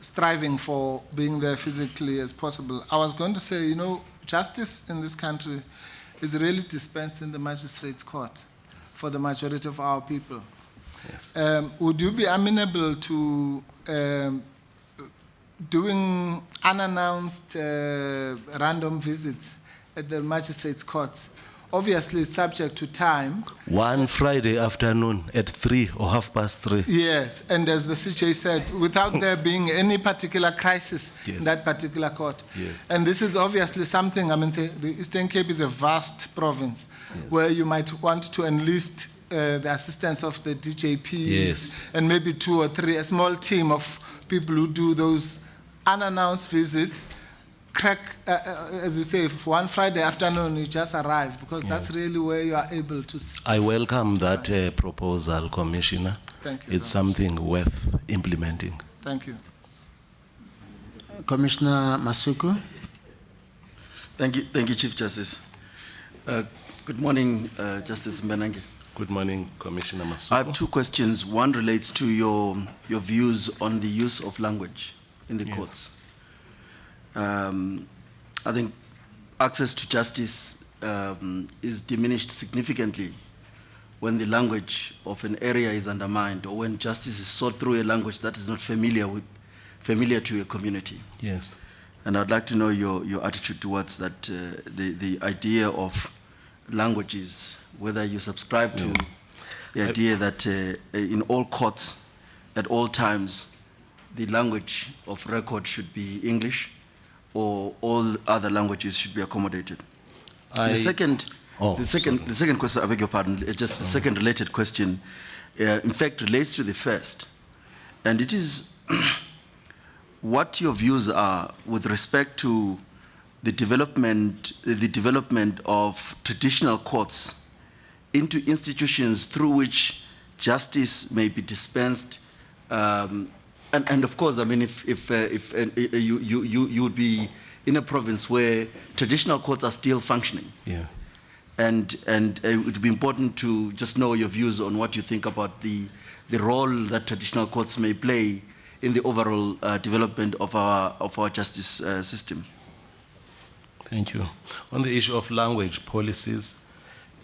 striving for being there physically as possible. I was going to say, you know, justice in this country is really dispensed in the magistrates' court for the majority of our people. Yes. Would you be amenable to doing unannounced random visits at the magistrates' courts? Obviously, subject to time. One Friday afternoon at 3 or 3:30. Yes, and as the CJ said, without there being any particular crisis yes. in that particular court. Yes. And this is obviously something, I mean, say, the Eastern Cape is a vast province yes. where you might want to enlist the assistance of the DJPs yes. and maybe 2 or 3, a small team of people who do those unannounced visits. As we say, if one Friday afternoon you just arrive, because that's really where you are able to. I welcome that proposal, Commissioner. Thank you. It's something worth implementing. Thank you. Commissioner Masuku. Thank you, Chief Justice. Good morning, Justice Mbenenge. Good morning, Commissioner I Masuku. have two questions. One relates to your views on the use of language in the courts. I think access to justice is diminished significantly when the language of an area is undermined, or when justice is sought through a language that is not familiar to a community. Yes. And I'd like to know your attitude towards that, the idea of languages, whether you subscribe to the idea that in all courts, at all times, the language of record should be English, or all other languages should be accommodated. The second question, I beg your pardon, just the second related question, in fact, relates to the first. And it is what your views are with respect to the development of traditional courts into institutions through which justice may be dispensed. And of course, I mean, if you would be in a province where traditional courts are still functioning. Yeah. And it would be important to just know your views on what you think about the role that traditional courts may play in the overall development of our justice system. Thank you. On the issue of language policies,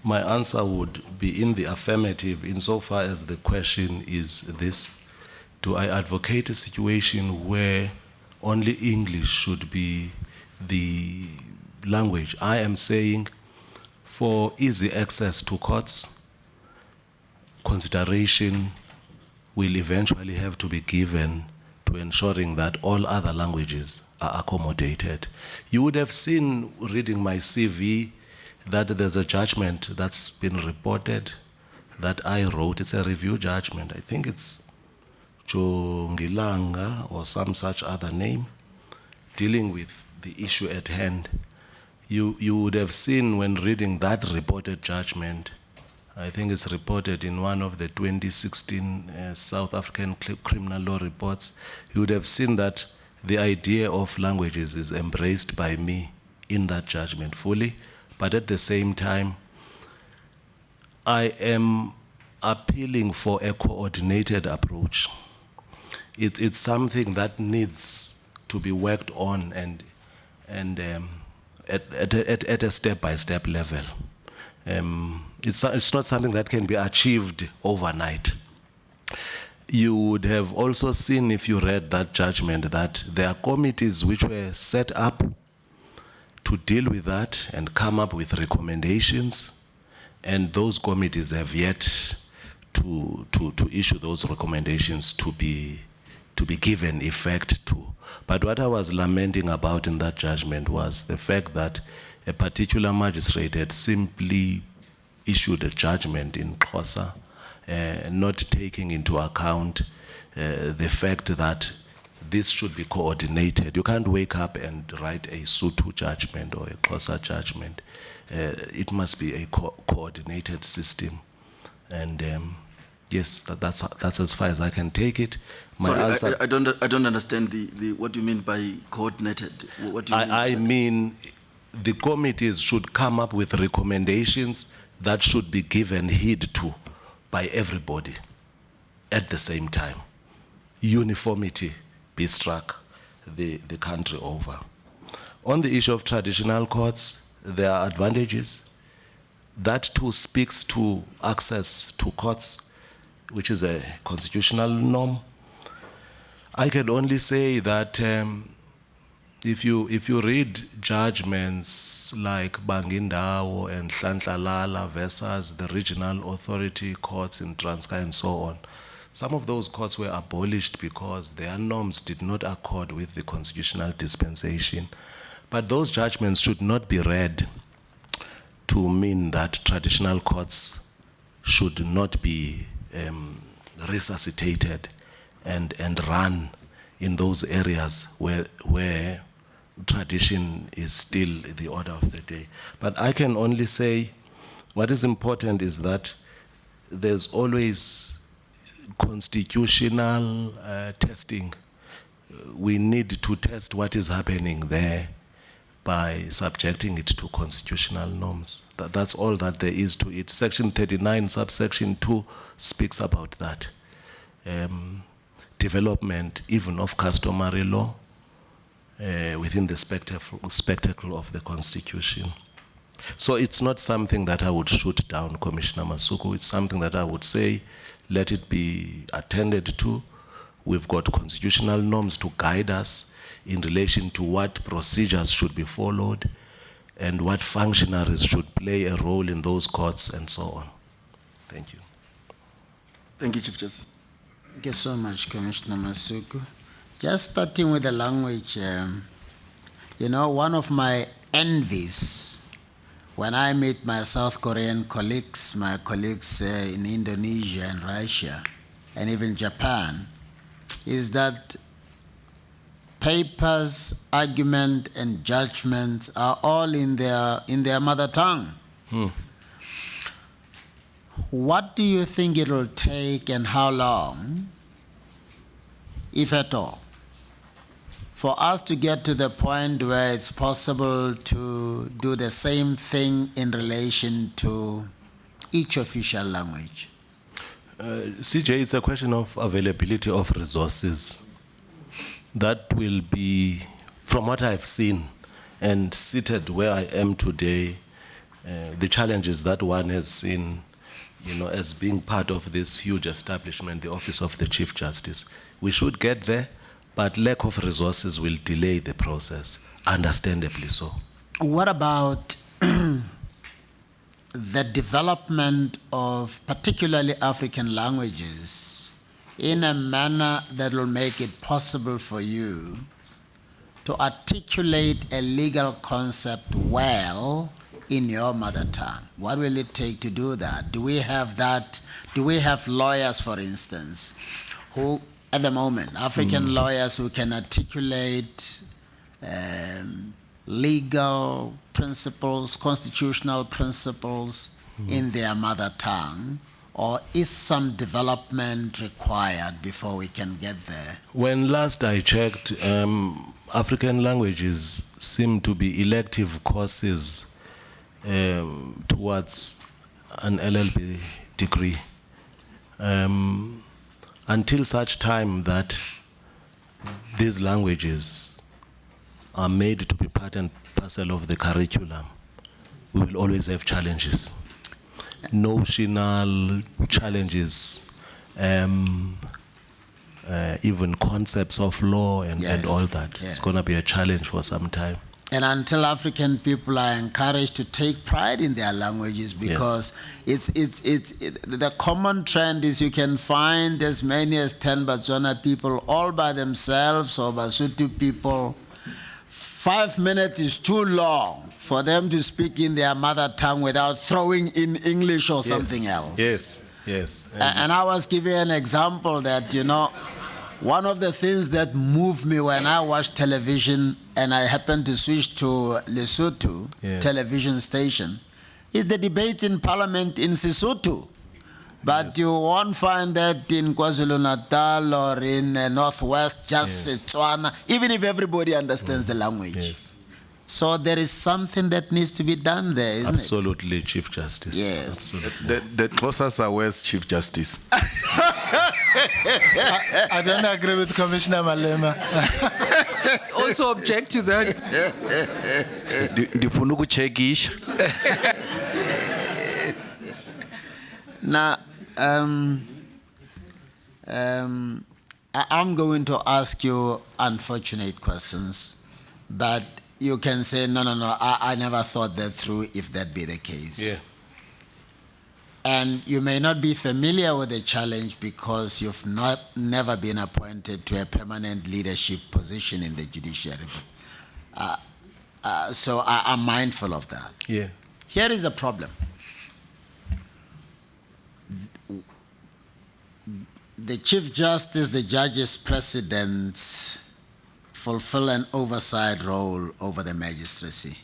my answer would be in the affirmative insofar as the question is this: do I advocate a situation where only English should be the language? I am saying for easy access to courts, consideration will eventually have to be given to ensuring that all other languages are accommodated. You would have seen, reading my CV, that there's a judgment that's been reported that I wrote. It's a review judgment. I think it's Jongilanga or some such other name, dealing with the issue at hand. You would have seen when reading that reported judgment, I think it's reported in one of the 2016 South African criminal law reports, you would have seen that the idea of languages is embraced by me in that judgment fully, but at the same time, I am appealing for a coordinated approach. It's something that needs to be worked on and at a step-by-step level. It's not something that can be achieved overnight. You would have also seen, if you read that judgment, that there are committees which were set up to deal with that and come up with recommendations, and those committees have yet to issue those recommendations to be given effect to. But what I was lamenting about in that judgment was the fact that a particular magistrate had simply issued a judgment in Xhosa, not taking into account the fact that this should be coordinated. You can't wake up and write a Sotho judgment or a Xhosa judgment. It must be a coordinated system. And yes, that's as far as I can take it. Sorry, I don't understand what do you mean by coordinated? What do you mean? I mean, the committees should come up with recommendations that should be given heed to by everybody at the same time. Uniformity be struck the country over. On the issue of traditional courts, there are advantages. That too speaks to access to courts, which is a constitutional norm. I can only say that if you read judgments like Bangindawo and Nhlanhlalala versus the regional authority courts in Transkei and so on, some of those courts were abolished because their norms did not accord with the constitutional dispensation. But those judgments should not be read to mean that traditional courts should not be resuscitated and run in those areas where tradition is still the order of the day. But I can only say what is important is that there's always constitutional testing. We need to test what is happening there by subjecting it to constitutional norms. That's all that there is to it. Section 39, subsection 2 speaks about that. Development even of customary law within the spectacle of the Constitution. So it's not something that I would shoot down, Commissioner Masuku. It's something that I would say, let it be attended to. We've got constitutional norms to guide us in relation to what procedures should be followed and what functionaries should play a role in those courts and so on. Thank you. Thank you, Chief Justice. Thank you so much, Commissioner Masuku. Just starting with the language, you know, one of my envies when I meet my South Korean colleagues, my colleagues in Indonesia and Russia, and even Japan, is that papers, argument, and judgments are all in their mother tongue. What do you think it will take and how long, if at all, for us to get to the point where it's possible to do the same thing in relation to each official language? CJ, it's a question of availability of resources. That will be, from what I've seen and seated where I am today, the challenges that one has seen, you know, as being part of this huge establishment, the Office of the Chief Justice. We should get there, but lack of resources will delay the process, understandably so. What about the development of particularly African languages in a manner that will make it possible for you to articulate a legal concept well in your mother tongue? What will it take to do that? Do we have that? Do we have lawyers, for instance, who, at the moment, African lawyers who can articulate legal principles, constitutional principles in their mother tongue? Or is some development required before we can get there? When last I checked, African languages seem to be elective courses towards an LLB degree. Until such time that these languages are made to be part and parcel of the curriculum, we will always have challenges. Notional challenges, even concepts of law and all that. Yes. It's going to be a challenge for some time. And until African people are encouraged to take pride in their languages, because the common trend is you can find as many as 10 Botswana people all by themselves, or Basotho people. 5 minutes is too long for them to speak in their mother tongue without throwing in English or something else. Yes. And I was giving an example that, you know, one of the things that moved me when I watched television and I happened to switch to Lesotho television station is the debates in parliament in Sesotho. But you won't find that in KwaZulu-Natal or in Northwest, just Setswana, even if everybody understands the language. So there is something that needs to be done there, isn't Absolutely, Chief Justice. Yes. Absolutely. The closest are where's Chief Justice? I don't agree with Commissioner Malema. Also object to that. Ndifuna ukuchekisha. Now, I'm going to ask you unfortunate questions, but you can say, no, I never thought that through, if that be the case. Yeah. And you may not be familiar with the challenge because you've never been appointed to a permanent leadership position in the judiciary. So I'm mindful of that. Yeah. Here is the problem. The Chief Justice, the judges, presidents fulfill an oversight role over the magistracy.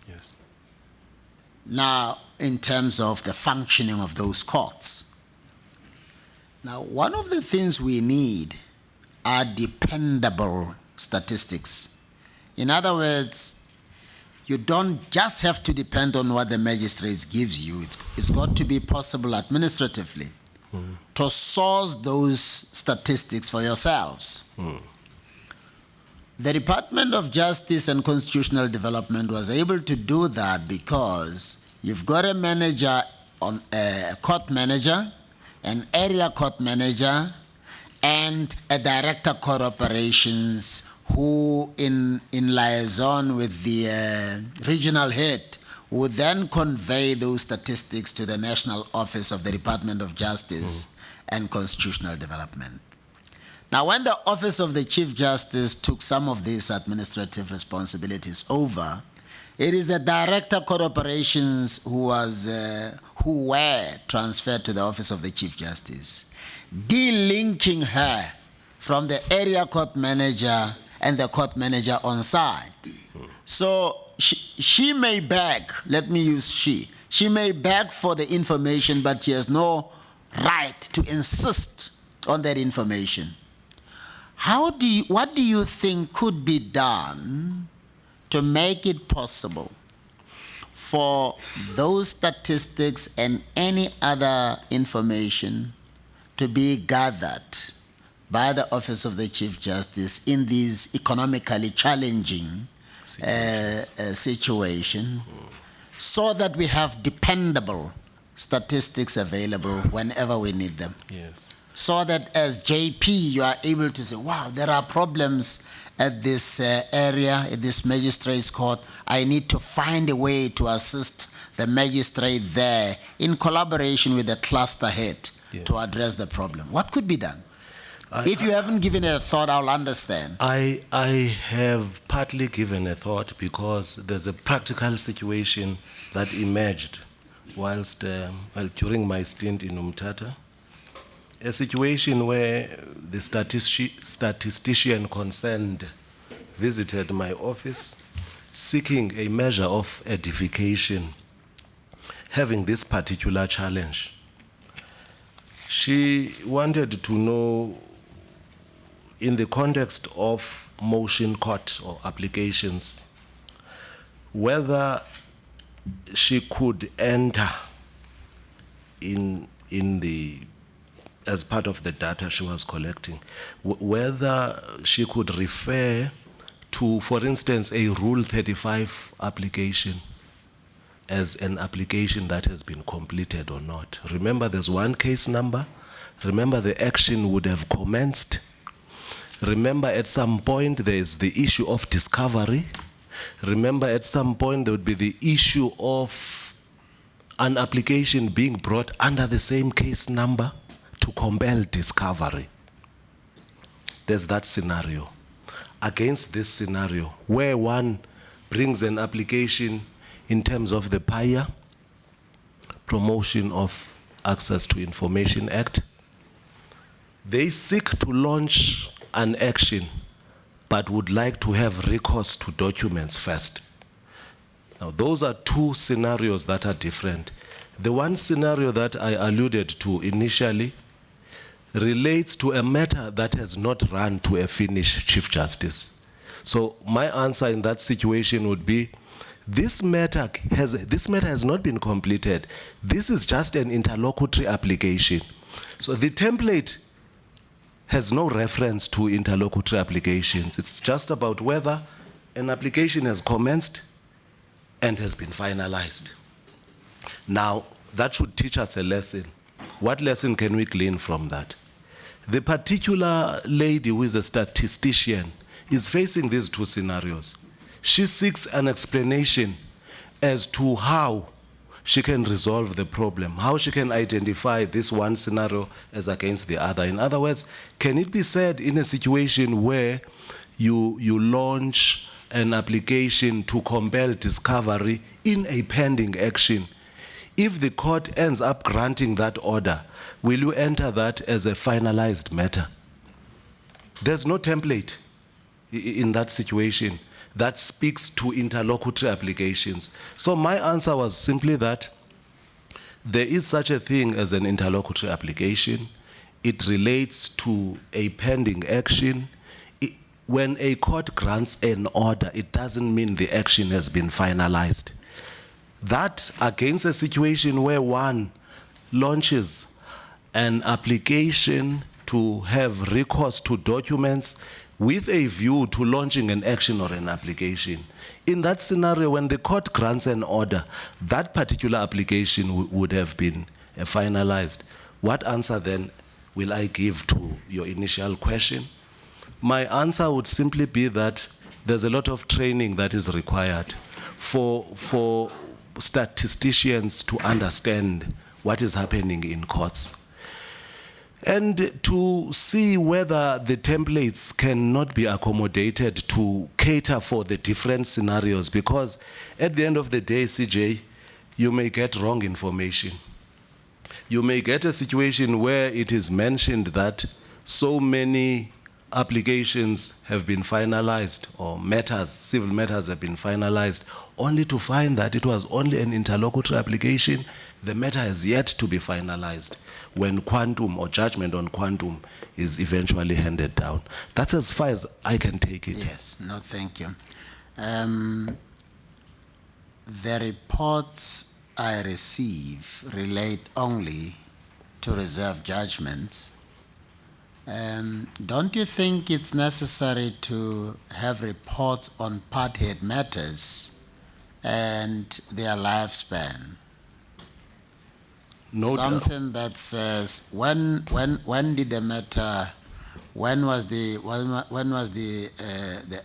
Yes. Now, in terms of the functioning of those courts. Now, one of the things we need are dependable statistics. In other words, you don't just have to depend on what the magistrates gives you. It's got to be possible administratively to source those statistics for yourselves. The Department of Justice and Constitutional Development was able to do that because you've got a manager, a court manager, an area court manager, and a director court operations who, in liaison with the regional head, would then convey those statistics to the National Office of the Department of Justice and Constitutional Development. Now, when the Office of the Chief Justice took some of these administrative responsibilities over, it is the Director Court Operations who were transferred to the Office of the Chief Justice, delinking her from the area court manager and the court manager on site. So she may beg, let me use she may beg for the information, but she has no right to insist on that information. What do you think could be done to make it possible for those statistics and any other information to be gathered by the Office of the Chief Justice in these economically challenging situations, so that we have dependable statistics available whenever we need them? Yes. So that as JP, you are able to say, wow, there are problems at this area, at this magistrate's court. I need to find a way to assist the magistrate there in collaboration with the cluster head to address the problem. What could be done? If you haven't given it a thought, I'll understand. I have partly given a thought because there's a practical situation that emerged whilst during my stint in Umtata. A situation where the statistician concerned visited my office seeking a measure of edification, having this particular challenge. She wanted to know, in the context of motion court or applications, whether she could enter in the, as part of the data she was collecting, whether she could refer to, for instance, a Rule 35 application as an application that has been completed or not. Remember, there's one case number. Remember, the action would have commenced. Remember, at some point, there's the issue of discovery. Remember, at some point, there would be the issue of an application being brought under the same case number to compel discovery. There's that scenario. Against this scenario, where one brings an application in terms of the PAIA, Promotion of Access to Information Act, they seek to launch an action but would like to have recourse to documents first. Now, those are two scenarios that are different. The one scenario that I alluded to initially relates to a matter that has not run to a finished Chief Justice. So my answer in that situation would be, this matter has not been completed. This is just an interlocutory application. So the template has no reference to interlocutory applications. It's just about whether an application has commenced and has been finalized. Now, that should teach us a lesson. What lesson can we glean from that? The particular lady who is a statistician is facing these two scenarios. She seeks an explanation as to how she can resolve the problem, how she can identify this one scenario as against the other. In other words, can it be said in a situation where you launch an application to compel discovery in a pending action, if the court ends up granting that order, will you enter that as a finalized matter? There's no template in that situation that speaks to interlocutory applications. So my answer was simply that there is such a thing as an interlocutory application. It relates to a pending action. when a court grants an order, it doesn't mean the action has been finalized. That against a situation where one launches an application to have recourse to documents with a view to launching an action or an application. In that scenario, when the court grants an order, that particular application would have been finalized. What answer then will I give to your initial question? My answer would simply be that there's a lot of training that is required for statisticians to understand what is happening in courts, and to see whether the templates cannot be accommodated to cater for the different scenarios, because at the end of the day, CJ, you may get wrong information. You may get a situation where it is mentioned that so many applications have been finalized, or matters, civil matters have been finalized, only to find that it was only an interlocutory application. The matter has yet to be finalized when quantum or judgment on quantum is eventually handed down. That's as far as I can take it. Yes, no, thank you. The reports I receive relate only to reserved judgments. Don't you think it's necessary to have reports on part-head matters and their lifespan? No doubt. Something that says when did the matter, when was the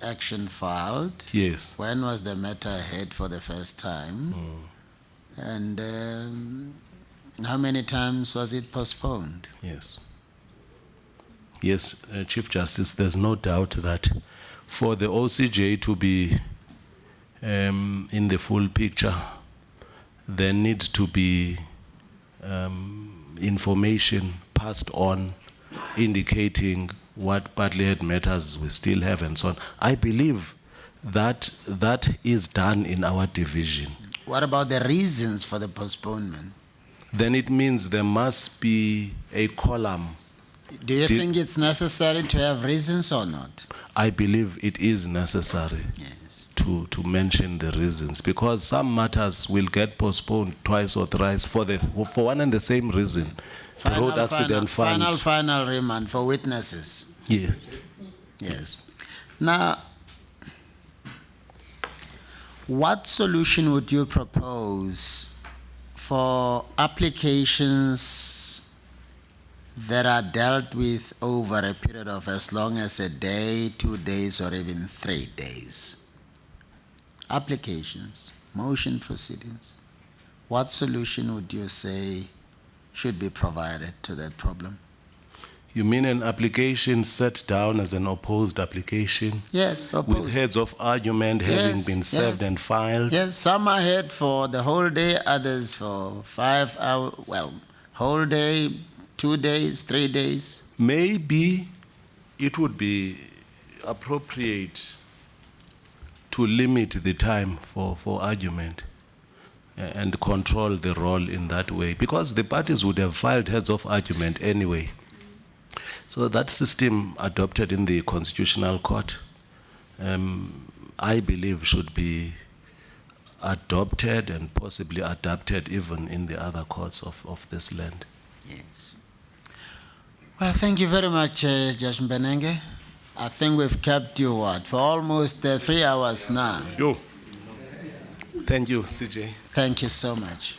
action filed? Yes. When was the matter heard for the first time? And how many times was it postponed? Yes. Yes, Chief Justice, there's no doubt that for the OCJ to be in the full picture, there needs to be information passed on indicating what partly head matters we still have and so on. I believe that that is done in our division. What about the reasons for the postponement? Then it means there must be a column. Do you think it's necessary to have reasons or not? I believe it is necessary. Yes. To mention the reasons, because some matters will get postponed twice or thrice for one and the same reason. The road accident fund. Final remand for witnesses. Yes. Yes. Now, what solution would you propose for applications that are dealt with over a period of as long as a day, 2 days, or even 3 days? Applications, motion proceedings. What solution would you say should be provided to that problem? You mean an application set down as an opposed application? Yes, opposed. With heads of argument having been served and filed? Yes, some are heard for the whole day, others for 5 hours, well, whole day, 2 days, 3 days. Maybe it would be appropriate to limit the time for argument and control the role in that way, because the parties would have filed heads of argument anyway. So that system adopted in the Constitutional Court, I believe should be adopted and possibly adapted even in the other courts of this land. Yes. Well, thank you very much, Judge Mbenenge. I think we've kept you, for almost 3 hours now. Yo. Thank you, CJ. Thank you so much.